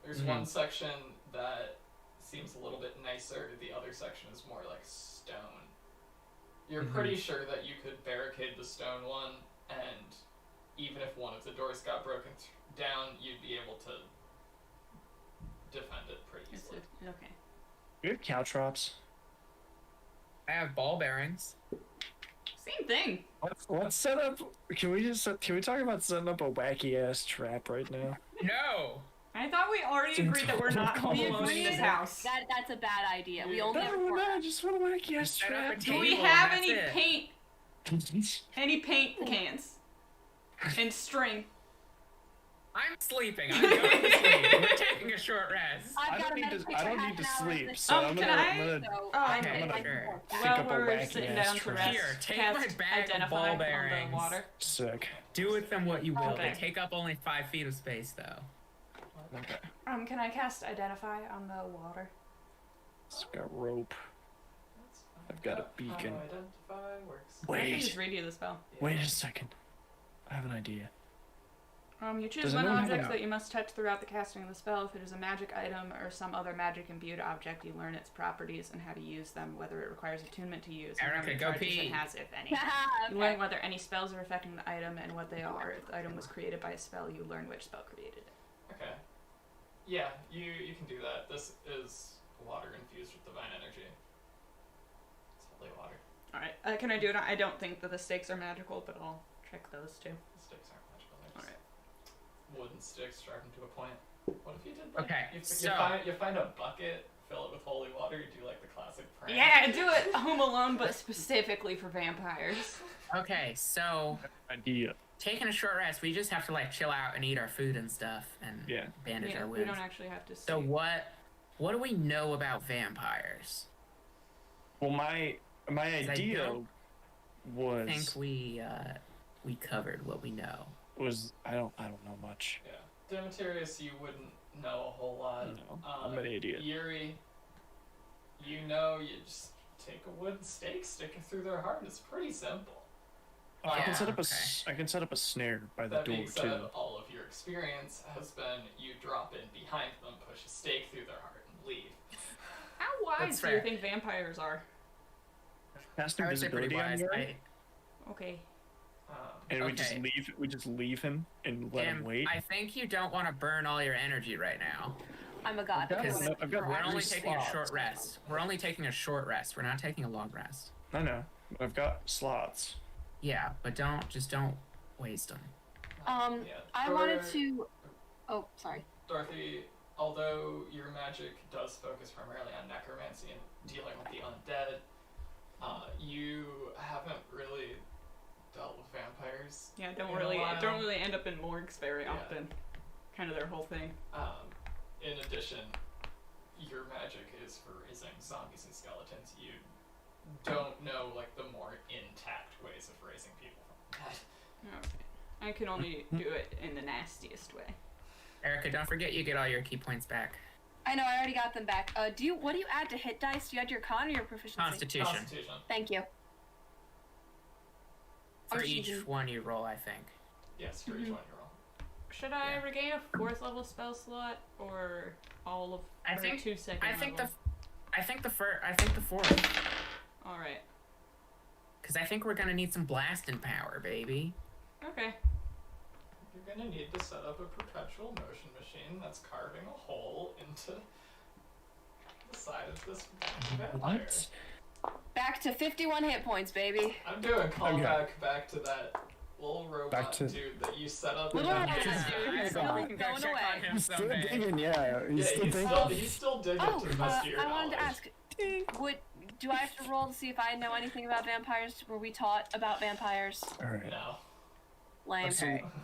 There's one section that seems a little bit nicer. The other section is more like stone. You're pretty sure that you could barricade the stone one, and even if one of the doors got broken down, you'd be able to defend it pretty It's easily. okay. We have caltrops. I have ball bearings. Same thing. Let's set up. Can we talk about setting up a wacky ass trap right now? No. I thought we already agreed that we're not home We alone in this agreed house. that's a bad idea. We only have No, four. I just want a wacky ass Set up a trap. Do we table have and any that's it. paint? Any paint cans? And string. I'm sleeping. I'm going to sleep. We're taking a short rest. I've got a I meditation don't for need to half an hour sleep, this so I'm can gonna, I- I'm gonna So Okay, I'm gonna sure. pick While up a we're wacky sitting ass down to trap. rest, Here, take cast my bag of identify ball on bearings. the water. Sick. Do with them what you will. Okay. They take up only 5 feet of space, though. Okay. Can I cast identify on the water? It's got rope. That's fine. I've got a How beacon. identify works. I can Wait. just read you the spell. Wait a second. I have an idea. You choose Does one anyone have object a- that you must touch throughout the casting of the spell. If it is a magic item or some other magic imbued object, you learn its properties and how to use them, whether it requires attunement to use, and how Erica, many go charges pee. it has, if any. Okay. You learn whether any spells are affecting the item and what they are. If the item was created by a spell, you learn which spell created it. Okay. Yeah, you can do that. This is water infused with divine energy. It's holy water. Alright, can I do it? I don't think that the stakes are magical, but I'll check those too. The sticks aren't magical. They're just Alright. wooden sticks sharpened to a point. What if you did like Okay, you so- find a bucket, fill it with holy water, you do like the classic prank. Yeah, do it Home Alone, but specifically for vampires. Okay, so Idea. taking a short rest, we just have to like chill out and eat our food and stuff and Yeah. bandage Yeah, our we wounds. don't actually have to sleep. So what do we know about vampires? Well, my 'Cause I idea don't was I think we covered what we know. I don't know much. Yeah. Demetrius, you wouldn't know a whole lot. No, I'm an idiot. Yuri, you know, you just take a wooden stake, stick it through their heart. It's pretty simple. I can Yeah, set up okay. I can set up a snare by the That door being said, too. all of your experience has been you drop in behind them, push a stake through their heart, and leave. How wise That's do you fair. think vampires are? Cast I would say pretty invisibility on wise. Yuri, Okay. and Okay. we just leave him and let him And wait. I think you don't want to burn all your energy right now. I'm a god. I've got Because one- I've got we're one only three taking a slots. short rest. We're only taking a short rest. We're not taking a long rest. I know. But I've got slots. Yeah, but don't waste them. Yeah. I wanted to. Oh, sorry. Dorothy, although your magic does focus primarily on necromancy and dealing with the undead, you haven't really dealt with vampires. Yeah, in don't a while. really end up in morgues very Yeah. often. Kind of their whole thing. In addition, your magic is for raising zombies and skeletons. You don't know like the more intact ways of raising people from the dead. Okay. I can only do it in the nastiest way. Erica, don't forget you get all your key points back. I know. I already got them back. What do you add to hit dice? Do you add your con or your proficiency? Constitution. Constitution. Thank you. For I'm each choosing- one you roll, I think. Yes, for each one you roll. Should I Yeah. regain a 4th level spell slot or all of I or think- 2 second I think level? I think the fourth. All right. Because I think we're gonna need some blasting power, baby. Okay. You're gonna need to set up a perpetual motion machine that's carving a hole into the side of this vampire. What? Back to 51 hit points, baby. I'm doing callback back to that little robot Back to- dude that you set up. Little in robot the- dude. I He's know, still we can go going check away. on him He's still someday. digging, yeah. Yeah, He's still digging. he's still digging Oh, to the best of your I wanted to knowledge. ask. Do I have to roll to see if I know anything about vampires? Were we taught about vampires? Alright. No. Lame.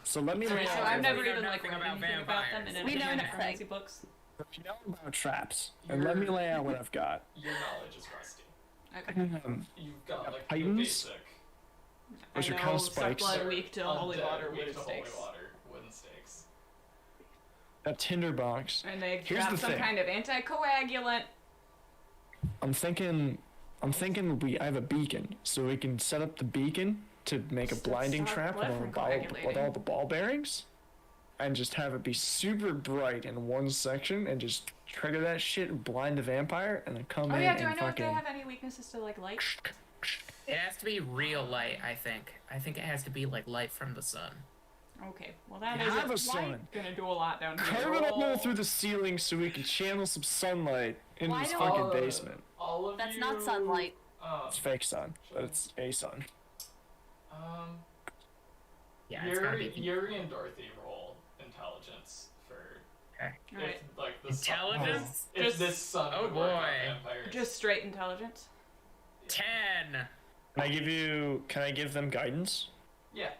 So let me lay So out. I've never We know even like nothing read about anything about them in vampires. any We know of my nothing. necromancy books. If you know about traps, and let me lay out what I've got. Your knowledge is rusty. Okay. You've got like the Titans? basic Which I are know kinda suck spikes. blood weak to holy undead, water weak wooden to stakes. holy water wooden stakes. That tinderbox. And they Here's drop the some thing. kind of anticoagulant. I'm thinking I have a beacon, so we can set up the beacon to make a Just to blinding stop trap blood with from with coagulating. all the ball bearings, and just have it be super bright in one section, and just trigger that shit, and blind the vampire, and then come Oh in yeah, do and I know if they fucking. have any weaknesses to like light? It has to be real light, I think. I think it has to be like light from the sun. Okay, well that You have a isn't sun. gonna do a lot down here. Carve it up there through the ceiling so we can channel some sunlight into Why this don't- fucking basement. All of That's you. not sunlight. It's fake sun, but it's a sun. Yeah, it's gotta be. Yuri and Dorothy roll intelligence for Okay. if Alright. like the Intelligence? Sun, if this sun Oh, would work on boy. vampires. Just straight intelligence. 10. Can I give them guidance? yeah.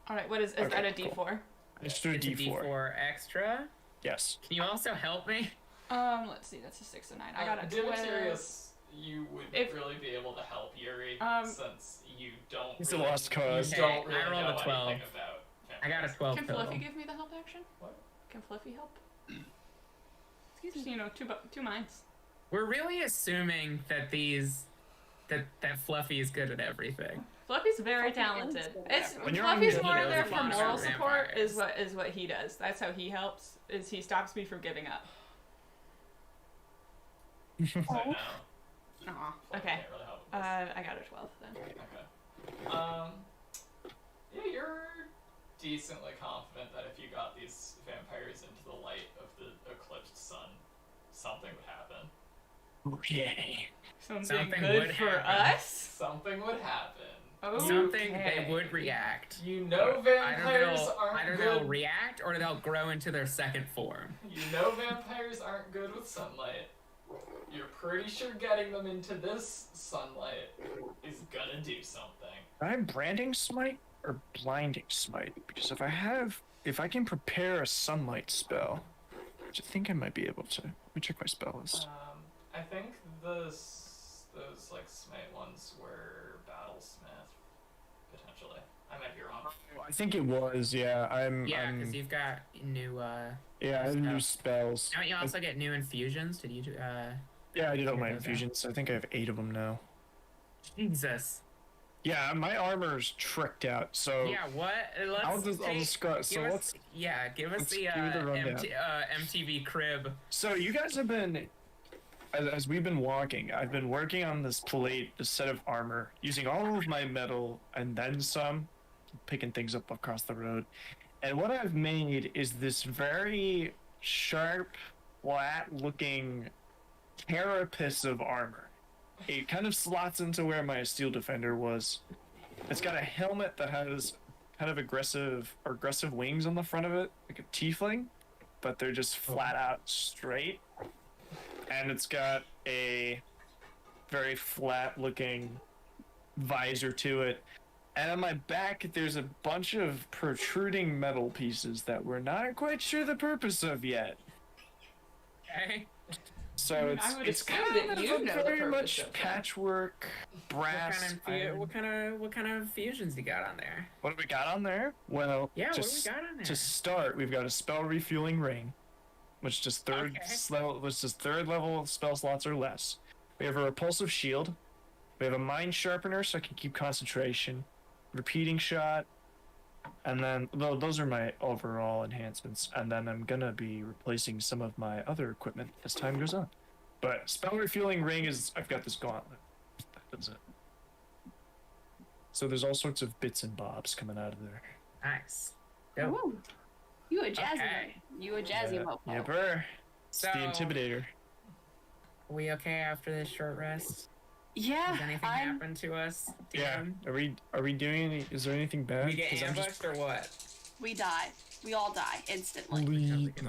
Alright, what is Okay, that a cool. D4? Let's do a It's a D4. D4 extra. Yes. Can you also help me? Let's see, that's a 6 and 9. I got a 12. Demetrius, you would If- really be able to help Yuri since you don't. He's a really, lost cause. You don't Okay, really I rolled know a 12. anything about I got a vampires. 12 Can total. Fluffy give me the help action? What? Can Fluffy help? Excuse Just, me. you know, two minds. We're really assuming that that Fluffy is good at everything. Fluffy's very Fluffy is talented. good at It's When you're Fluffy's on more video, there he for knows moral about support. vampires. Is what he does. That's how he helps. Is he stops me from giving up. So no. Aw. Fluffy Okay. can't really help with this. I got a 12 then. Okay. Yeah, you're decently confident that if you got these vampires into the light of the eclipsed sun, something would happen. Okay. Something Something good would for happen. us. Something would happen. Okay. Something they would react. You know Either vampires they'll good. react or they'll grow into their second form. You know vampires aren't good with sunlight. You're pretty sure getting them into this sunlight is gonna do something. I'm branding smite or blinding smite because if I can prepare a sunlight spell, which I think I might be able to. Let me check my spell list. I think those like smite ones were battlesmith, potentially. I might be wrong. I think it was. Yeah, Yeah, because you've got new. Yeah, I have new spells. Don't you also get new infusions? Did you do? Yeah, I did all figure my those out? infusions. I think I have 8 of them now. Jesus. Yeah, my armor's tricked out. So Yeah. What? Let's I'll just go. So give let's. us, yeah, give us let's the, do the rundown. MTV crib. So you guys have been, as we've been walking, I've been working on this plate, this set of armor, using all of my metal and then some, picking things up across the road. And what I've made is this very sharp, flat-looking carapace of armor. It kind of slots into where my steel defender was. It's got a helmet that has kind of aggressive wings on the front of it, like a tiefling, but they're just flat out straight. And it's got a very flat looking visor to it. And on my back, there's a bunch of protruding metal pieces that we're not quite sure the purpose of yet. Okay. So I would it's assume kind that of you a know the very purpose much of that. patchwork, brass. What kind of fusions you got on there? What do we got on there? Well, Yeah, just what do we got on there? to start, we've got a spell refueling ring, which just third level spell slots or less. We have a repulsive shield. We have a mind sharpener, so I can keep concentration. Repeating shot, and then those are my overall enhancements. And then I'm gonna be replacing some of my other equipment as time goes on. But spell refueling ring is I've got this gauntlet. That's it. So there's all sorts of bits and bobs coming out of there. Nice. Dope. Ooh. You a jazzy Okay. one. You a jazzy mofo. Yeah, brr. It's So, the Intimidator. are we okay after this short rest? Yeah, Has anything I'm happened to us? Yeah. DM? Are we doing any? Is there anything bad? We get 'Cause I'm ambushed or what? we die. We all die instantly. We No. You can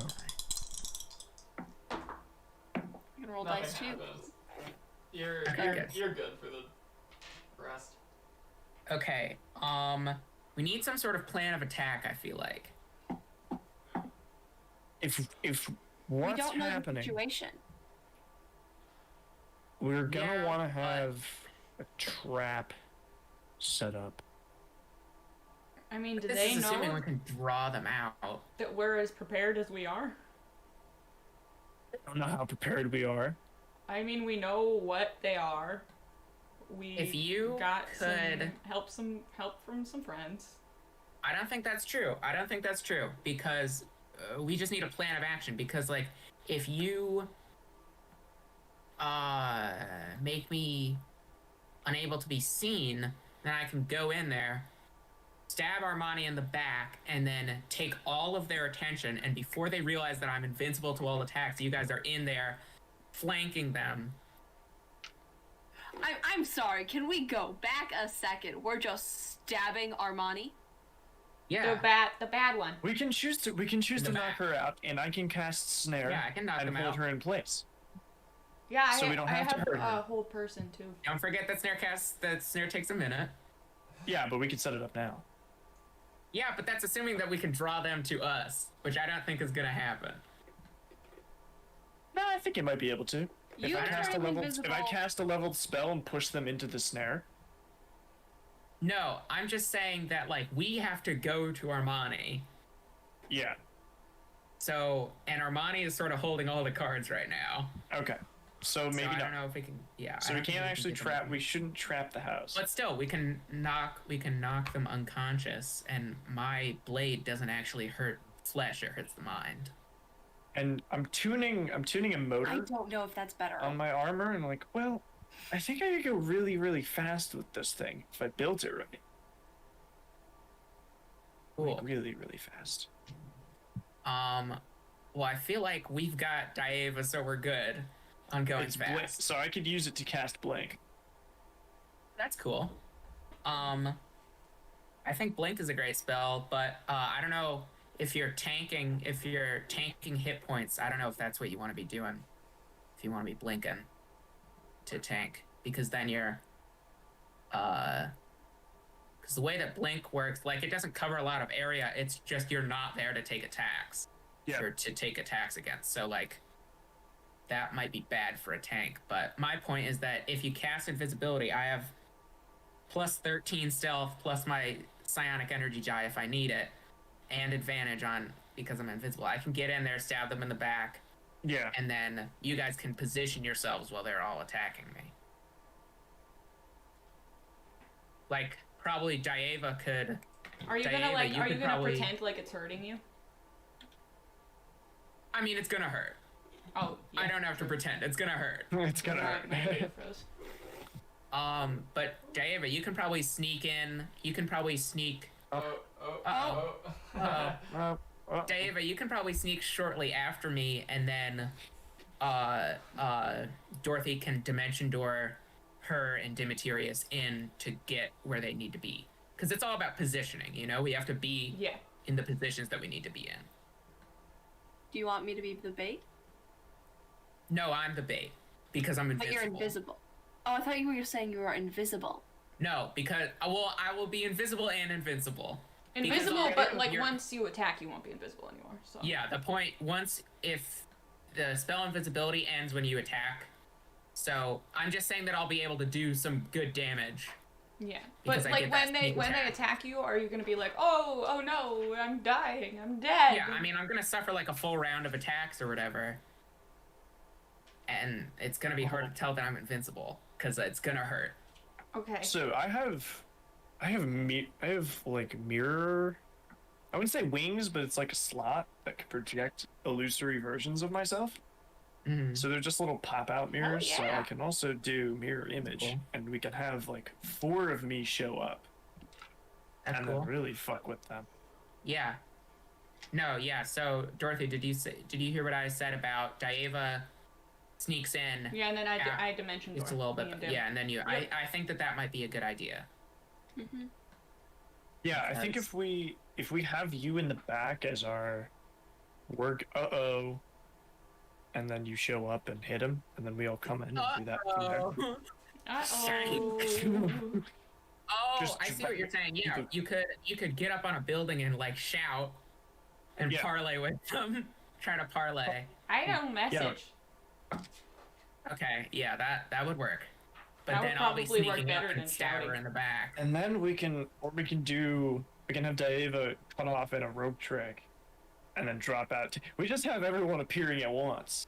roll Nothing dice too. happens. You're Okay. you're good for the rest. Okay. We need some sort of plan of attack. I feel like. If We what's don't know the happening, situation. we're gonna Yeah, want to but- have a trap set up. I mean, do This they is assuming know we can draw them out. that we're as prepared as we are? I don't know how prepared we are. I mean, we know what they are. We If you got could- some help from some friends. I don't think that's true. I don't think that's true because we just need a plan of action. Because like, if you make me unable to be seen, then I can go in there stab Armani in the back, and then take all of their attention, and before they realize that I'm invincible to all attacks, you guys are in there flanking them. I'm sorry, can we go back a second? We're just stabbing Armani? Yeah. The bad one. We can choose to knock her out, and I can cast snare. Yeah, I can knock and them hold out. her in place. Yeah, So we don't have to hurt her. a whole person too. Don't forget that snare takes a minute. Yeah, but we can set it up now. Yeah, but that's assuming that we can draw them to us, which I don't think is gonna happen. No, I think you might be able to. If You I cast a turn leveled, invisible. if I cast a leveled spell and push them into the snare. No, I'm just saying that, like, we have to go to Armani. Yeah. So, and Armani is sort of holding all the cards right now. Okay. So maybe I not. don't know if we can. Yeah. So I we don't think can't actually can trap. We shouldn't trap the house. But still, we can knock them unconscious, and my blade doesn't actually hurt flesh; it hurts the mind. And I'm tuning a motor I don't know if that's better. on my armor, and like, well, I think I could go really, really fast with this thing if I built it right. Cool. Like, really, really fast. Well, I feel like we've got Daeva, so we're good on going It's fast. so I could use it to cast blink. That's cool. I think Blink is a great spell, but I don't know if you're tanking hit points. I don't know if that's what you want to be doing. If you want to be blinking to tank, because then you're because the way that Blink works, like, it doesn't cover a lot of area. It's just you're not there to take attacks. Yeah. Or to take attacks against. So, like, that might be bad for a tank. But my point is that if you cast invisibility, I have plus 13 stealth plus my psionic energy die if I need it, and advantage on because I'm invisible. I can get in there, stab them in the back, Yeah. and then you guys can position yourselves while they're all attacking me. Like, probably Daeva could. Are you Daeva, gonna like? you Are you could gonna probably- pretend like it's hurting you? I mean, it's gonna hurt. Oh. Yeah. I don't have to pretend. It's gonna hurt. It's gonna hurt. My idea froze. But Daeva, you can probably sneak in. You can probably sneak. Daeva, you can probably sneak shortly after me, and then Dorothy can dimension door her and Demetrius in to get where they need to be. Because it's all about positioning, you know? We have to be in the positions that we need to be in. Do you want me to be the bait? No, I'm the bait. Because I'm invisible. But you're invisible. Oh, I thought you were saying you were invisible. No, because, I will be invisible and invincible. Invisible, but like you're- once you attack, you won't be invisible anymore. So. Yeah, the point, if the spell invisibility ends when you attack, so I'm just saying that I'll be able to do some good damage. Yeah, Because but I like get that when they sneak attack. attack you, are you gonna be like, oh no, I'm dying, I'm dead? Yeah, I mean, I'm gonna suffer like a full round of attacks or whatever. And it's gonna be hard to tell that I'm invincible, because it's gonna hurt. Okay. So I have like mirror. I wouldn't say wings, but it's like a slot that can project illusory versions of myself. Mm-hmm. So they're just little pop-out mirrors. So yeah. I can also do mirror image, Cool. and we can have like 4 of me show up, That's and cool. then really fuck with them. Yeah. No, yeah. So Dorothy, did you hear what I said about Daeva sneaks in? Yeah, and then Yeah. I dimension Just a door, little me bit. and Dim. Yeah, and then you. Yep. I think that might be a good idea. Mm-hmm. Yeah, I think Because- if we have you in the back as our work, and then you show up and hit him, and then we all come in and do that from there. Uh-oh. Oh, Just I see what you're saying. Yeah, you could get up on a building and like shout and Yeah. parlay with them. Try to parlay. I don't message. Okay, yeah, that would work. But That would then I'll be probably work sneaking up better and than stab her shouting. in the back. And then we can have Daeva cut off in a rope trick, and then drop out. We just have everyone appearing at once.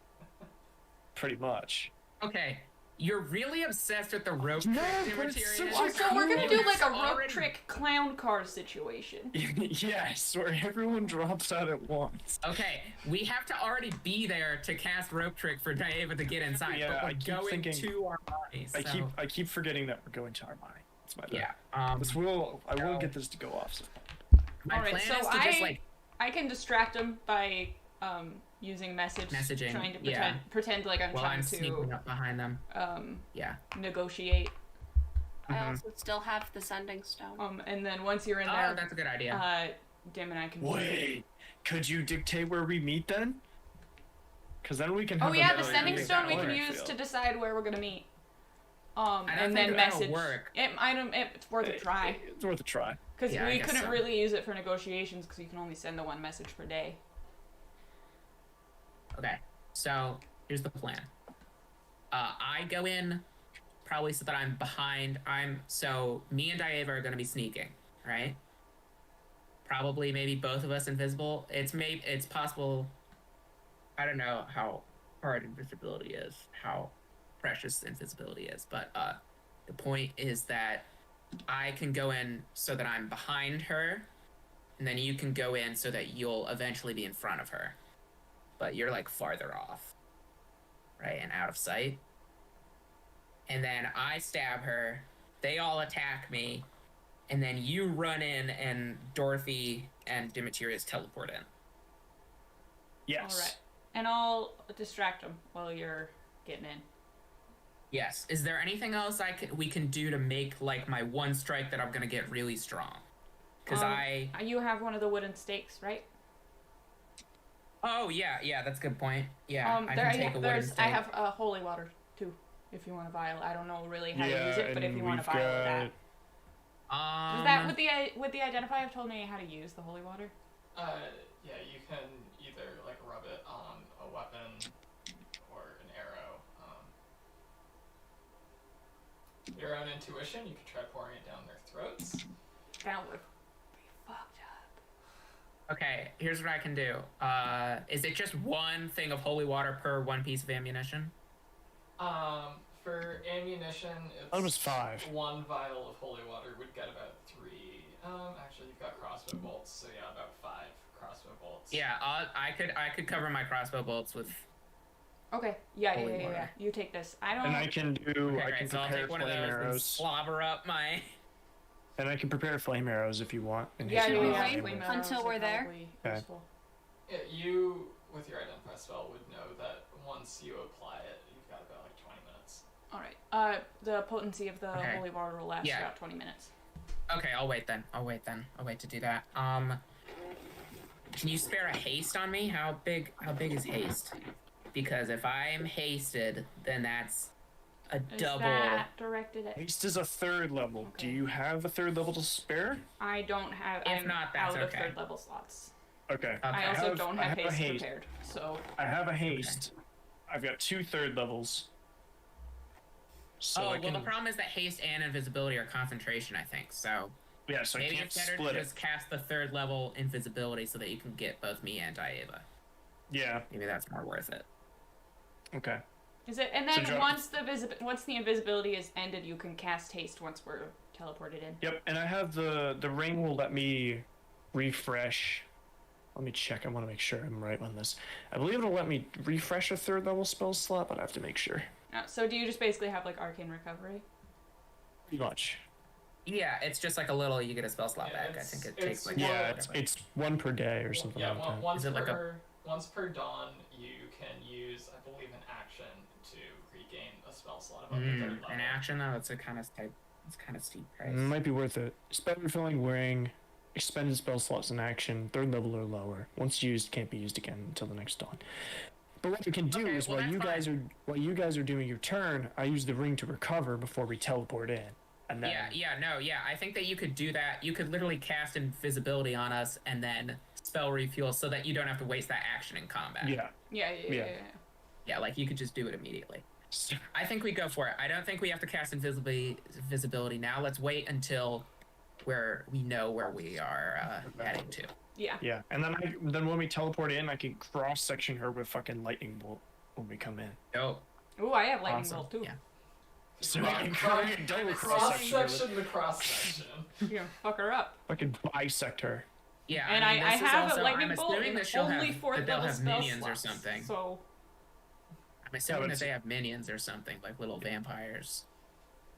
Pretty much. Okay, you're really obsessed with the rope No, trick, but it's Demetrius? such a So we're gonna do like a rope Already- trick clown car situation. Yes, where everyone drops out at once. Okay, we have to already be there to cast rope trick for Daeva to get inside. Yeah, but I we're keep going thinking- to Armani. So. I keep forgetting that we're going to Armani. It's my bad. Yeah. I will so- get this to go off. So. My All right, plan so is to just like I can distract him by using messaging, trying to pretend like I'm while trying I'm sneaking up behind them. Yeah. negotiate. I also still have the sending stone. And then once you're in Oh, there, that's a good idea. Dim and I can. Wait, could you dictate where we meet then? Because then we can. Oh Have yeah, a the better sending idea of stone we how can I use feel. to decide where we're gonna meet. I don't And think then that'll message. work. It's worth a try. It's worth a try. Because Yeah, I we guess couldn't so. really use it for negotiations because you can only send the one message per day. Okay, so here's the plan. I go in probably so that I'm behind. So me and Diava are gonna be sneaking, right? Probably maybe both of us invisible. It's possible. I don't know how hard invisibility is, how precious invisibility is, but the point is that I can go in so that I'm behind her, and then you can go in so that you'll eventually be in front of her. But you're like farther off, right? And out of sight. And then I stab her, they all attack me, and then you run in and Dorothy and Demetrius teleport in. Yes. All right, and I'll distract him while you're getting in. Yes. Is there anything else we can do to make like my one strike that I'm gonna get really strong? Because You have one of the wooden stakes, right? Oh yeah, that's a good point. Yeah, I there, can take a wooden stake. I have holy water too, if you want to vial. I don't know really how to use it, but if and you want to we've vial that. Is that would the identify have told me how to use the holy water? Yeah, you can either like rub it on a weapon or an arrow. Your own intuition, you could try pouring it down their throats. That would be fucked up. Okay, here's what I can do. Is it just one thing of holy water per one piece of ammunition? For ammunition, it's That was 5. one vial of holy water would get about 3. Actually, you've got crossbow bolts, so yeah, about 5 crossbow bolts. Yeah, I could cover my crossbow bolts with. Okay. Yeah. Holy water. You take this. I don't. And I can do. Okay, I can great, so I'll prepare take one of flame those and arrows. slobber up my. And I can prepare flame arrows if you want. in Yeah, case you yeah, want yeah. flame flame arrows. arrows Until are we're there. probably Okay. useful. Yeah, you, with your identify spell, would know that once you apply it, you've got about like 20 minutes. All right. The potency of the Okay. holy water will last Yeah. about 20 minutes. Okay, I'll wait then. I'll wait to do that. Can you spare a haste on me? How big is haste? Because if I'm hasted, then that's a Is double. that directed at? Haste is a 3rd level. Okay. Do you have a 3rd level to spare? I don't have. If I'm not, that's out of okay. 3rd level slots. Okay. I also don't I have have a haste haste. prepared, so. I have a haste. I've got 2 3rd levels. So Oh, I can, well, the problem is that haste and invisibility are concentration, I think. So yeah, so I maybe can't it's better split to it. just cast the 3rd level invisibility so that you can get both me and Diava. Yeah. Maybe that's more worth it. Okay. Is it? And So then John- once the invisibility is ended, you can cast haste once we're teleported in. Yep. And I have the ring will let me refresh. Let me check. I want to make sure I'm right on this. I believe it'll let me refresh a 3rd level spell slot, but I have to make sure. So do you just basically have like arcane recovery? Pretty much. Yeah, it's just like a little. You get a spell slot Yeah, back. I think it it's- takes like. Yeah, whatever. it's 1 per day or something Yeah, like that. once Is it like Mm-hmm. per dawn, you can use, I believe, an action to regain a spell slot above the 3rd level. An action though, it's a kind of type. It's kind of steep price. Might be worth it. Spell refilling ring, expended spell slots in action, 3rd level or lower. Once used, can't be used again until the next dawn. But what we can do Okay, is well, while that's you guys are doing your turn, I use the ring to recover before we teleport in. And then Yeah. I think that you could do that. You could literally cast invisibility on us and then spell refuel so that you don't have to waste that action in combat. yeah. Yeah, like you could just do it immediately. I think we go for it. I don't think we have to cast invisibility now. Let's wait until we know where we are heading to. Yeah. Yeah. And then when we teleport in, I can cross section her with fucking lightning bolt when we come in. Oh, Ooh, I have lightning awesome. bolt too. Yeah. So I can double cross section her. The cross section. You're gonna fuck her up. Fucking bisect her. Yeah, And I mean, I this is have also, a lightning I'm bolt assuming in that she'll only have, fourth that they'll level have spell minions slots, or something. So I'm assuming but that they have minions or something, like little vampires.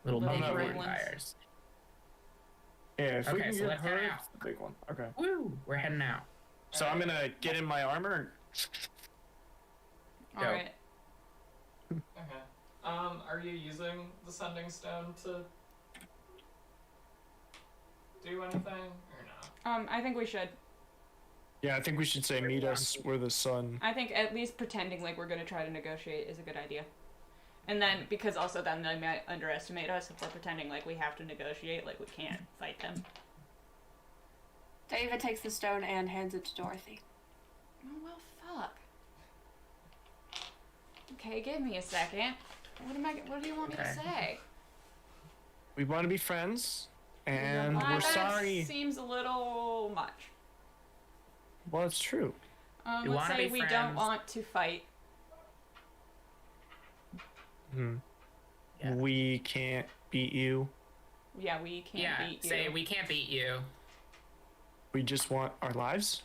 Little Little mini gremlins. vampires. Yeah, if we Okay, can so get let's her, head out. it's the big one. Okay. Woo! We're heading out. So I'm gonna get in my armor. All Go. right. Okay. Are you using the sending stone to do anything or no? I think we should. Yeah, I think we should say meet us where the sun. I think at least pretending like we're gonna try to negotiate is a good idea. And then, because also then they might underestimate us if we're pretending like we have to negotiate, like we can't fight them. David takes the stone and hands it to Dorothy. Oh, well, fuck. Okay, give me a second. What do you want me to Okay. say? We want to be friends, and Well, we're that sorry. seems a little much. Well, it's true. You Let's wanna say be we don't friends. want to fight. Hmm. Yeah. We can't beat you. Yeah, we can't Yeah, beat you. say we can't beat you. We just want our lives.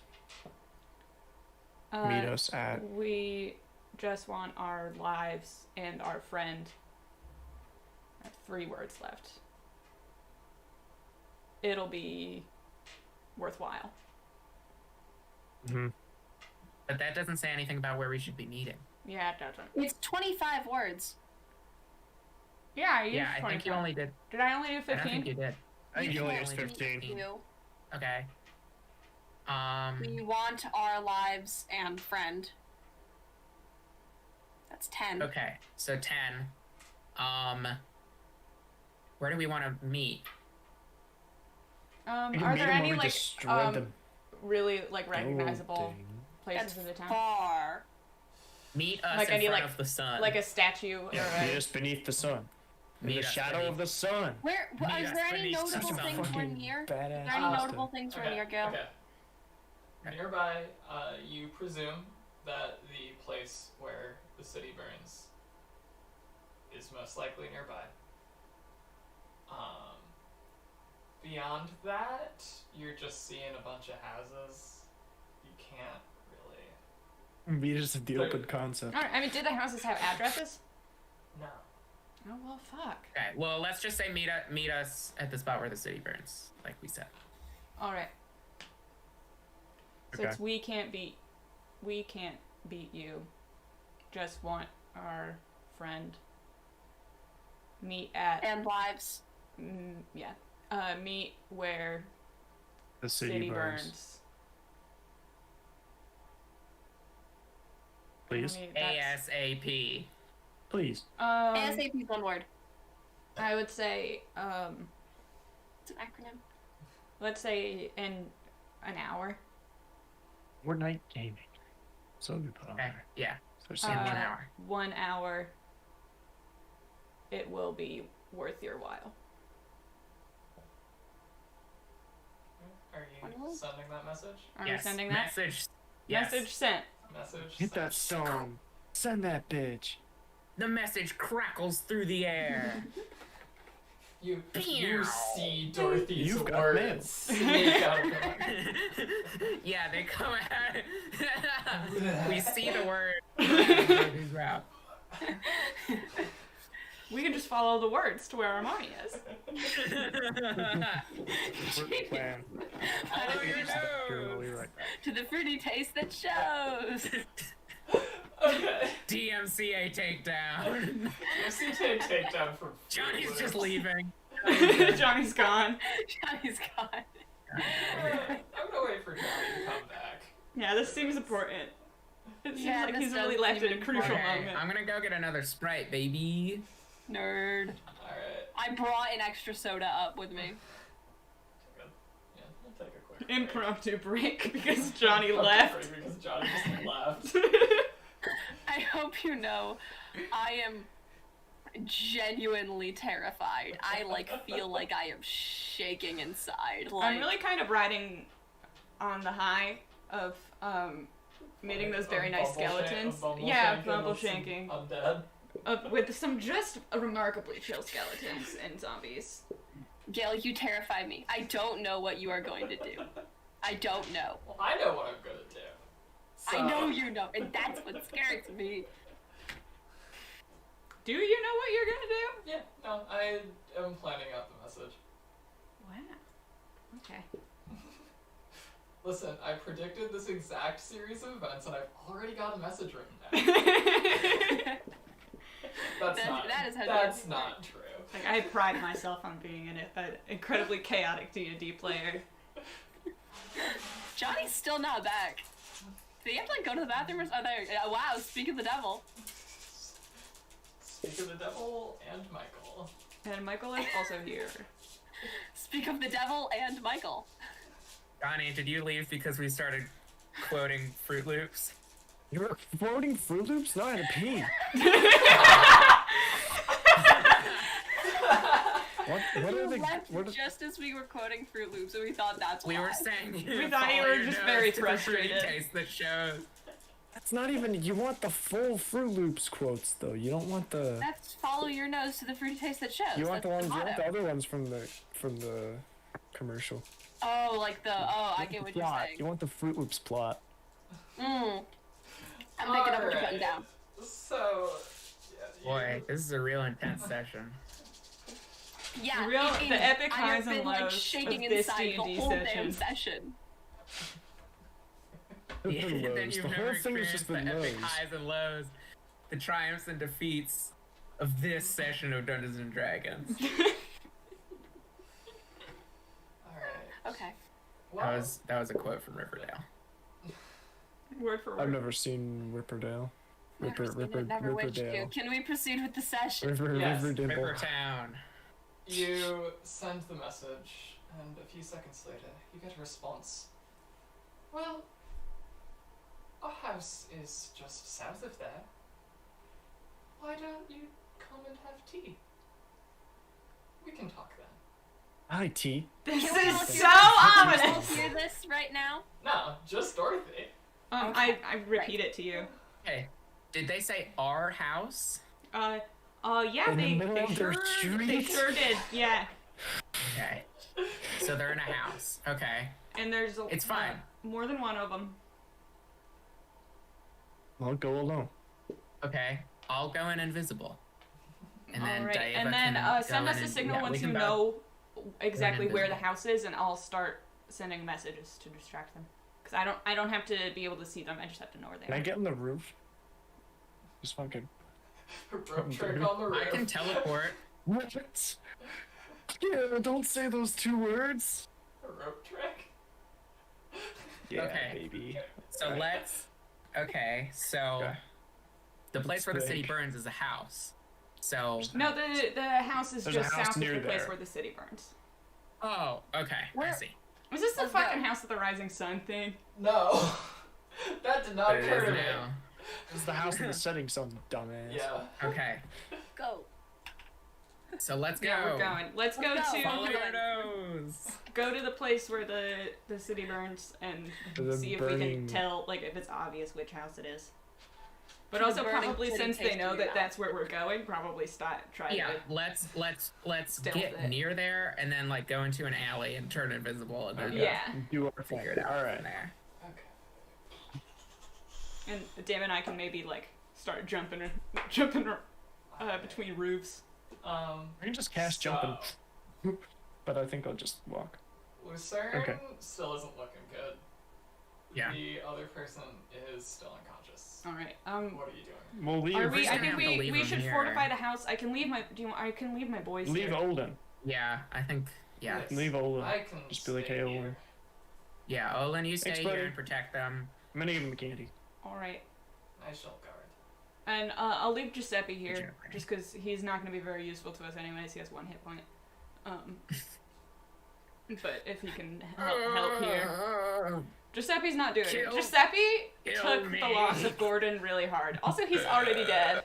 Meet us at. We just want our lives and our friend. I have 3 words left. It'll be worthwhile. Hmm. But that doesn't say anything about where we should be meeting. Yeah, it doesn't. It's 25 words. Yeah, I used Yeah, I think you 25. only did. Did I only do I don't 15? think you did. I think you only used can't 15. beat you. Okay. We want our lives and friend. That's 10. Okay, so 10. Where do we want to meet? We Are can meet there him any when we like destroy the really like recognizable building. places That's in the town? far. Meet us Like in any, front like- of the sun. Like a statue or Yeah, a... just beneath the sun. In Meet the us shadow beneath- of the sun. Where Meet is us there any beneath notable such a things we're fucking near? Is badass there any bastard. notable things we're near, Gil? Okay. Nearby, you presume that the place where the city burns is most likely nearby. Beyond that, you're just seeing a bunch of houses. You can't really. We just have the open concept. Alright, I mean, did the houses have addresses? No. Oh, well, fuck. Okay, well, let's just say meet us at the spot where the city burns, like we said. Alright. So Okay. it's we can't beat you. Just want our friend. Meet at... And lives. yeah. Meet where The city burns. burns. Please. I mean, that's- ASAP. Please. ASAP is one word. I would say, It's an acronym. let's say in an hour. We're night gaming. So we put on Okay, there. yeah. So In same 1 time. hour. 1 hour. It will be worth your while. Are you sending that message? Are Yes, we sending that? Message. Yes. Message sent. Message. Hit sent. that stone. Send that bitch. The message crackles through the air. You Pew. see Dorothy's You've got words sneak out of her. Yeah, they come out. We see the word. We can just follow the words to where Armani is. Work plan. I don't even Girl, we right back. To the fruity taste that shows. Okay. DMCA takedown. You see takedown from Johnny's just leaving. Johnny's gone. Johnny's gone. I'm gonna wait for Johnny to come back. Yeah, this seems important. It seems Yeah, like this he's really does left seem at a crucial important. Okay, moment. I'm gonna go get another Sprite, baby. Nerd. Alright. I brought an extra soda up with me. Yeah, we'll take a quick break. Impromptu break because Johnny Impromptu left. break Because Johnny just left. I hope you know, I am genuinely terrified. I feel like I am shaking inside. I'm really kind of riding on the high of meeting those very nice skeletons. Yeah, bumble shanking. Undead. With some just remarkably chill skeletons and zombies. Gail, you terrify me. I don't know what you are going to do. I don't know. Well, I know what I'm gonna do. So, I know you know, and that's what scares me. Do you know what you're gonna do? Yeah, no, I am planning out the message. Wow. Okay. Listen, I predicted this exact series of events, and I've already got a message written down. That's not true. Like, I pride myself on being an incredibly chaotic D&D player. Johnny's still not back. Did he have to like go to the bathroom or something? Oh, there. Wow, speak of the devil. Speak of the devil and Michael. And Michael is also here. Speak of the devil and Michael. Johnny, did you leave because we started quoting Fruit Loops? You were quoting Fruit Loops? No, I had to pee. What You are the... left What are, just as we were quoting Fruit Loops, and we thought that's why. We were saying We thought you were just very frustrated. Taste that shows. that's not even... You want the full Fruit Loops quotes, though. You don't want the... That's follow your nose to the fruity taste that shows. You want the That's ones... You want motto. the other ones from the commercial. Oh, like the I get what you're Plot. saying. You want the Fruit Loops plot. I'm picking up what you're putting down. So, Boy, this is a real intense session. Yeah, The epic I highs have and been like lows shaking of this inside the D&D whole session. damn session. Yeah, The and then lows. you've The never whole thing is experienced just the the epic lows. highs and lows, the triumphs and defeats of this session of Dungeons and Dragons. alright. Okay. Well, That was a quote from Riverdale. Word for I've word. never seen Ripperdale. Never seen it, never wished to. Riverdale. Can we proceed with the session? Yes. Riverdale. Rivertown. you send the message, and a few seconds later, you get a response. Well, our house is just south of there. Why don't you come and have tea? We can talk then. Hi, T. This Can we all is hear so this? Can we all ominous! hear this right now? No, just Dorothy. Okay. I repeat it to you. Hey, did they say our house? Yeah, In the they middle of their they street? sure did, yeah. Okay. So they're in a house. Okay. And there's It's fine. More than one of them. I'll go alone. Okay. I'll go in invisible. And then All right, Dieva and then can send go us in a and- signal yeah, we once you can both- know exactly where the invisible. house is, and I'll start sending messages to distract them. Because I don't have to be able to see them. I just have to know where they Can I are. get on the roof? Just fucking... Rope trick on the roof. I can teleport. What? Yeah, don't say those two words. A rope trick? Yeah, Okay. baby. So Right. let's. Okay, so Okay. the place It's where the city big. burns is a house. So. No, the house is There's a just house south of near the place there. where the city burns. Oh, okay. I Where- see. Is this the Let's fucking go. house of the rising sun thing? No. That did not It occur is to me. now. It's the house of the setting sun, dumbass. Yeah. Okay, Go. so let's go. Yeah, we're going. Let's go Let's go. Follow to your nose. go to the place where the city burns and The see if we burning- can tell, like, if it's obvious which house it is. But To the also burning probably city since they taste know of your that that's where we're going, probably try Yeah, to. let's Stealth get it. near there and then like go into an alley and turn invisible and then Okay. Yeah. Do our figure thing. it out All from right. there. Okay. And Dave and I can maybe like start jumping between roofs. I can just cast So, jumping, but I think I'll just walk. Lucerne Okay. still isn't looking good. Yeah. The other person is still unconscious. All right. What are you doing? We'll leave. Are we? just I gonna think have to leave we them should here. fortify the house. I can leave my. I can leave my boys Leave here. Olin. Yeah, I think. Yeah, Yes. Leave Olin. I can Just be like, stay hey, here. Olin. yeah. Olin, you stay Thanks, here buddy. and protect them. I'm gonna give him a candy. All right. I shall guard. And I'll leave Giuseppe here, Giuseppe. just because he's not going to be very useful to us anyways. He has 1 hit point. But if he can help here. Giuseppe's not doing it. Kill- Giuseppe kill took me. the loss of Gordon really hard. Also, he's already dead.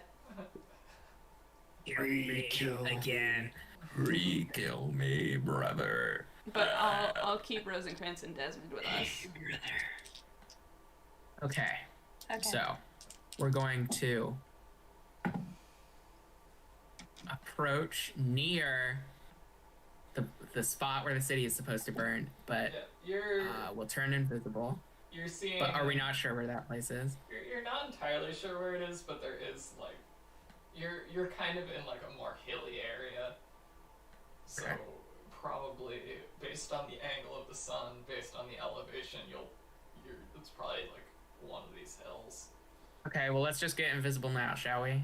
Re-kill. again. Re-kill me, brother. But I'll keep Rosencrantz and Desmond with us. Okay, Okay. so we're going to approach near the spot where the city is supposed to burn, but Yeah, we'll turn invisible. you're seeing. But are we not sure where that place is? You're not entirely sure where it is, but there is like, you're kind of in like a more hilly area, so Okay. probably, based on the angle of the sun, based on the elevation, it's probably like one of these hills. Okay, well, let's just get invisible now, shall we?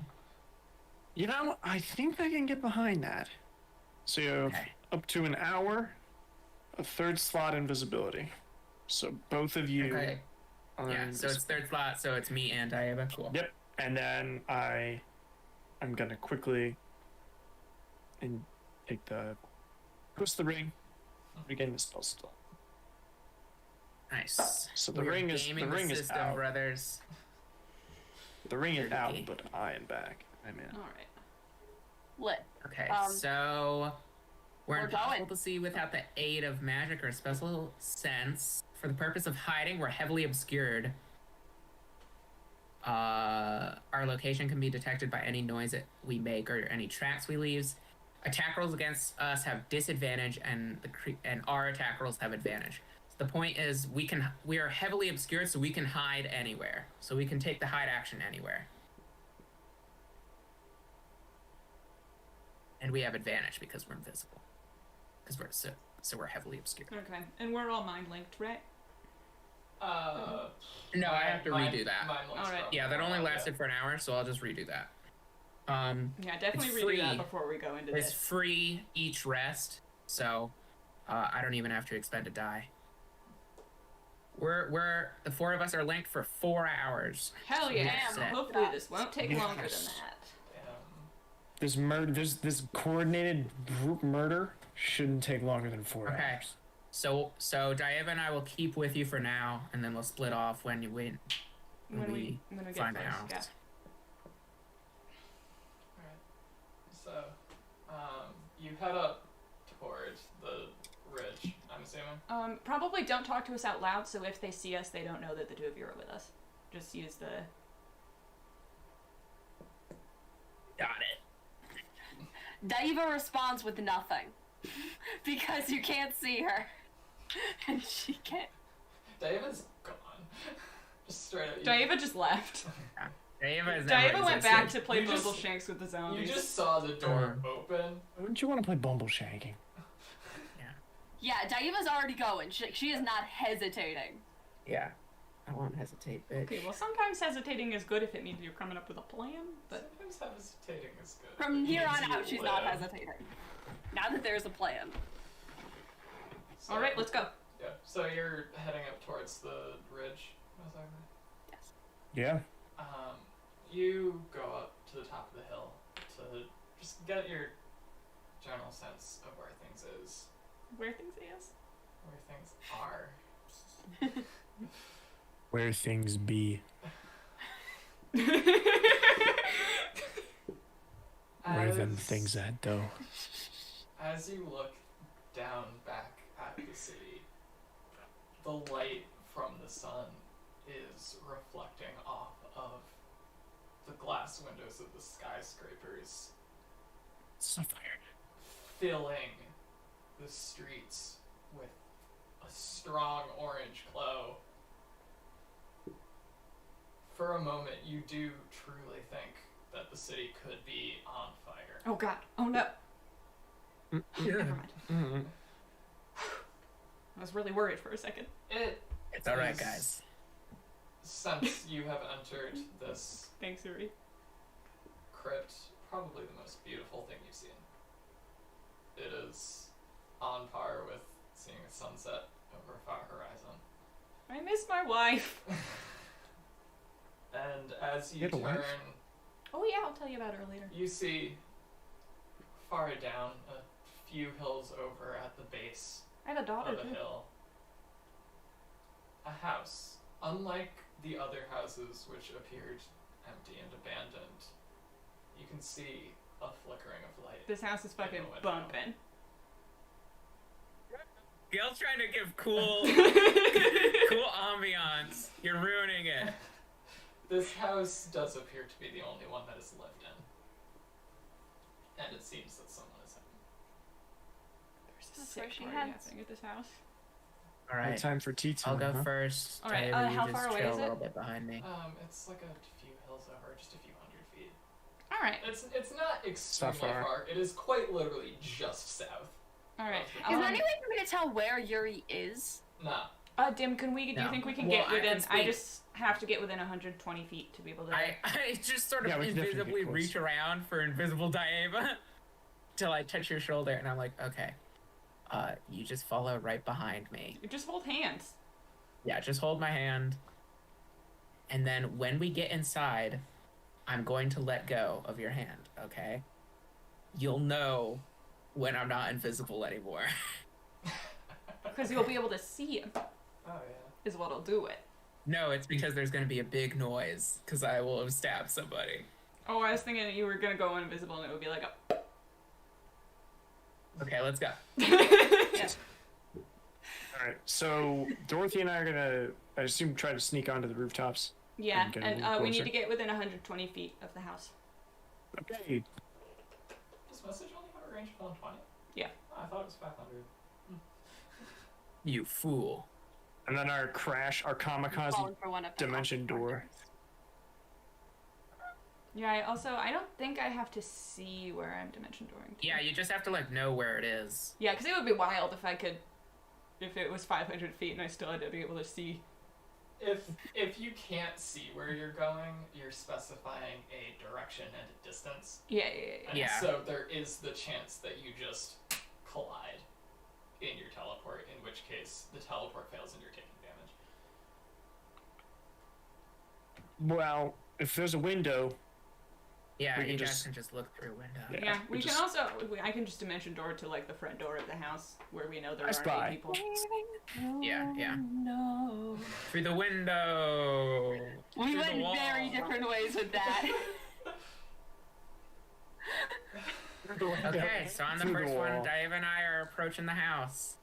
You know, I think I can get behind that. So you have up to an hour, a third slot invisibility. So both of you. Okay. Yeah, so it's third slot, so it's me and Diava. Cool. Yep. And then I'm gonna quickly and take twist the ring, regain the spell slot. Nice. So the ring is out, brothers. The ring is out, but I am back. I'm in. All right. Lit. Okay, so we're impossible going. to see without the aid of magic or special sense. For the purpose of hiding, we're heavily obscured. Our location can be detected by any noise that we make or any tracks we leave. Attack rolls against us have disadvantage, and our attack rolls have advantage. So the point is, we are heavily obscured, so we can hide anywhere. So we can take the hide action anywhere. And we have advantage because we're invisible. Because we're heavily obscured. Okay, and we're all mind linked, right? No, I have to redo that. All right. Yeah, that only lasted for an hour, so I'll just redo that. Yeah, definitely it's redo free. that before we go into It's this. free each rest, so I don't even have to expend a die. We're the four of us are linked for 4 hours. Hell So yeah! we're set. Hopefully this won't take longer than that. This coordinated group murder shouldn't take longer than 4 Okay. hours. So Diava and I will keep with you for now, and then we'll split off when we get find a close, house. yeah. So, you head up towards the ridge, I'm assuming? Probably don't talk to us out loud, so if they see us, they don't know that the two of you are with us. Just use the... Got it. Diva responds with nothing. Because you can't see her. And she can't. Diva's gone. Just straight up. Diva just left. Diava went back to play Bumble Shanks with the You zombies. just saw the door open. Wouldn't you want to play Bumble Shanking? Yeah, Diva's already going. She is not hesitating. Yeah. I won't hesitate, bitch. Okay, well sometimes hesitating is good if it means you're coming up with a plan, but... Sometimes hesitating is good. From It here means on you out, she's live. not hesitating. Now that there's a plan. So, Alright, let's go. Yeah, so you're heading up towards the ridge, most likely? Yes. Yeah. You go up to the top of the hill to just get your general sense of where things is. Where things is? Where things are. Where things be. Where them things at, though. As you look down back at the city, the light from the sun is reflecting off of the glass windows of the skyscrapers, Sapphire. filling the streets with a strong orange glow. For a moment, you do truly think that the city could be on fire. Oh god. Oh no. Never mind. Mm-hmm. I was really worried for a second. It's alright, guys. Since you have entered this Thanks, Yuri. crypt, probably the most beautiful thing you've seen. It is on par with seeing a sunset over a far horizon. I miss my wife. And as you You have a turn, wife? Oh yeah, I'll tell you about her later. you see far down a few hills over at the base I have a daughter of a too. hill, a house. Unlike the other houses which appeared empty and abandoned, you can see a flickering of light. This house is fucking window. bumping. Gail's trying to give cool ambiance. You're ruining it. This house does appear to be the only one that is lived in. And it seems that someone is home. There's a That's sick where she party heads. happening at this house. Alright. Time for tea I'll time. go first. All right, Diava, you how just far away chill is a it? little bit behind me. It's like a few hills over, just a few hundred feet. Alright. It's not extremely far. far. It is quite literally just south. All right. Is there any way for me to tell where Yuri is? No. Dim, do you No. think we can Well, get within? I I just have to get within 120 feet to be able to. I just sort of Yeah, we can definitely invisibly get close. reach around for invisible Diava till I touch your shoulder, and I'm like, okay, you just follow right behind me. Just hold hands. Yeah, just hold my hand. And then when we get inside, I'm going to let go of your hand, okay? You'll know when I'm not invisible anymore. Because you'll be able to see him. Oh yeah. Is what'll do it. No, it's because there's going to be a big noise, because I will have stabbed somebody. Oh, I was thinking that you were gonna go invisible and it would be like a. Okay, let's go. Yeah. All right. So Dorothy and I are gonna, I assume, try to sneak onto the rooftops. Yeah, Get a little and we need closer. to get within 120 feet of the house. Okay. Does message only have a range of 120? Yeah. Oh, I thought it was 500. You fool. And then our kamikaze Falling for one of the dimension door. Yeah, I don't think I have to see where I'm dimension dooring to. Yeah, you just have to, like, know where it is. Yeah, because it would be wild if it was 500 feet and I still had to be able to see. If you can't see where you're going, you're specifying a direction and a distance. Yeah. And Yeah. so there is the chance that you just collide in your teleport, in which case the teleport fails and you're taking damage. Well, if there's a window, Yeah, We can you guys just- can just look through a window. Yeah. Yeah, we we can just- also. I can just dimension door to like the front door of the house where we know there I aren't spy. any people. Yeah. No. Through the window. We Through went the wall. very different ways with that. Okay, so on the Through first one, wall. Diava and I are approaching the house.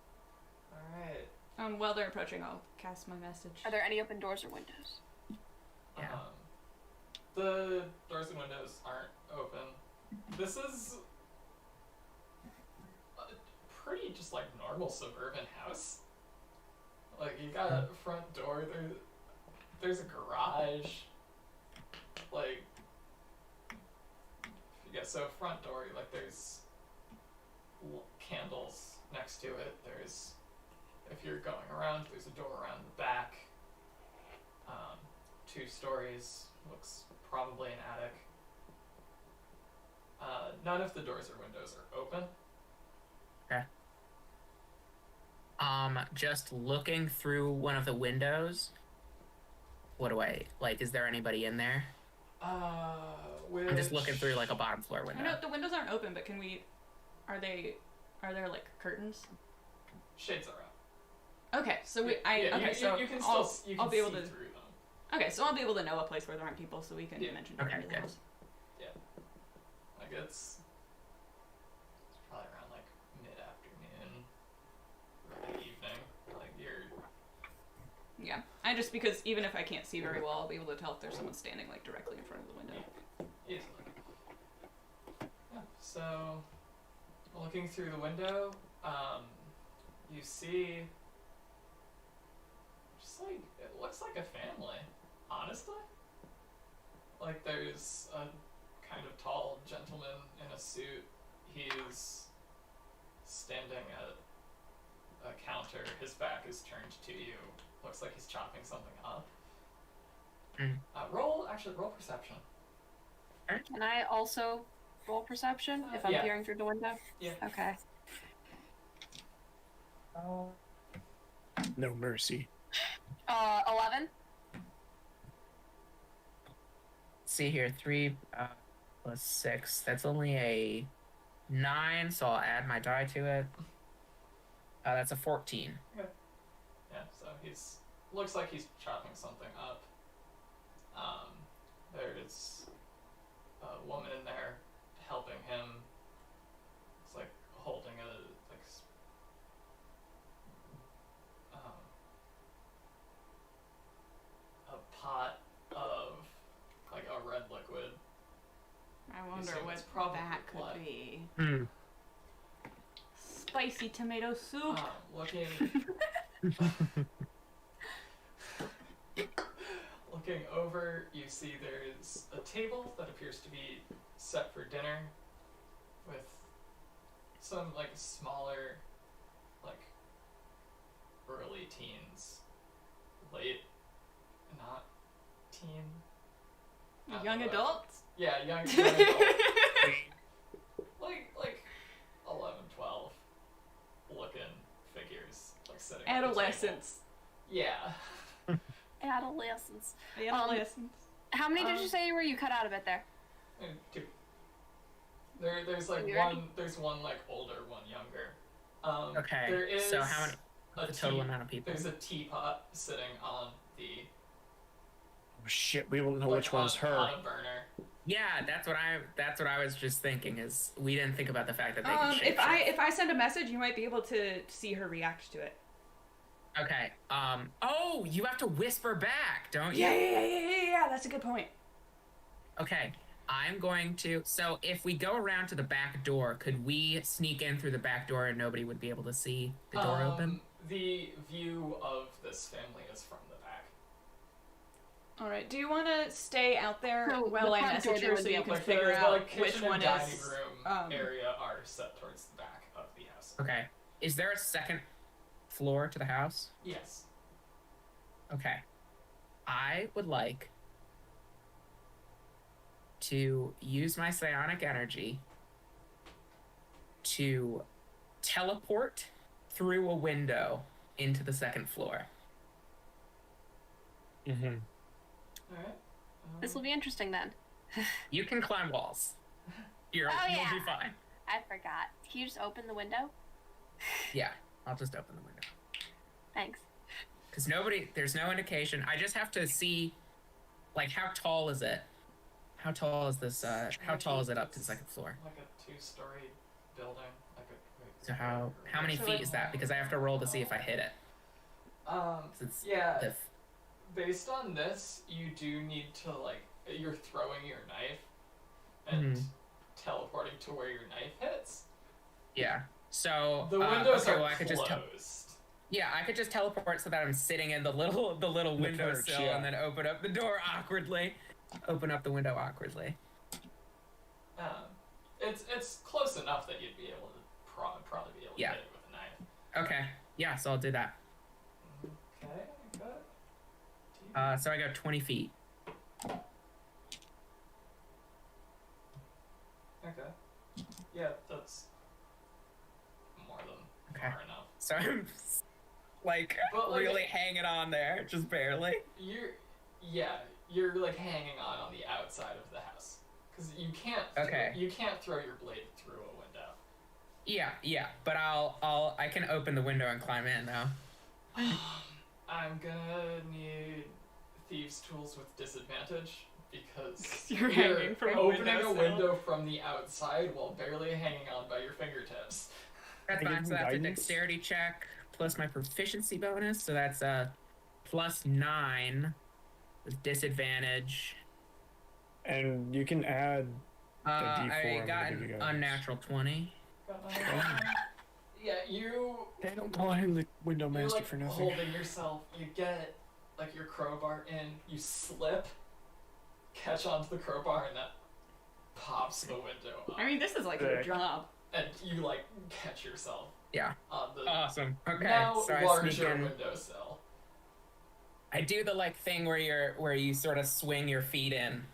Alright. While they're approaching, I'll cast my message. Are there any open doors or windows? Yeah. The doors and windows aren't open. This is a pretty just like normal suburban house. Like you got a front door, there's a garage. Like yeah, so front door, like there's candles next to it. There's if you're going around, there's a door around the back. 2 stories, looks probably an attic. None of the doors or windows are open. Just looking through one of the windows. What do I like? Is there anybody in there? I'm just looking through like a bottom floor I window. know the windows aren't open, but can we? Are there like curtains? Shades are up. Okay, so You can still I'll be able see to. through them. Okay, so I'll be able to know a place where there aren't people, so we can Yeah. dimension door Okay, into the good. house. Like it's probably around like mid-afternoon, early evening. Like you're Yeah, because even if I can't see very well, I'll be able to tell if there's someone standing like directly in front of the window. easily. Yeah. So looking through the window, you see just like it looks like a family, honestly. Like there's a kind of tall gentleman in a suit. He's standing at a counter. His back is turned to you. Looks like he's chopping something up. Roll perception. Can I also roll perception if I'm Yeah. peering through the window? Yeah. Okay. no mercy. 11? See here, 3 plus 6. That's only a 9, so I'll add my die to it. That's a 14. Yeah, so looks like he's chopping something up. There's a woman in there helping him. It's like holding a pot of like a red liquid. I wonder assume what it's probably that could blood. be. Hmm. Spicy tomato soup. Looking over, you see there's a table that appears to be set for dinner with some like smaller, like early teens, late, not teen. I don't Young know. adults? Yeah, young adults. like 11, 12 looking figures like sitting at the table. Adolescents. Yeah. Adolescents. Adolescents. How many did you say you were? You cut out a bit there. Two. There's like Weird. one. There's one like older, one younger. Okay. There is So how many? a The total tea- amount of people. There's a teapot sitting on the Oh, shit, we won't know like, which one's her. on a burner. Yeah, that's what I was just thinking. Is we didn't think about the fact that they can shape If I send a message, you might be able to see her react to it. Okay. Oh, you have to whisper back, don't you? Yeah. That's a good point. Okay. I'm going to. So if we go around to the back door, could we sneak in through the back door and nobody would be able to see the door open? The view of this family is from the back. All right. Do you want to stay out there No, while the I front door message they her would so be you able can Like figure the out kitchen which one and dining is? room area are set towards the back of the house. Okay. Is there a second floor to the house? Yes. Okay. I would like to use my psionic energy to teleport through a window into the second floor. Mm-hmm. All right. This will be interesting then. You can climb walls. You'll be fine. I forgot. Can you just open the window? Yeah, I'll just open the window. Thanks. Because there's no indication. I just have to see, like, how tall is it? How tall is this, how tall is it up to the second floor? Like a 2-story building. Like a. So how many So feet like- is that? Because I have to roll to see if I hit it. 'Cause it's Yeah. the Based on this, you do need to like you're throwing your knife and teleporting to where your knife hits. yeah. So The windows okay, are well, I could just closed. yeah, I could just teleport so that I'm sitting in the little windowsill perch, yeah. and then open up the door awkwardly. Open up the window awkwardly. It's close enough that you'd be able to probably be able to Yeah. hit it with a knife. Okay. Yeah, so I'll do that. Okay, good. So I go 20 feet. Okay. Yeah, that's more than Okay. far enough. So I'm like But, like, really hanging on there, just barely. You're like hanging on the outside of the house because you can't. Okay. You can't throw your blade through a window. Yeah, but I can open the window and climb in now. I'm gonna need thieves' tools with disadvantage because You're hanging from a opening a windowsill. window from the outside while barely hanging on by your fingertips. That's Can I fine. give So him that's a guidance? dexterity check plus my proficiency bonus. So that's a +9 with disadvantage. And you can add D4 I I'm got gonna give you an guys. unnatural 20. Yeah, you. They don't call him the window You're master like for nothing. holding yourself. You get like your crowbar in. You slip, catch onto the crowbar, and that pops the window up. I mean, this is like your Sick. job. And you like catch yourself Yeah. on the Awesome. Okay. now So I sneak larger in. windowsill. I do the like thing where you sort of swing your feet in.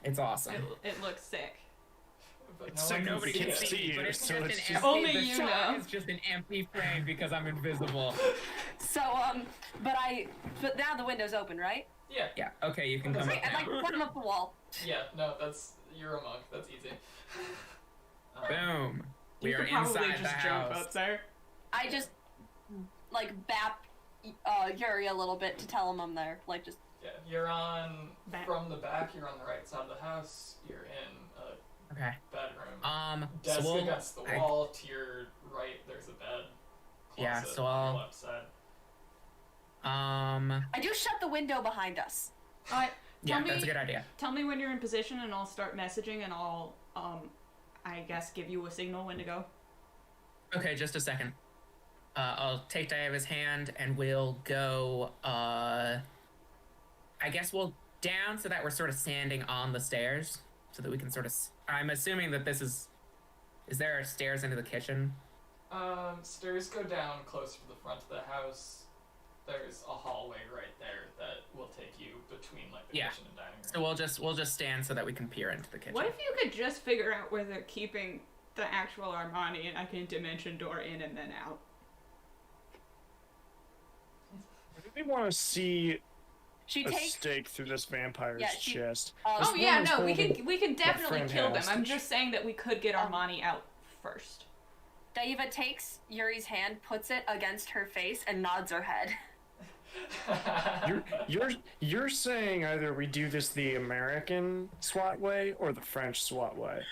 It's awesome. It looks sick. But no So one Nobody can can see see you, me, but it's so just it's an just- empty. Only the you shot know. is just an empty frame because I'm invisible. So but now the window's open, right? Yeah, Yeah. Okay, you can come Great. up I'd like to now. climb up the wall. yeah. No, you're a monk. That's easy. Boom. We You are could probably inside the just jump house. up there. I just like bap Yuri a little bit to tell him I'm there. Like just Yeah, you're on Back. from the back. You're on the right side of the house. You're in a Okay. bedroom. So Desk we'll, against the wall. To your right, there's a bed. Yeah, Closet so on I'll- your left side. I do shut the window behind us. Alright, yeah, tell that's a me, good idea. tell me when you're in position, and I'll start messaging, and I'll I guess give you a signal when to go. Okay, just a second. I'll take Diava's hand and we'll go, I guess we'll down so that we're sort of standing on the stairs so that we can sort of, I'm assuming that this is Is there stairs into the kitchen? Stairs go down closer to the front of the house. There's a hallway right there that will take you between like the kitchen and dining room. So we'll just stand so that we can peer into the kitchen. What if you could just figure out where they're keeping the actual Armani and I can dimension door in and then out? I really want to see She a takes. stake through this vampire's chest. Oh This yeah, woman's no, we holding can definitely friend kill them. I'm hostage. just saying that we could get Armani out first. Daiva takes Yuri's hand, puts it against her face, and nods her head. You're saying either we do this the American SWAT way or the French SWAT way,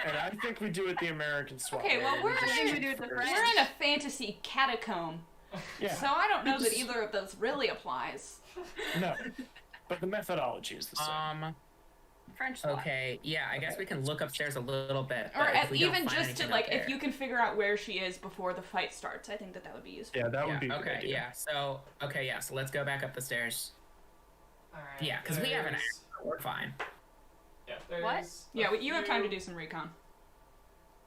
and I think we do it the American SWAT Okay, way. well, we're just in- shoot we do it the first. French. We're in a fantasy catacomb, Yeah, so I don't know that either of those really applies. no, but the methodology is the same. French SWAT. Okay, yeah, I guess we can look upstairs a little bit. Or but if we don't even find just to anything like, up if there- you can figure out where she is before the fight starts, I think that would be useful. Yeah, that would be a good okay, idea. yeah. So so let's go back up the stairs. Alright, Yeah, because we have an there's- hour. We're fine. Yeah, there's What? Yeah, a you have time to few- do some recon.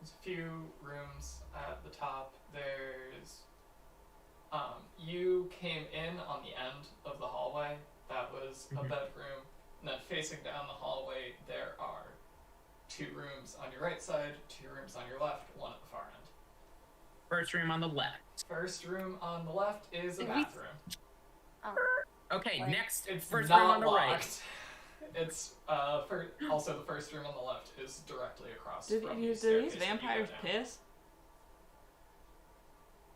There's a few rooms at the top. There's you came in on the end of the hallway. That was a bedroom. And then facing down the hallway there are 2 rooms on your right side, 2 rooms on your left, one at the far end. First room on the left. First room on the left is a Did we- bathroom. Okay, Like, next It's first not room on the locked. right. It's also the first room on the left is directly across Do from these the staircase that you go vampires down. piss?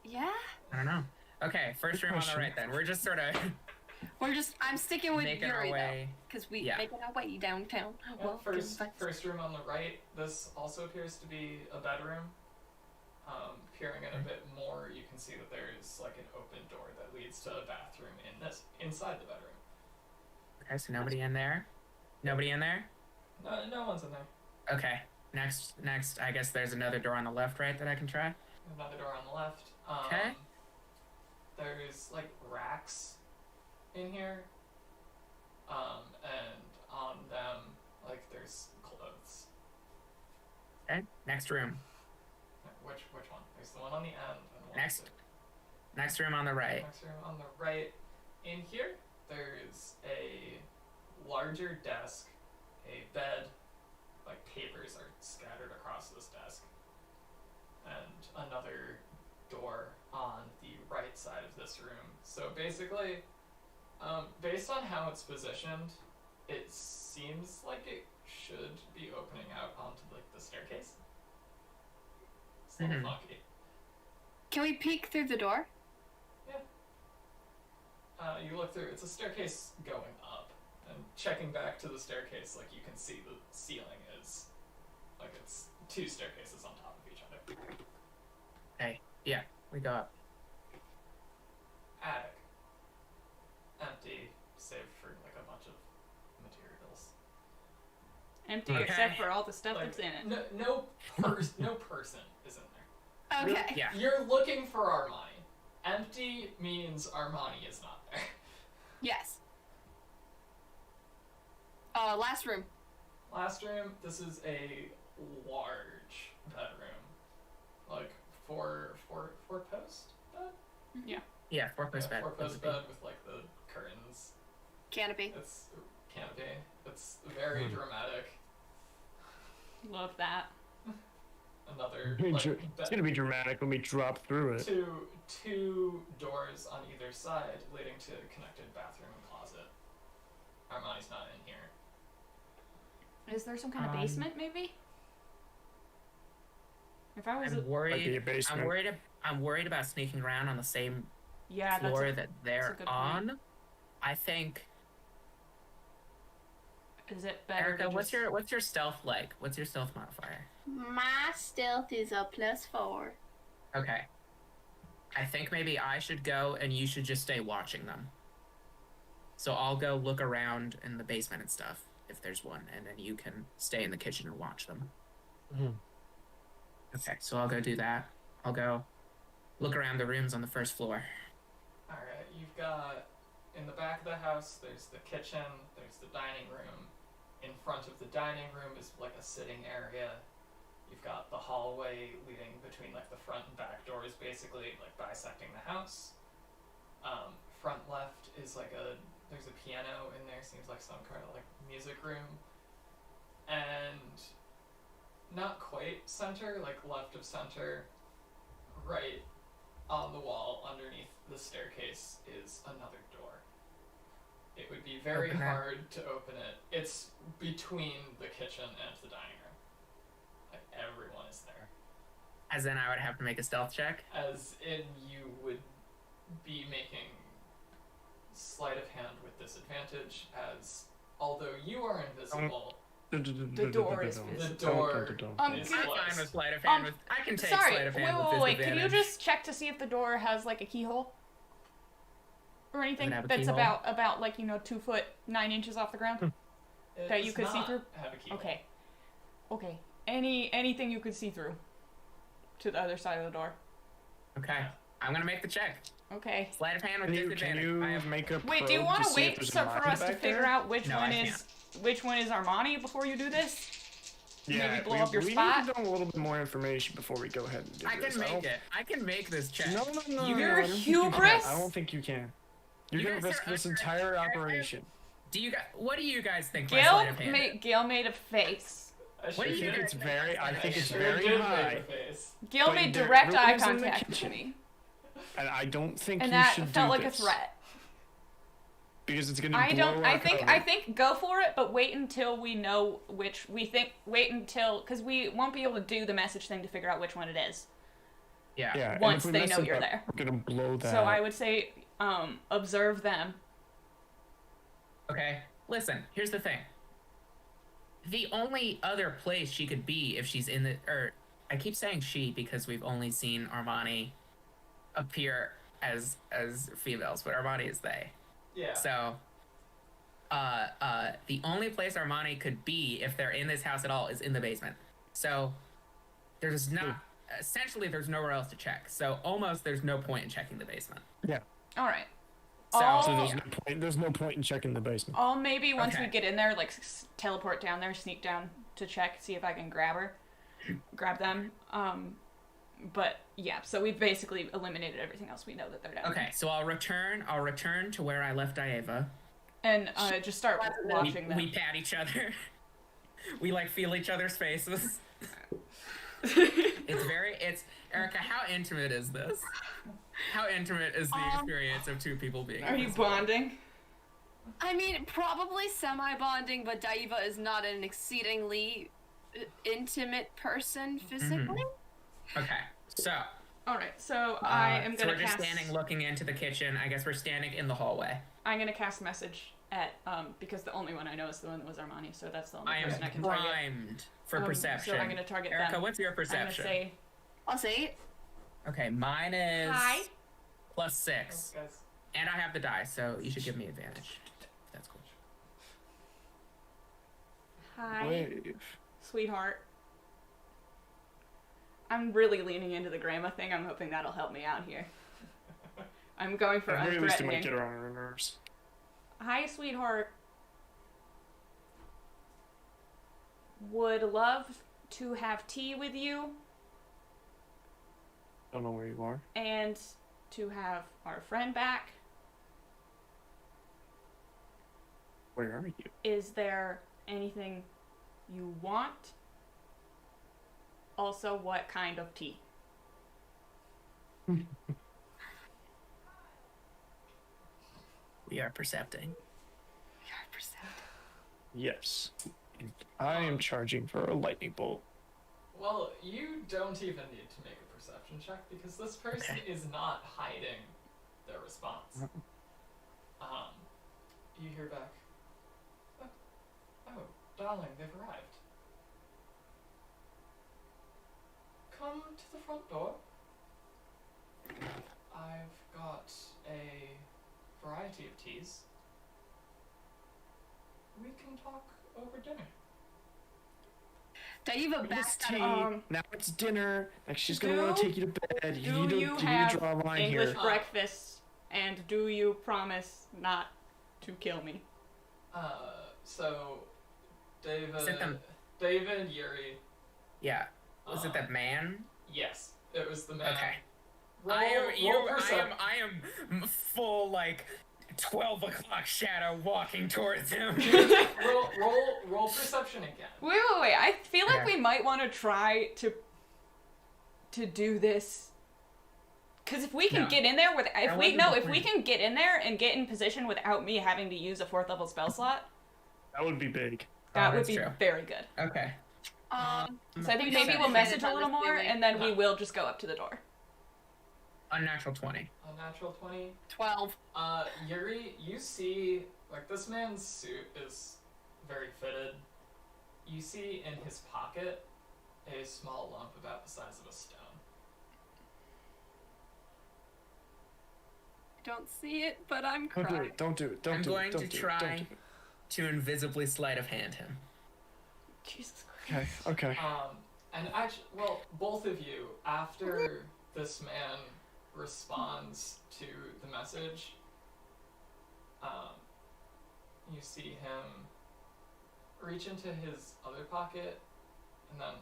Yeah. I don't know. Okay, first room on the question. right then. We're just sort of I'm sticking with making Yuri our way. because we Yeah. making our way downtown. Yeah, Well, first room on the right. This also appears to be a bedroom. Peering in a bit more, you can see that there's like an open door that leads to a bathroom inside the bedroom. Okay, so nobody in there. Nobody in there. No one's in there. Okay. Next, I guess there's another door on the left, right, that I can try. Another door on the left. Okay. There's like racks in here. And on them, like there's clothes. Okay. Next room. Which one? There's the one on the end and one Next room on the right. Next room on the right. In here, there's a larger desk, a bed, like papers are scattered across this desk, and another door on the right side of this room. So basically, based on how it's positioned, it seems like it should be opening out onto like the staircase. It's a little funky. Can we peek through the door? You look through, it's a staircase going up, and checking back to the staircase, like you can see the ceiling is, like it's 2 staircases on top of each other. Hey, yeah, we go up. Attic. Empty, save for like a bunch of materials. Empty Okay. except for all the stuff Like, that's in it. no person is in there. Okay. Yeah. You're looking for Armani. Empty means Armani is not there. Yes. Last room. Last room, this is a large bedroom. Like four post bed? Yeah, 4-post bed. 4-post bed with like the curtains. Canopy. It's canopy. It's very dramatic. Love that. Another It's like, gonna be dramatic when we drop through it. two doors on either side leading to connected bathroom and closet. Armani's not in here. Is there some kind of basement, maybe? If I was, I'm Might be a worried. basement. I'm worried about sneaking around on the same yeah, that's floor that that's they're a good on. point. I think. Is it better? Erica, to what's just... your stealth like? What's your stealth modifier? My stealth is a +4. Okay. I think maybe I should go and you should just stay watching them. So I'll go look around in the basement and stuff if there's one, and then you can stay in the kitchen and watch them. Okay, so I'll go do that. I'll go look around the rooms on the first floor. Alright, you've got in the back of the house there's the kitchen, there's the dining room. In front of the dining room is like a sitting area. You've got the hallway leading between like the front and back doors, basically like bisecting the house. Front left is like there's a piano in there, seems like some kind of like music room. And not quite center, like left of center, right on the wall underneath the staircase is another door. It would be very hard to open it. It's between the kitchen and the dining room. Like everyone is there. As in, I would have to make a stealth check? As in, you would be making sleight of hand with disadvantage, as although you are invisible, The door is the visible. door is I'm closed. fine with sleight of hand. I can take Sorry, sleight of hand with wait. Can you disadvantage. just check to see if the door has like a keyhole or anything have a that's keyhole? about like 2 foot 9 inches off the ground It that you does could see not through? have a keyhole. Okay. Anything you could see through to the other side of the door. Okay. I'm gonna make the check. Okay. Sleight of hand with Can disadvantage. you I have... make a Wait, do you probe want to to see if wait there's so a for monitor us to back figure there? out which No, one I is Armani before you do this? Yeah, maybe blow up your we spot? need to know a little bit more information before we go ahead and do I this. can make it. I can make this check. No. You're I don't think you can. hubris? I don't think you can. You're You gonna guys risk are this under- entire operation. What do you guys think my sleight of hand? Gail made a face. What do you I think it's Sure very did high, make a face. Gail But made there direct really eye is in the contact with kitchen. me, and I don't think and you that should felt do like this a threat. because it's gonna I blow don't. our I think. cover. I think go for it, but wait until we know which. Wait until because we won't be able to do the message thing to figure out which one it is. Yeah. Yeah, and if once we they mess know it you're up, there. We're gonna blow that. So I would say, observe them. Okay. Listen, here's the thing. The only other place she could be if she's in the... I keep saying she because we've only seen Armani appear as females, but Armani is they. Yeah. So, the only place Armani could be if they're in this house at all is in the basement. So, there's not... Essentially, there's nowhere else to check. So, almost there's no point in checking the basement. Yeah. All right. So, There's no point in checking the basement. I'll maybe once we Okay. get in there, like teleport down there, sneak down to check, see if I can grab them. But yeah, so we've basically eliminated everything else we know that they're down. okay, so I'll return to where I left Dieva. And just start watching them. We pat each other. We like feel each other's faces. It's Erica, how intimate is this? How intimate is the experience of two people being Are you invisible? bonding? I mean, probably semi-bonding, but Daiva is not an exceedingly intimate person physically. Okay, so All right, so I am so gonna we're just cast. standing looking into the kitchen. I guess we're standing in the hallway. I'm gonna cast message at because the only one I know is the one that was Armani, so that's the only I am person I can target. primed for perception. So I'm gonna target Erica, them. what's your I'm gonna perception? say I'll say Okay, mine is hi. +6. Thanks, guys. And I have the die, so you should give me advantage. That's cool. Hi, Wave. sweetheart. I'm really leaning into the grandma thing. I'm hoping that'll help me out here. I'm going for At the very least, it might unthreatening. get her on her nerves. Hi, sweetheart. Would love to have tea with you Don't know where you are. and to have our friend back. Where are you? Is there anything you want? Also, what kind of tea? We are percepting. Yes. I am charging for a lightning bolt. Well, you don't even need to make a perception check because this person Okay. is not hiding their response. You hear back. Oh, darling, they've arrived. Come to the front door. I've got a variety of teas. We can talk over dinner. Daiva It's backed tea. up. Now it's dinner. Like she's gonna Do- want to take you to bed. You Do need to, you need have to draw a line English here. breakfast? And do you promise not to kill me? So Sit them. David, Yuri, Yeah. Was it that man? Yes, it was the man. Okay. Roll, I am full, like, 12 o'clock shadow walking towards him. roll perception again. Wait. I feel like Okay. we might want to try to do this. Because if we can No. get in there if we plan. can get in there and get in position without me having to use a 4th level spell slot, That would be big. that would that's be true. very good. Okay. So I think We maybe don't we'll need message to a little do more, it. and then we No. will just go up to the door. Unnatural 20. A natural 20. 12. Yuri, you see, like, this man's suit is very fitted. You see in his pocket a small lump about the size of a stone. Don't see it, but I'm Don't do crying. it. Don't do it. Don't I'm do it. going Don't to do it. try Don't do it. to invisibly sleight of hand him. Jesus Christ. Okay. And actually, well, both of you, after this man responds to the message, you see him reach into his other pocket, and then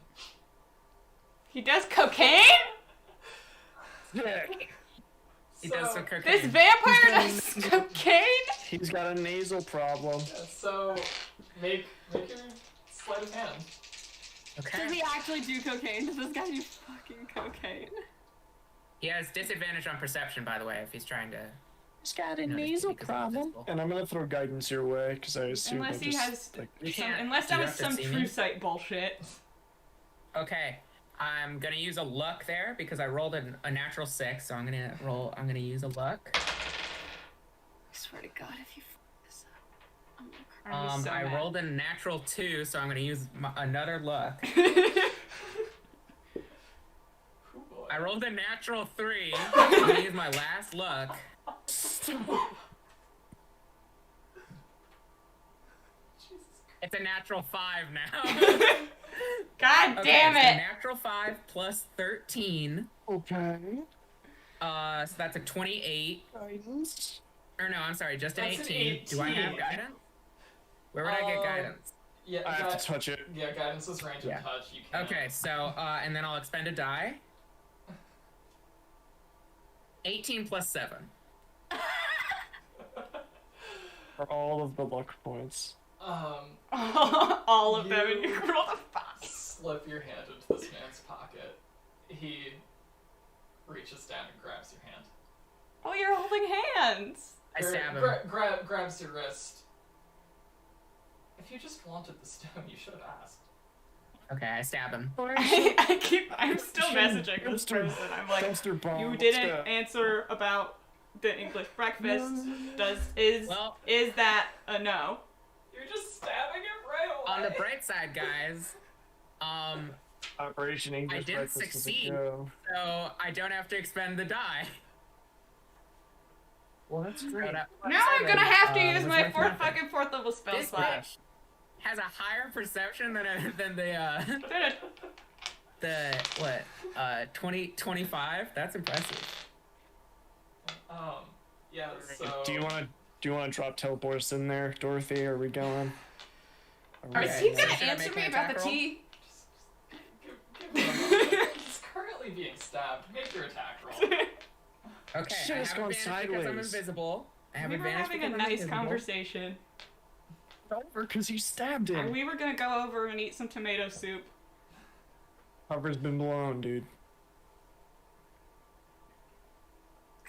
He does cocaine? Sick. He does some This cocaine. vampire does cocaine? He's got a nasal problem. so make your sleight of hand. Does Okay. he actually do cocaine? Does this guy do fucking cocaine? He has disadvantage on perception, by the way, if he's trying to. He's got a notice nasal because he's problem. invisible. And I'm gonna throw guidance your way because I assume Unless I he just, has like, You some, can't. unless Do that you was have to some see true me? sight bullshit. Okay. I'm gonna use a luck there because I rolled a natural 6, so I'm gonna use a luck. I swear to God, if you fuck this up, I'm gonna cry. I'm so I mad. rolled a natural 2, so I'm gonna use another luck. Oh boy. I rolled a natural 3. I'm gonna use my last luck. Jesus It's a natural 5 now. God Okay, damn so it! natural 5 plus 13. Okay. So that's a 28. Guidance. Or no, I'm sorry, just an That's an 18. Do I have 18. guidance? Where would I get guidance? Yeah, I have to touch it. Yeah, guidance is range Yeah. and touch. You can't. Okay, so, and then I'll expend a die. 18 plus 7. For all of the luck points. All of them, and You- you rolled a 5. Slip your hand into this man's pocket. He reaches down and grabs your hand. Oh, you're holding hands. I Or stab him. grabs your wrist. If you just wanted the stone, you should have asked. Okay, I stab him. I'm still messaging this Dumpster- person. I'm like, Dumpster bomb. you let's didn't go. answer about the English breakfast. Well, Is that a no? You're just stabbing him right away. on the bright side, guys, Operation English I didn't breakfast is a succeed. go. so I don't have to expend the die. Well, that's great. Now I'm gonna have to use my fourth fourth level spell This slot. bitch has a higher perception than the 25. That's impressive. Yeah, so... Do you want to drop teleport us in there, Dorothy? Are we going? Are we Is Okay, he so gonna should I answer make me an about the attack roll? tea? Give him a moment. He's currently being stabbed. Make your attack roll. Okay, Shit I is have going advantage because I'm sideways. invisible. I have We were advantage having a because I'm nice invisible. conversation. over because you stabbed him. We were gonna go over and eat some tomato soup. Cover's been blown, dude.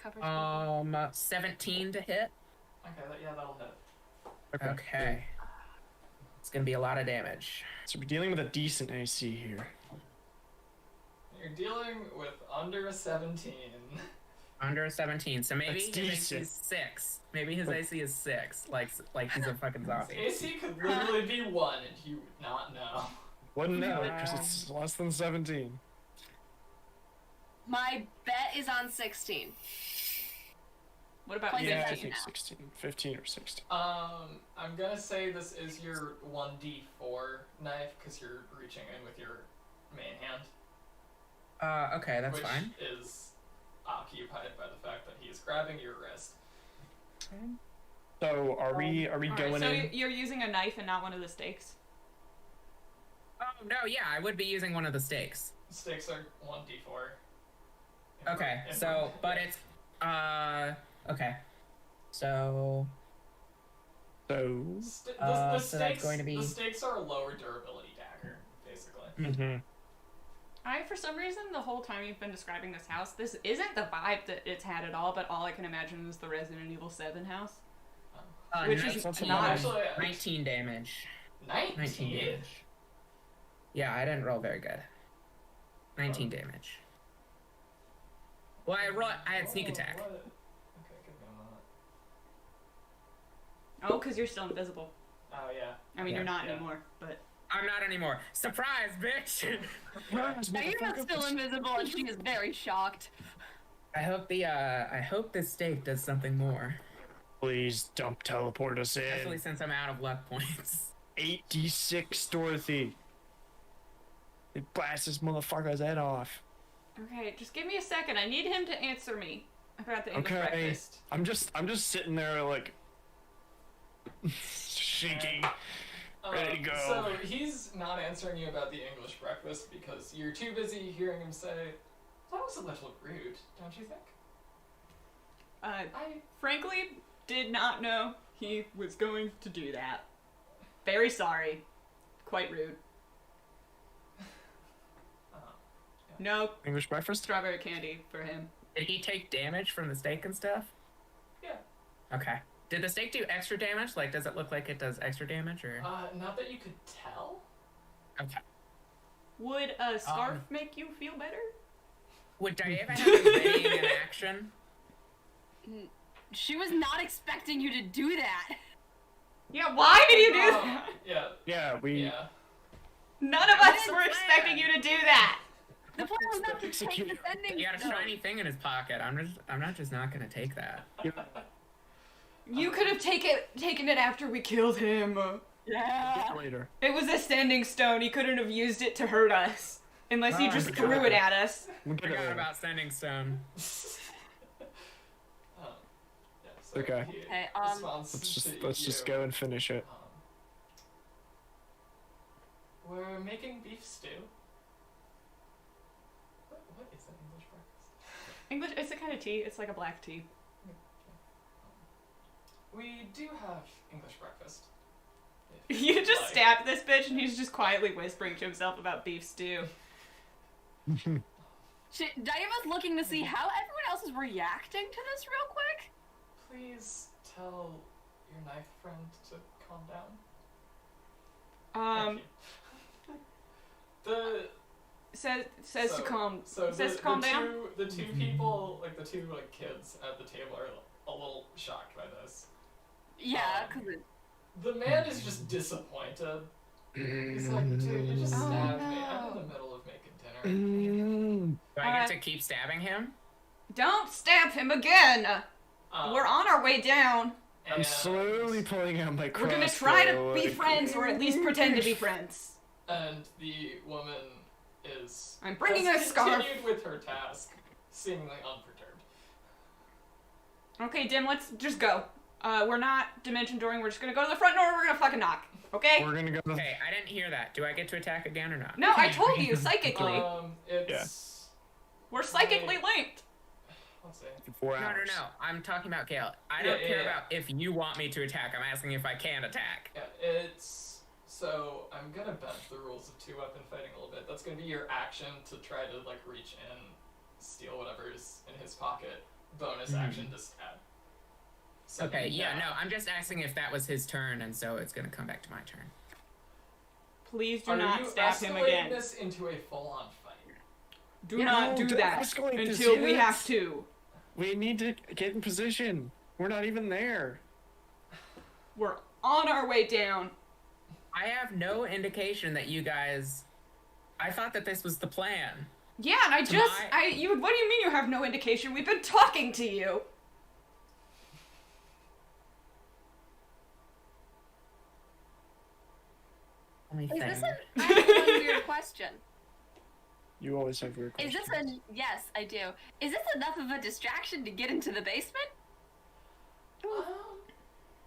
Covers 17 to hit. Okay, that'll hit. Okay. It's gonna be a lot of damage. So we're dealing with a decent AC here. You're dealing with under a 17. Under a 17, so maybe That's his AC decent. is 6. Maybe his AC is 6, like he's a fucking zombie. AC could literally be 1 and you would not know. Wouldn't know because it's less than 17. My bet is on 16. What about Point Yeah, I 15? think 16. 15 or 16. I'm gonna say this is your 1d4 knife because you're reaching in with your main hand. Okay, that's which fine. is occupied by the fact that he is grabbing your wrist. So are we Alright, going so in? you're using a knife and not one of the stakes? Oh no, yeah, I would be using one of the stakes. Stakes are 1d4. Okay, so but it's okay. So The so stakes, that's going to be the stakes are a lower durability dagger, basically. Mm-hmm. For some reason, the whole time you've been describing this house, this isn't the vibe that it's had at all, but all I can imagine is the Resident Evil 7 house. Which is 19, not- Actually, 19 damage. 19? 19 damage. Yeah, I didn't roll very good. 19 damage. Well, I had sneak attack. What? Okay, give me a moment. Oh, because you're still invisible. Oh, yeah. I mean, Yeah. you're not Yeah. anymore, but... I'm not anymore. Surprise, bitch! Daiva's still invisible and she is very shocked. I hope the stake does something more. Please don't teleport us Especially in. since I'm out of luck points. 8d6, Dorothy. It blasts this motherfucker's head off. Okay, just give me a second. I need him to answer me about the English Okay. breakfast. I'm just sitting there like shaking. Ready to go. So he's not answering you about the English breakfast because you're too busy hearing him say, "That was a little rude, don't you think?" I frankly did not know he was going to do that. Very sorry. Quite rude. No English breakfast? strawberry candy for him. Did he take damage from the stake and stuff? Yeah. Okay. Did the stake do extra damage? Like, does it look like it does extra damage, or? Not that you could tell. Okay. Would a scarf make you feel better? Would Diana have a ready in action? She was not expecting you to do that. Yeah, why did you do that? Yeah. Yeah, we. Yeah. None of us were expecting you to do that. The plan was not to take Execute. the sending He got a stone. shiny thing in his pocket. I'm not gonna take that. You could have taken it after we killed him. Yeah. Later. It was a standing stone. He couldn't have used it to hurt us. Unless he Oh, just I threw forgot. it at us. We'll get it Forgot later. about sending stone. Yeah, so Okay. he Okay, responds Let's to just you. go and finish it. We're making beef stew. What is an English breakfast? English, it's a kind of tea. It's like a black tea. We do have English breakfast. You just Like- stabbed this bitch and he's just quietly whispering to himself about beef stew. Diana's looking to see how everyone else is reacting to this real quick. Please tell your knife friend to calm down. Thank you. Says to calm down. The two people, like the two kids at the table, are a little shocked by this. Yeah, because The man is just disappointed. He's like, dude, you just stabbed me. I'm in the middle of making dinner. Do I get to keep stabbing him? Don't stab him again. We're on our way down. I'm and- slowly pulling out my crossbow. We're gonna try to be like- friends, or at least pretend to be friends. And the woman is. I'm bringing has a scarf. Continued with her task, seemingly unperturbed. Okay, Dim, let's just go. We're not dimension dooring. We're just gonna go to the front door. And we're gonna fucking knock. Okay? We're gonna go. Okay, I didn't hear that. Do I get to attack again or not? No, I told you psychically. It's. We're psychically linked. Let's see. 4 No, hours. no. I'm talking about Kale. I don't Yeah, care yeah. about if you want me to attack. I'm asking if I can attack. Yeah, it's. So, I'm gonna bend the rules of two-weapon fighting a little bit. That's gonna be your action to try to, reach in, steal whatever's in his pocket. Bonus action to stab. So, Okay, yeah, no. I'm just asking if that was his turn, and so it's gonna come back to my turn. Please do Are not you stab him escalating again. this into a full-on fight? Do not do don't that escalate this until we yet. have to. We need to get in position. We're not even there. We're on our way down. I have no indication that you guys. I thought that this was the plan. Yeah, and what do you mean you have no indication? We've been talking to you. Let me is think. this I have one weird question. You always have weird Is questions. this yes, I do. Is this enough of a distraction to get into the basement?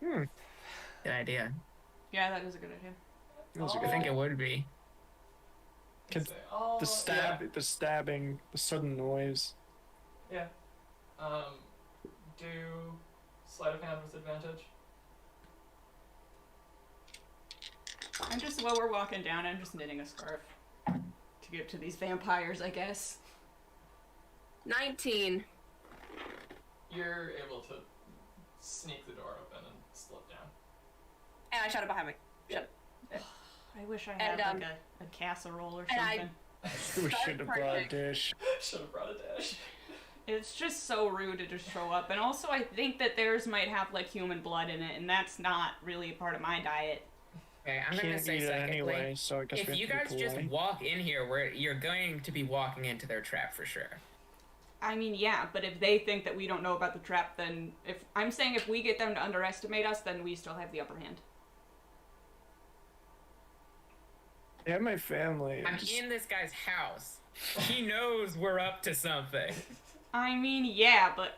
Good idea. Yeah, that is a good idea. That was a I good think idea. it would be. Can- Say, oh, The stabbing, the sudden noise. Yeah. Do sleight of hand with advantage. I'm just, while we're walking down, I'm just knitting a scarf to give to these vampires, I guess. 19. You're able to sneak the door open and slip down. And I shut it behind me. Shut it. I wish I had And, like a casserole or and I- something. We should have brought a dish. Should have brought a dish. It's just so rude to just show up. And also, I think that theirs might have like human blood in it, and that's not really a part of my diet. Okay, I'm gonna Can't say eat it psychically. anyway, so I guess If we you have to guys be just polite. walk in here, you're going to be walking into their trap for sure. I mean, yeah, but if they think that we don't know about the trap, then if we get them to underestimate us, then we still have the upper hand. Yeah, my family. I'm in this guy's house. He knows we're up to something. I mean, yeah, but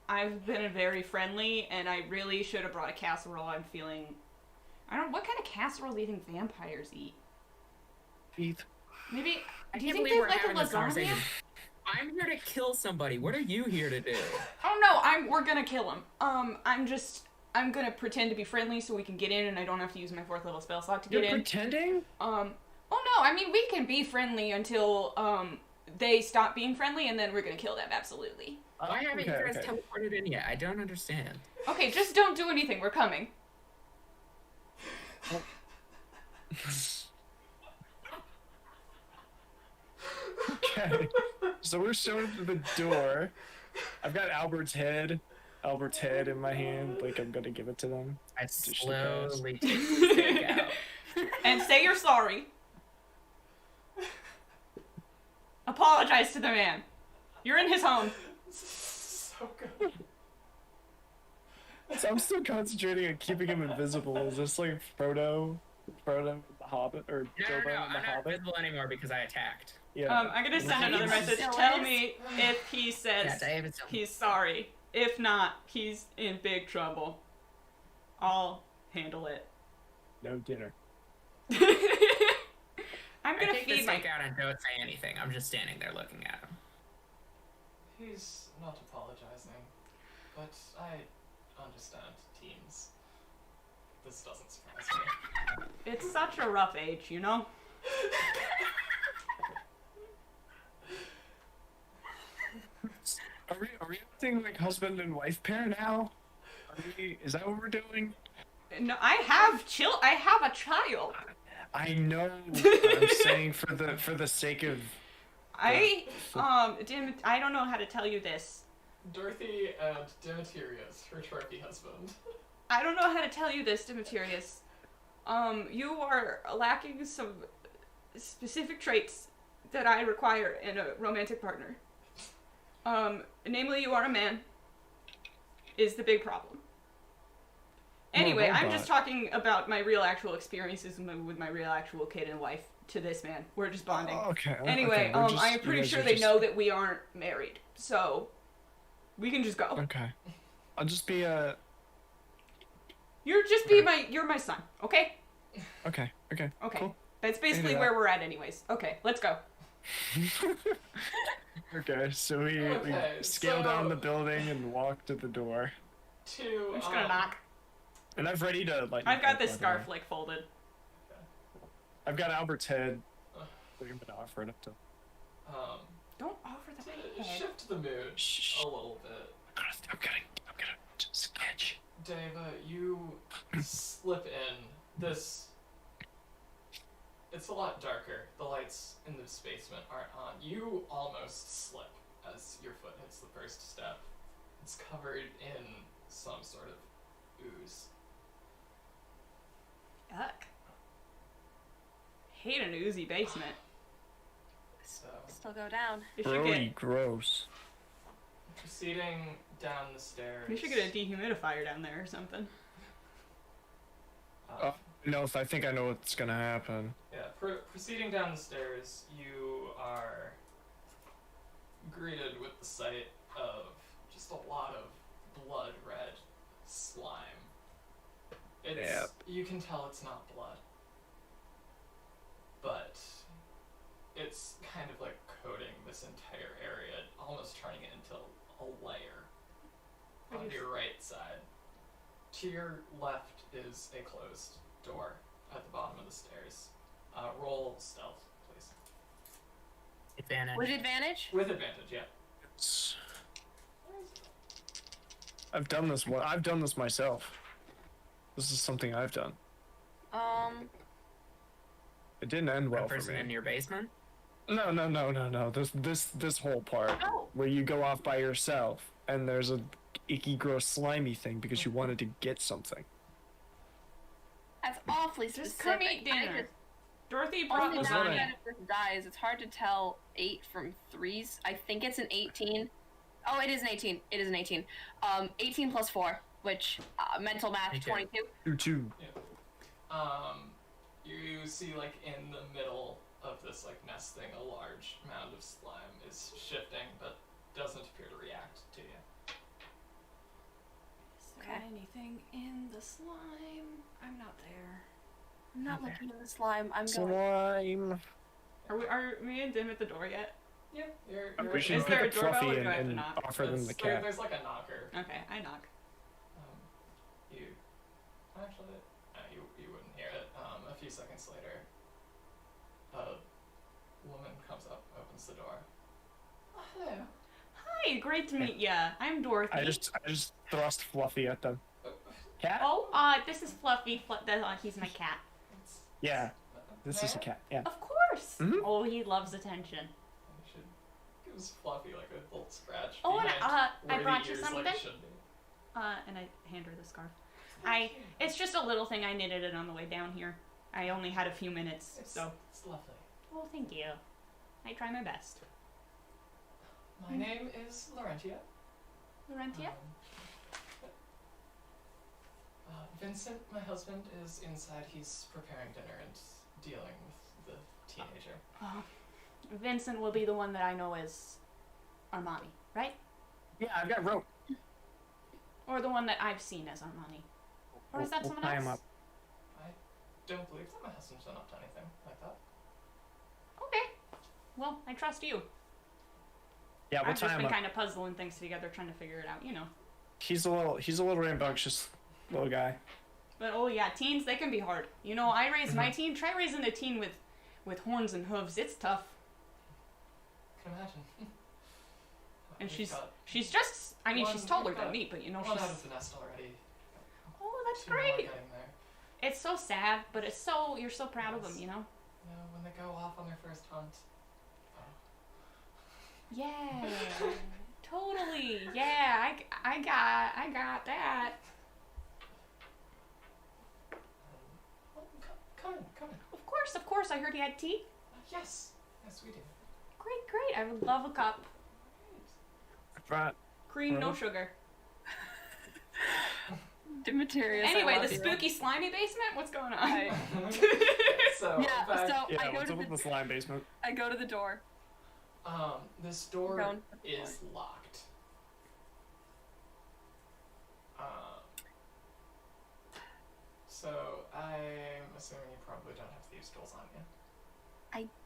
I've been very friendly, and I really should have brought a casserole. I'm feeling... what kind of casserole do you think vampires eat? Beef. Maybe... I Do you can't think believe they we're like having a this lasagna? conversation. I'm here to kill somebody. What are you here to do? Oh no, we're gonna kill him. I'm gonna pretend to be friendly so we can get in and I don't have to use my 4th level spell slot to get You're in. pretending? Oh no, I mean, we can be friendly until, they stop being friendly and then we're gonna kill them, absolutely. Why haven't you Okay, guys okay. teleported in yet? I don't understand. Okay, just don't do anything, we're coming. Okay. So we're showing up to the door. I've got Albert's head in my hand. Like, I'm gonna give it to them. I Just the slowly take the stick out. And say you're sorry. Apologize to the man. You're in his home. So good. So I'm still concentrating on keeping him invisible. Is this like Frodo the Hobbit, or No, Bilbo I'm the not Hobbit? invisible anymore because I attacked. Yeah. I'm gonna send another Nice. message. Still Tell is. me if he says Yeah, David's he's sorry. If not, he's in big trouble. I'll handle it. No dinner. I'm I gonna take the feed my... stick out and don't say anything. I'm just standing there looking at him. He's not apologizing, but I understand teens. This doesn't surprise me. It's such a rough age, you know? Are we acting like husband and wife pair now? Is that what we're doing? No, I have a child. I know. I'm saying for the sake of. I don't know how to tell you this. Dorothy and Demetrius, her trophy husband. I don't know how to tell you this, Demetrius. You are lacking some specific traits that I require in a romantic partner. Namely, you are a man. Is the big problem. Anyway, I'm just talking about my real actual experiences with my real actual kid and wife to this man. We're just bonding. Oh, okay. Anyway, okay, we're just- I'm you pretty guys sure are they just- know that we aren't married, so we can just go. Okay. I'll just be a. You're my son, okay? Okay. Okay. Okay. Cool. That's basically that. where we're at anyways. Okay, let's go. Okay. So we Okay, scale so- down the building and walk to the door. To I'm just gonna knock. And I've ready to like. I've got this scarf like folded. I've got Albert's head. Ugh. I'm gonna offer it up to. Don't offer the to head. shift the mood Shh. a little bit. I'm gonna sketch. Deva, you slip in. It's a lot darker. The lights in this basement aren't on. You almost slip as your foot hits the first step. It's covered in some sort of ooze. Yuck. Hate an oozy basement. So, Still go down. We should get gross. proceeding down the stairs. we should get a dehumidifier down there or something. No, if I think I know what's gonna happen. Yeah, proceeding down the stairs, you are greeted with the sight of just a lot of blood red slime. You can tell it's not blood. But it's kind of like coating this entire area, almost turning it into a layer on your right side. To your left is a closed door at the bottom of the stairs. Roll stealth, please. Advantage. With advantage? With advantage, yeah. I've done this one. I've done this myself. This is something I've done. It didn't end well for person me. in your basement? No. This whole part Oh. where you go off by yourself and there's a icky, gross, slimy thing because you wanted to get something. That's awfully Just specific. come eat dinner. Dorothy On brought the lasagna. downside of this dice, it's hard to tell 8 from 3s. I think it's an 18. Oh, it is an 18. It is an 18. 18 plus 4, which mental math, Me too. 22. Two. You see, like, in the middle of this, like, nesting, a large mound of slime is shifting, but doesn't appear to react to you. Is there anything in the slime? I'm not there. I'm not looking at the slime. I'm going. Slime. Are me and Dim at the door yet? Yeah, you're We should Is there pick a up doorbell Fluffy or do I have to and knock? offer them the cat. There's like a knocker. Okay, I knock. You actually, you wouldn't hear it. A few seconds later, a woman comes up, opens the door. Oh, hello. Hi, great to meet ya. I'm Dorothy. I just thrust Fluffy at them. Cat? Oh, this is Fluffy. He's my cat. Yeah. This is a cat. Yeah. Of course. Mhm. Oh, he loves attention. You should give Fluffy like a little scratch. Oh, and behind I where brought the you ears, something. Like, should be. And I hand her the scarf. It's just a little thing. I knitted it on the way down here. I only had a few minutes, so. It's lovely. Oh, thank you. I try my best. My name is Laurentia. Laurentia? Vincent, my husband, is inside. He's preparing dinner and dealing with the teenager. Vincent will be the one that I know as Armani, right? Yeah, I've got rope. Or the one that I've seen as Armani. Or is that We'll someone tie else? I him up. don't believe that my husband's been up to anything like that. Okay. Well, I trust you. Yeah, we'll I've tie just him been up. kind of puzzling things together, trying to figure it out, you know. He's a little rambunctious little guy. But oh yeah, teens, they can be hard. You know, I raised my teen. Try raising a teen with horns and hooves. It's tough. I can imagine. And We've got she's just, I mean, she's one- taller we've than got me, but you know, one she's, out of the nest already. oh, that's 2 more great. getting there. It's so sad, but it's so, you're so proud of them, you know? You know, when they go off on their first hunt. Yeah, totally. Yeah, I got that. Come in. Of course. I heard you had tea. Yes, we do. Great. I would love a cup. Right. Cream, no Right. sugar. Demetrius. Anyway, I the love you. spooky slimy basement. What's going on? Hi. So, Yeah, back, so Yeah, I go what's to up with the the slime basement? I go to the door. this door Going to the is locked. So I'm assuming you probably don't have thieves' tools on you.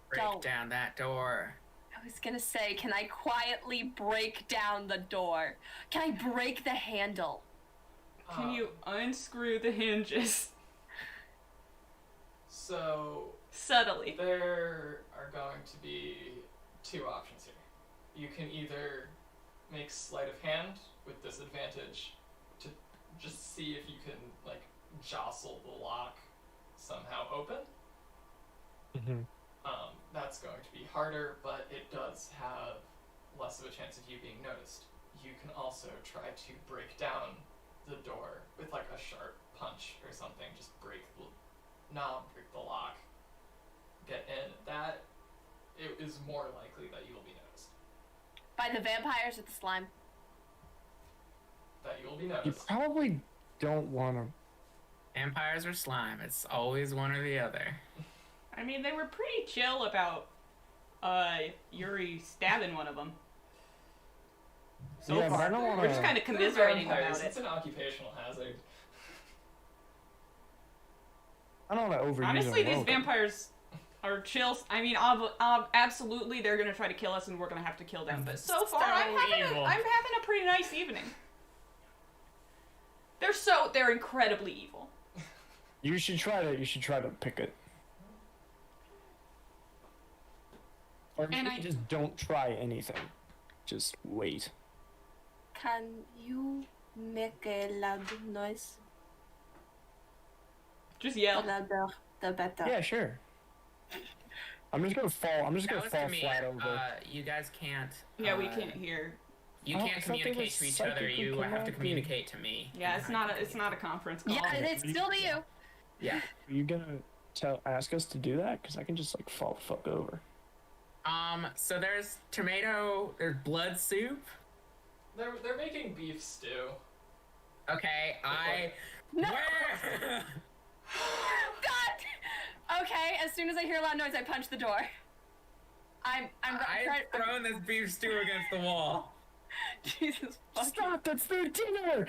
Break Don't. down that door. I was gonna say, can I quietly break down the door? Can I break the handle? Can you unscrew the hinges So subtly? there are going to be 2 options here. You can either make sleight of hand with disadvantage to just see if you can like jostle the lock somehow open. Mm-hmm. That's going to be harder, but it does have less of a chance of you being noticed. You can also try to break down the door with like a sharp punch or something. Just break the knob, break the lock, get in. That it is more likely that you will be noticed. By the vampires or the slime? That you will be You noticed. probably don't want to. Vampires or slime, it's always one or the other. I mean, they were pretty chill about Yuri stabbing one of them. So Yeah, but far, I don't wanna- we're just kind of They're commiserating vampires. about It's it. an occupational hazard. I don't want to overuse Honestly, it. these vampires are chill. I mean, absolutely, they're gonna try to kill us, and we're gonna have to kill them. But so far, I'm having a pretty nice evening. They're incredibly evil. You should try to pick it. Or maybe just don't try anything. Just wait. Can you make a loud noise? Just yell. The louder, the better. Yeah, sure. I'm just gonna fall to me. flat over. You guys can't. Yeah, we can't hear. You can't communicate to each other. You have to communicate to me. Yeah, it's not a conference call. Yeah, it's still to you. Yeah. Are you gonna ask us to do that? Because I can just like fall the fuck over. So there's blood soup. They're making beef stew. Okay, No. Where? God! Okay, as soon as I hear a loud noise, I punch the door. I've thrown this beef stew against the wall. Jesus fucking... Stop! That's their dinner.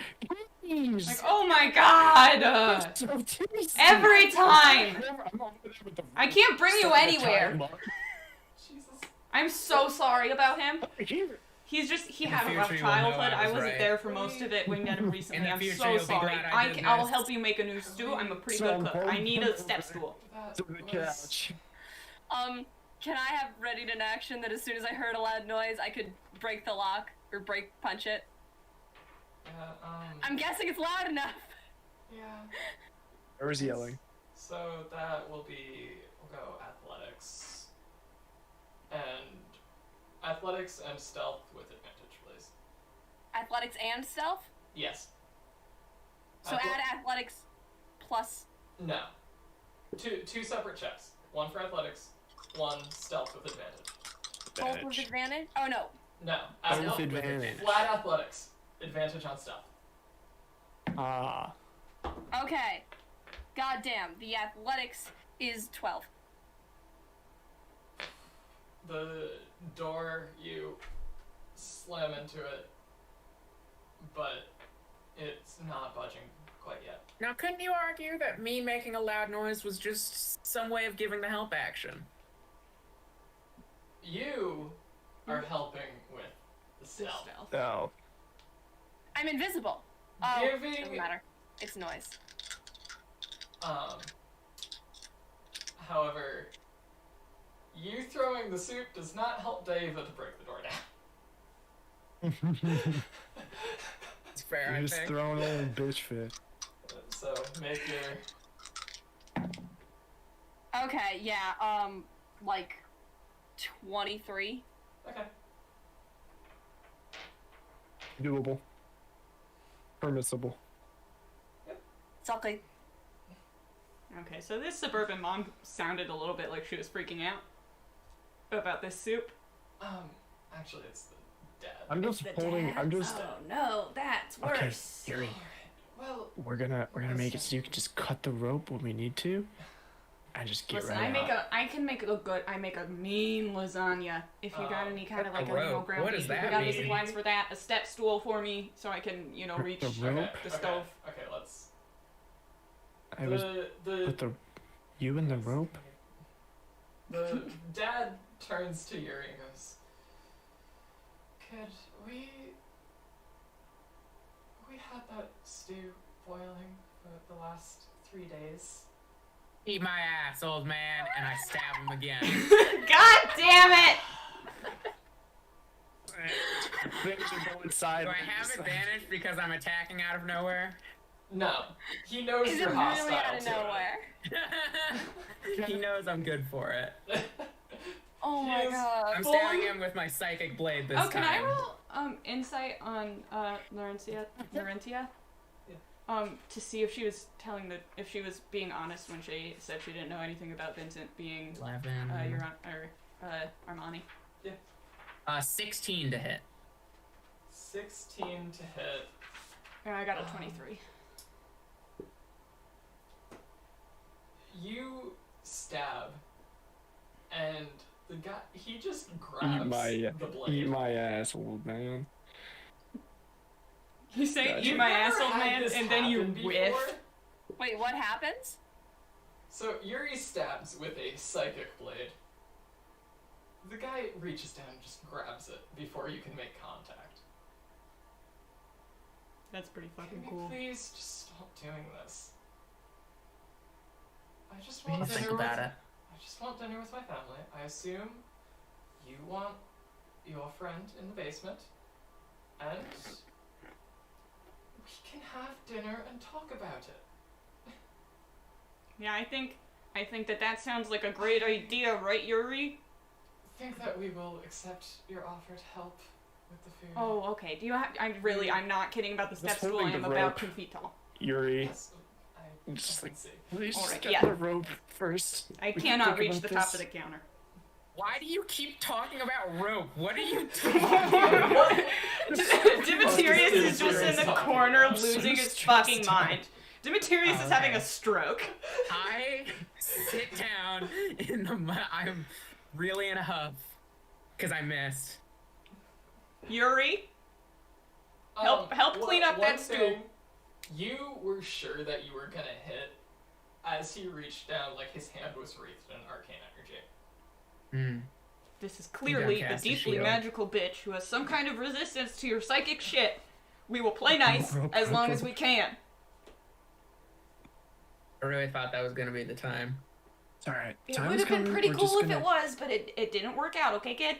Please. Like, oh my god! So tasty. Every time. I'm over there with the I can't bring you anywhere. Jesus. I'm so sorry about him. Here. He In had the a rough future, you will know childhood. I I was wasn't right. there for most of it. We met him recently. In the I'm future, so you'll be sorry. glad I did I'll this. help you make a new stew. I'm a pretty So good cook. I need a step stool. To the couch. Can I have ready in action that as soon as I heard a loud noise, I could break the lock or punch it? I'm guessing it's loud enough. Yeah. Or is yelling? So that will be, we'll go athletics. And stealth with advantage, please. Athletics and stealth? Yes. So add athletics plus... No. Two separate checks. One for athletics, one stealth with advantage. Both with advantage? Oh, no. No. With advantage. Flat athletics. Advantage on stealth. Ah. Okay. Goddamn, the athletics is 12. The door, you slam into it, but it's not budging quite yet. Now, couldn't you argue that me making a loud noise was just some way of giving the help action? You are helping with the stealth. No. I'm invisible. Oh, Giving- doesn't matter. It's noise. However, you throwing the soup does not help Deva to break the door down. It's fair, You're I just think. throwing a little bitch fit. So make your Okay, yeah, like 23. okay. Doable. Permissible. It's okay. Okay, so this suburban mom sounded a little bit like she was freaking out about this soup. Actually, it's the dad. I'm just holding. I'm just. Oh no, that's Okay, worse. Yuri. Well, We're gonna make it so you can just cut the rope when we need to, and just get Listen, right out. I make a mean lasagna. If you got any kind of like a a rope? ground What does beef, if that you got any mean? supplies for that, a step stool for me so I can, reach the rope? the stove. Okay, let's. I was The with you and the rope. the dad turns to Yuri and goes, "Could we had that stew boiling for the last 3 days?" Eat my ass, old man, and I stab him again. God damn it! Things are going sideways. Do I have advantage because I'm attacking out of nowhere? No, he knows Is you're it hostile really out of to nowhere? He knows I'm good for it. it. Oh my Yes. god. I'm stabbing him with my psychic blade this time. Can I roll insight on Laurentia? Yeah. To see if she was if she was being honest when she said she didn't know anything about Vincent being 11. Armani. 16 to hit. 16 to hit. I got a 23. You stab, and the guy, he just grabs the blade. Eat my ass, old man. You say Gotcha. eat my You've never asshole, had man, this and then you happen whiff. before? Wait, what happens? So Yuri stabs with a psychic blade. The guy reaches down and just grabs it before you can make contact. That's pretty fucking Can you cool. please just stop doing this? I just I'll want think dinner with about it. I just want dinner with my family. I assume you want your friend in the basement, and we can have dinner and talk about it. Yeah, I think that sounds like a great idea, right, Yuri? I think that we will accept your offer to help with the food. Oh, okay. Do you have? I'm not kidding about the step Just stool. holding I'm the about rope. 2 feet tall. Yuri, Yes, I just can like, see. please just Alright, get yeah. the rope first. I We can cannot think reach about the this. top of the counter. Why do you keep talking about rope? What are you talking about? Demetrius is just in the corner I'm so losing his stressed fucking out. mind. Demetrius is having Okay. a stroke. I sit down in the I'm really in a huff because I missed. Yuri, help clean up one that stool. thing, you were sure that you were gonna hit as he reached down, like his hand was wreathed in arcane energy. Hmm. This is clearly the cast a deeply shield. magical bitch who has some kind of resistance to your psychic shit. We will play nice as long as we can. I really thought that was gonna be the time. It's alright. It Time would is have been coming. pretty We're cool just if gonna- it was, but it didn't work out, okay, kid?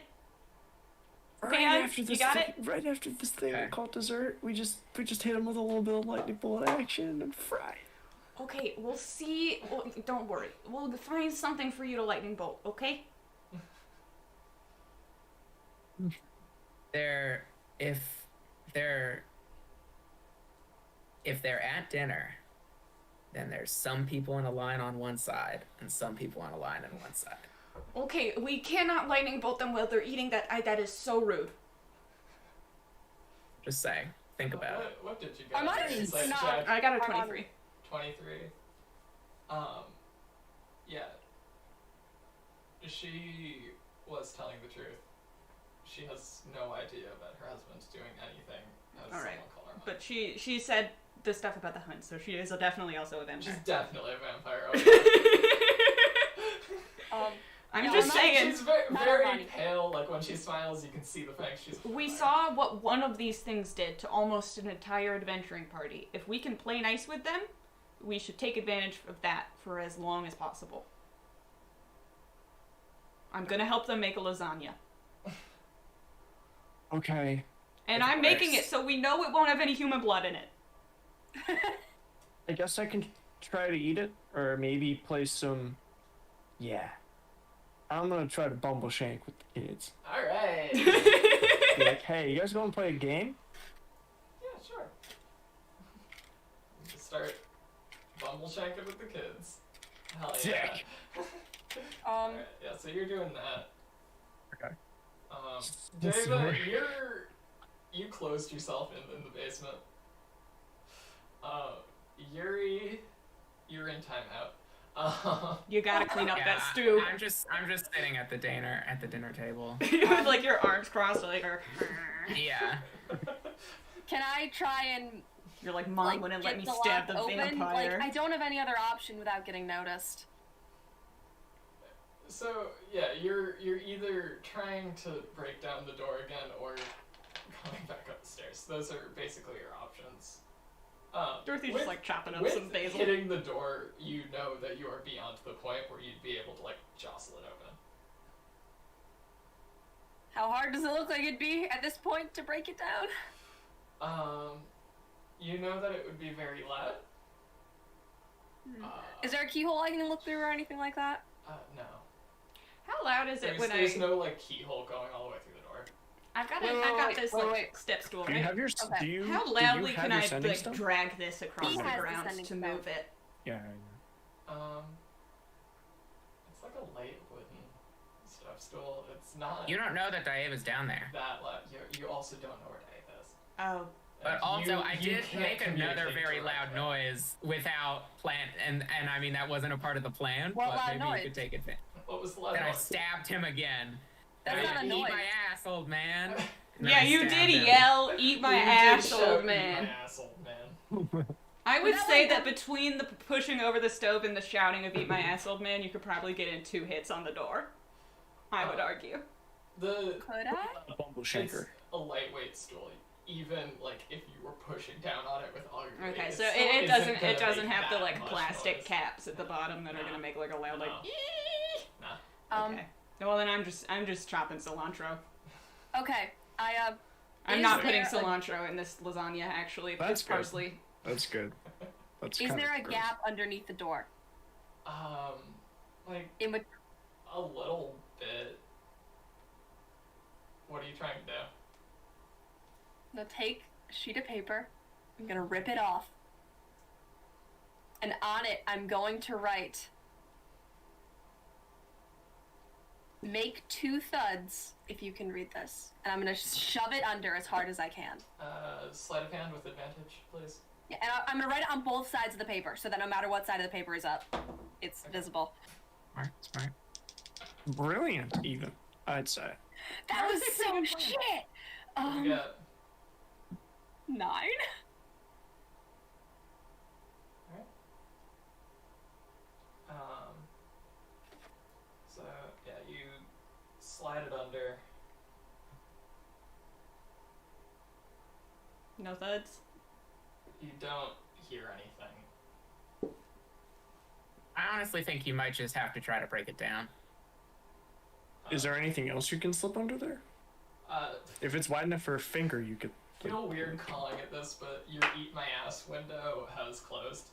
Right Dan, after you this got thing, right after this thing Okay. called dessert, we just hit him with a little bit of lightning bolt action and fry. Okay, we'll see. Well, don't worry. We'll find something for you to lightning bolt, okay? If they're at dinner, then there's some people in a line on one side and some people in a line on one side. Okay, we cannot lightning bolt them while they're eating that. That is so rude. Just saying. Think about it. What did you get? I'm not on your insight even- check? I got a 23. 23. Yeah. She was telling the truth. She has no idea that her husband's doing anything as All right. someone call her mother. But she said the stuff about the hunt, so she is definitely also a She's vampire. definitely a vampire. I'm Yeah, just I'm not- saying. She's very, Not very Armani. pale. Like when she smiles, you can see the fact she's. a We vampire. saw what one of these things did to almost an entire adventuring party. If we can play nice with them, we should take advantage of that for as long as possible. I'm gonna help them make a lasagna. Okay. And Of I'm making course. it so we know it won't have any human blood in it. I guess I can try to eat it, or maybe play some. Yeah. I'm gonna try to bumble shank with the kids. All right. Be like, hey, you guys gonna play a game? Yeah, sure. Just start bumble shanking with the kids. Hell yeah. Dick. Alright, yeah, so you're doing that. Okay. David, you closed yourself in the basement. Yuri, you're in timeout. You gotta clean up Yeah, that stew. I'm just sitting at the dinner table. With like your arms crossed, like Yeah. Can I try and you're like, Mom wouldn't let get me the stab lock the open? vampire. Like, I don't have any other option without getting noticed. So yeah, you're either trying to break down the door again or going back up the stairs. Those are basically your options. Dorothy's with- just like chopping up with some basil. hitting the door, you know that you are beyond the point where you'd be able to like jostle it open. How hard does it look like it'd be at this point to break it down? You know that it would be very loud. Is there a keyhole I can look through or anything like that? No. How loud is it when There's no like keyhole going all the way through the door. I've got Wait, I've got wait, this wait, like wait. step stool, Do you right? have your? Okay. Do you? How do loudly you have can your I sending like stuff? drag this across He the has the ground sending to stuff. move it? Yeah. It's like a light wooden step stool. It's not You don't know that Dave down there. that loud. You also don't know where Dave is. Oh. But also, I you did can't make another communicate very loud directly. noise without plan, and I mean that wasn't a part of the plan. What but loud maybe noise? you could take advantage. What was the loud Then I noise? stabbed him again. That's I not a eat noise. my ass, old man. And Yeah, I you stabbed did him. yell, "Eat my You did ass, shout, old "Eat man." my ass, old man. I would But say that that between the pushing over the stove and the shouting of "Eat my ass, old man," you could probably get in 2 hits on the door. I would argue. The Could I? A bumble it's shaker. a lightweight stool. Even like if you were pushing down on it with all your weight, Okay, it so still it isn't doesn't gonna it doesn't make have the that like much plastic noise. caps at the bottom that are gonna make like a loud like. No. "Ee." Nah. Okay. Well then I'm just chopping cilantro. Okay. I'm Is not putting there a- cilantro in this lasagna. Actually, That's it's good. parsley. That's good. That's Is kinda there a gross. gap underneath the door? Like In which a little bit. What are you trying to do? I'm gonna take a sheet of paper. I'm gonna rip it off. And on it, I'm going to write, "Make 2 thuds," if you can read this. And I'm gonna shove it under as hard as I can. Sleight of hand with advantage, please. Yeah, and I'm gonna write it on both sides of the paper, so that no matter what side of the paper is up, it's visible. Smart. Brilliant, even, I'd say. That was so shit! What do you get? 9? So yeah, you slide it under. No thuds. You don't hear anything. I honestly think you might just have to try to break it down. Is there anything else you can slip under there? If it's wide enough for a finger, you could. I feel weird calling it this, but your eat my ass window has closed.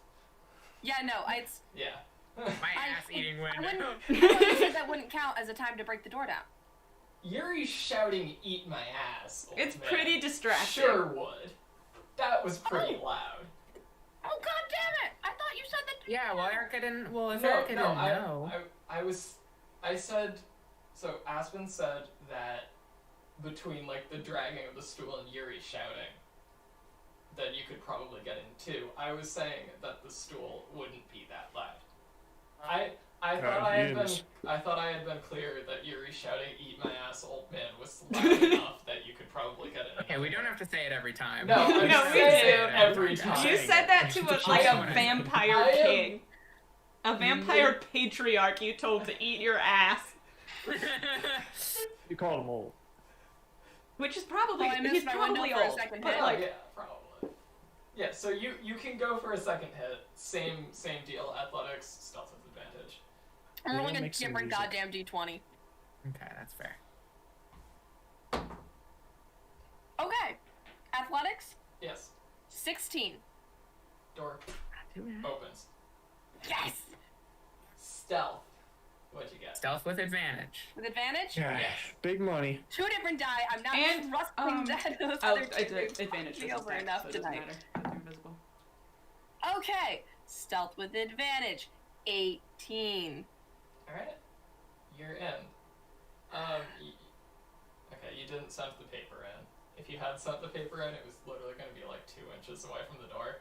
Yeah, no, it's... Yeah. My ass-eating I window. thought you said that wouldn't count as a time to break the door down. Yuri shouting "eat my ass." old It's man. pretty distracting. Sure would. That was pretty loud. Oh, god damn it! I thought you said that... Yeah, well, Erica didn't. Well, if No, Erica no, didn't know. I said, so Aspen said that between like the dragging of the stool and Yuri shouting, that you could probably get in too. I was saying that the stool wouldn't be that loud. I thought I had been clear that Yuri shouting "eat my ass, old man" was loud enough that you could probably get in. Okay, we don't have to say it every time. No, I'm No, we saying do. it every time. You said that to a, like a vampire I am- king. A vampire patriarch you told to eat your ass. You call him old. Which is probably, Oh, I missed he's my probably window for a old. second But hit. like, yeah, probably. Yeah, so you can go for a second hit. Same deal. Athletics, stealth with advantage. I'm Yeah, rolling a make some different music. goddamn d20. Okay, that's fair. Okay. Athletics, Yes. 16. Door opens. Yes! Stealth. What'd you get? Stealth with advantage. With advantage? Yeah, Yes. big money. 2 different die. I'm not And, trusting that those I'll, other two advantage me is over back, enough so it doesn't tonight. matter. They're invisible. Okay. Stealth with advantage, 18. Alright. You're in. Okay, you didn't send the paper in. If you had sent the paper in, it was literally going to be like 2 inches away from the door.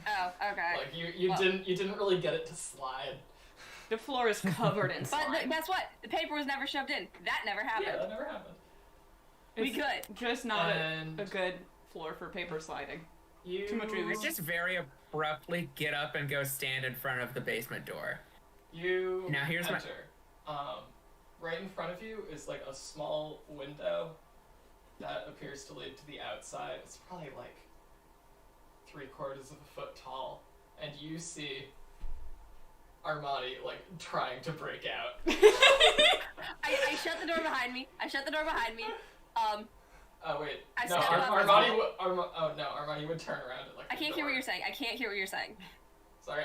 Oh, okay. Like you Well- didn't really get it to slide. The floor is covered in But slime. guess what? The paper was never shoved in. That never Yeah, happened. that never happened. We It's good. just not And a good floor for paper sliding. you Too much I ooze. just very abruptly get up and go stand in front of the basement door. You Now here's my- enter. Right in front of you is like a small window that appears to lead to the outside. It's probably like 3/4 of a foot tall, and you see Armani like trying to break out. I shut the door behind me. Oh wait, I no, step up Armani. Armani would turn around and like. I can't hear what you're saying. I can't hear what you're saying. Sorry,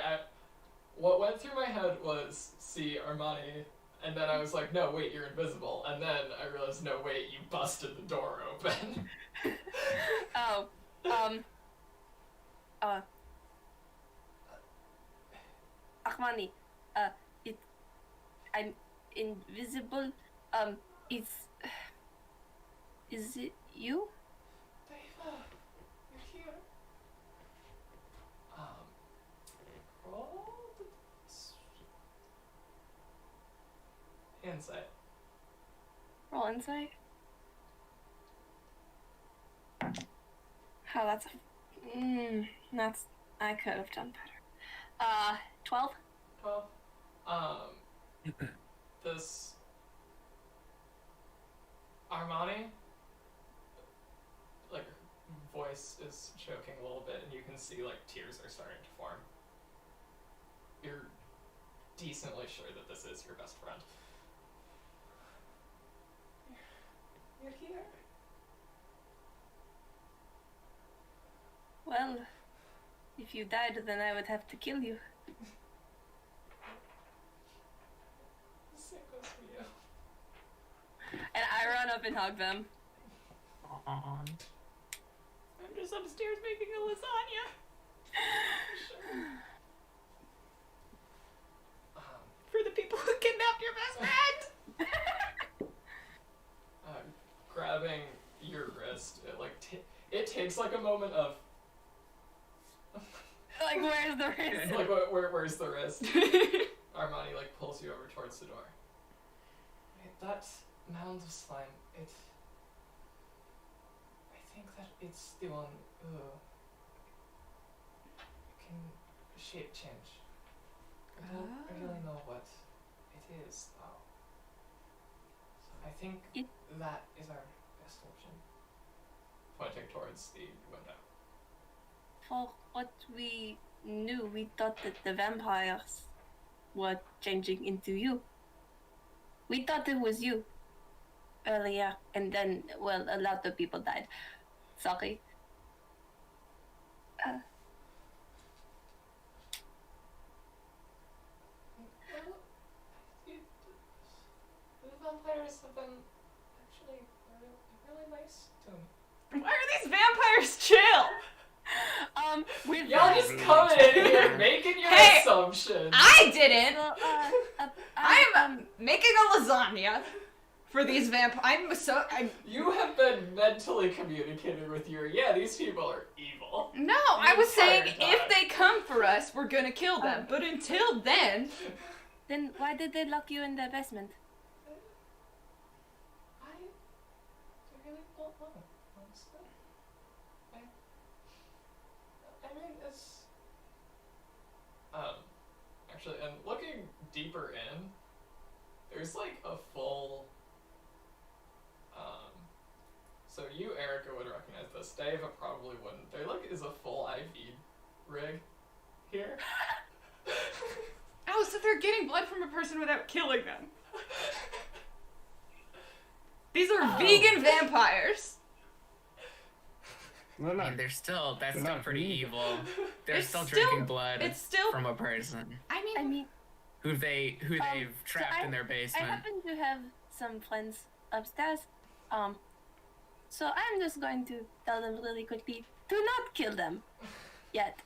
what went through my head was see Armani, and then I was like, no, wait, you're invisible, and then I realized, no, wait, you busted the door open. Oh, Ahmani, I'm invisible. Is it you? Deva, you're here. Roll the insight. Roll insight. Oh, that's I could have done better. 12? 12. This Armani, like, voice is choking a little bit, and you can see, like, tears are starting to form. You're decently sure that this is your best friend. You're here. Well, if you died, then I would have to kill you. Same goes for you. And I run up and hug them. Aw. I'm just upstairs making a lasagna. For the people who kidnapped your best friend! Grabbing your wrist, it takes like a moment of Like, where's the wrist? like where's the wrist? Armani like pulls you over towards the door. Wait, that mound of slime, I think that it's the one who can shape change. I don't really know what it is though. So I think that is our best option. Pointing towards the window. For what we knew, we thought that the vampires were changing into you. We thought it was you earlier, and then, well, a lot of people died. Sorry. Well, the vampires have been actually really nice to me. Why are these vampires chill? We're Y'all just coming in here making your assumptions. I didn't! So, I'm making a lasagna for these vampires. You have been mentally communicating with Yuri. Yeah, these people are evil. No, I was saying entire if time. they come for us, we're gonna kill them. But until then... Then why did they lock you in the basement? I really don't know, honestly. I mean, it's... Actually, and looking deeper in, there's like a full... So you, Erica, would recognize this. Dave probably wouldn't. There like is a full IV rig here. Oh, so they're getting blood from a person without killing them. These are vegan vampires. They're I not. mean, that's still not pretty vegan. evil. They're It's still still- drinking blood It's still... from a person I I mean... mean, who they've trapped in their I basement. happen to have some friends upstairs. So I'm just going to tell them really quickly to not kill them yet.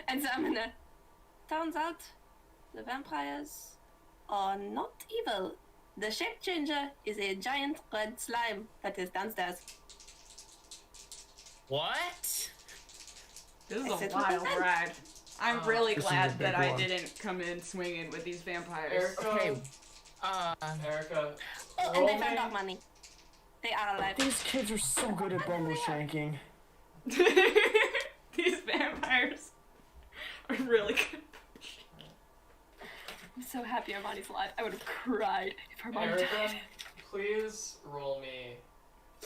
And so I'm gonna. Turns out, the vampires are not evil. The shape changer is a giant red slime that is downstairs. What? This is I a said what I wild said. ride. I'm really This is a glad big that I one. didn't come in swinging with these vampires. Erica, Okay. Erica, Oh, roll and they found me- out money. They are alive. These kids are so good at bumble shanking. These vampires are really good. I'm so happy Armani's alive. I would have cried if Armani Erica, died. please roll me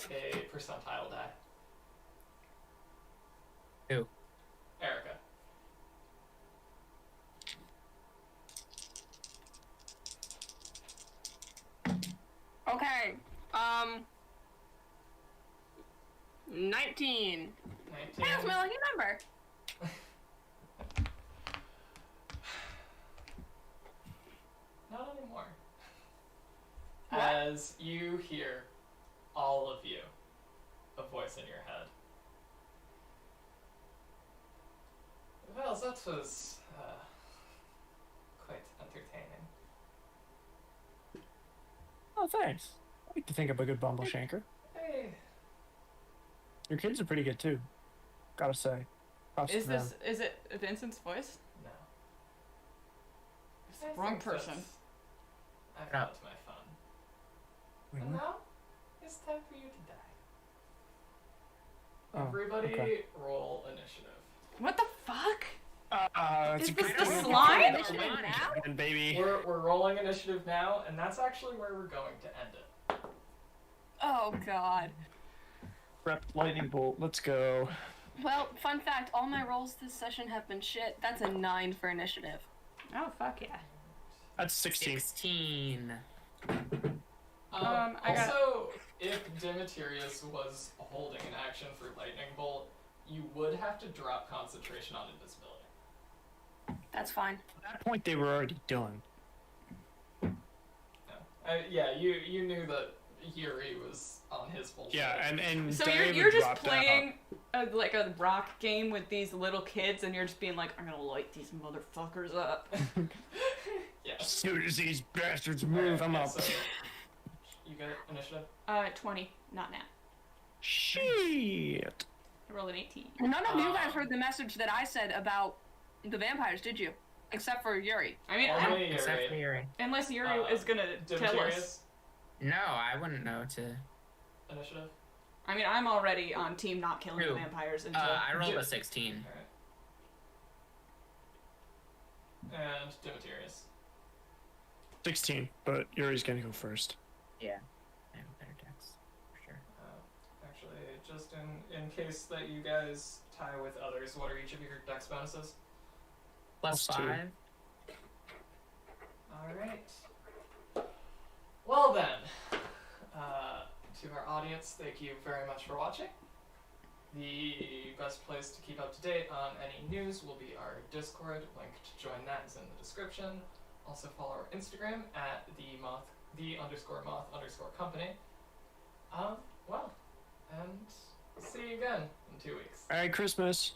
a percentile die. Who? Erica. Okay. 19. 19. That's my lucky number. Not anymore. What? As you hear, all of you, a voice in your head. Well, that was quite entertaining. Oh, thanks. I like to think I'm a good bumble shanker. Hey, Your kids are pretty good too. Gotta say. Props Is to them. this... Is it Vincent's voice? no. It's the wrong person. I've had my fun. And Mhm. now, it's time for you to die. Oh, Everybody okay. roll initiative. What the fuck? It's Is a this good the one. slime? And baby. We're rolling initiative now, and that's actually where we're going to end it. Oh god. Prep lightning bolt. Let's go. Well, fun fact, all my rolls this session have been shit. That's a 9 for initiative. Oh fuck yeah. That's 16. 16. I got- Also, if Demetrius was holding an action for lightning bolt, you would have to drop concentration on invisibility. That's fine. At that point, they were already done. Yeah, you knew that Yuri was on his bullshit. Yeah, and So David you're just dropped playing like a rock game with these little kids, and you're just being like, I'm gonna light these motherfuckers up. Yeah. As soon as these bastards move, I'm yeah, up. so you get initiative? 20, not nat. Shit. I rolled an 18. None of you guys heard the message that I said about the vampires, did you? Except for Yuri. I mean, Only Except for Yuri. Yuri. unless Yuri is gonna tell us. Demetrius, No, I wouldn't know to. initiative? I mean, I'm already on team not killing Who? the vampires until. I rolled a 16. Alright. And Demetrius. 16, but Yuri's gonna go first. Yeah. I have a better dex. For sure. Actually, just in case that you guys tie with others, what are each of your dex bonuses? Plus Plus 2. 5. Alright. Well then, to our audience, thank you very much for watching. The best place to keep up to date on any news will be our Discord. Link to join that is in the description. Also follow our Instagram at the_moth_company. Well, and see you again in 2 weeks. Merry Christmas.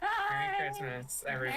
Bye! Merry Christmas, everybody.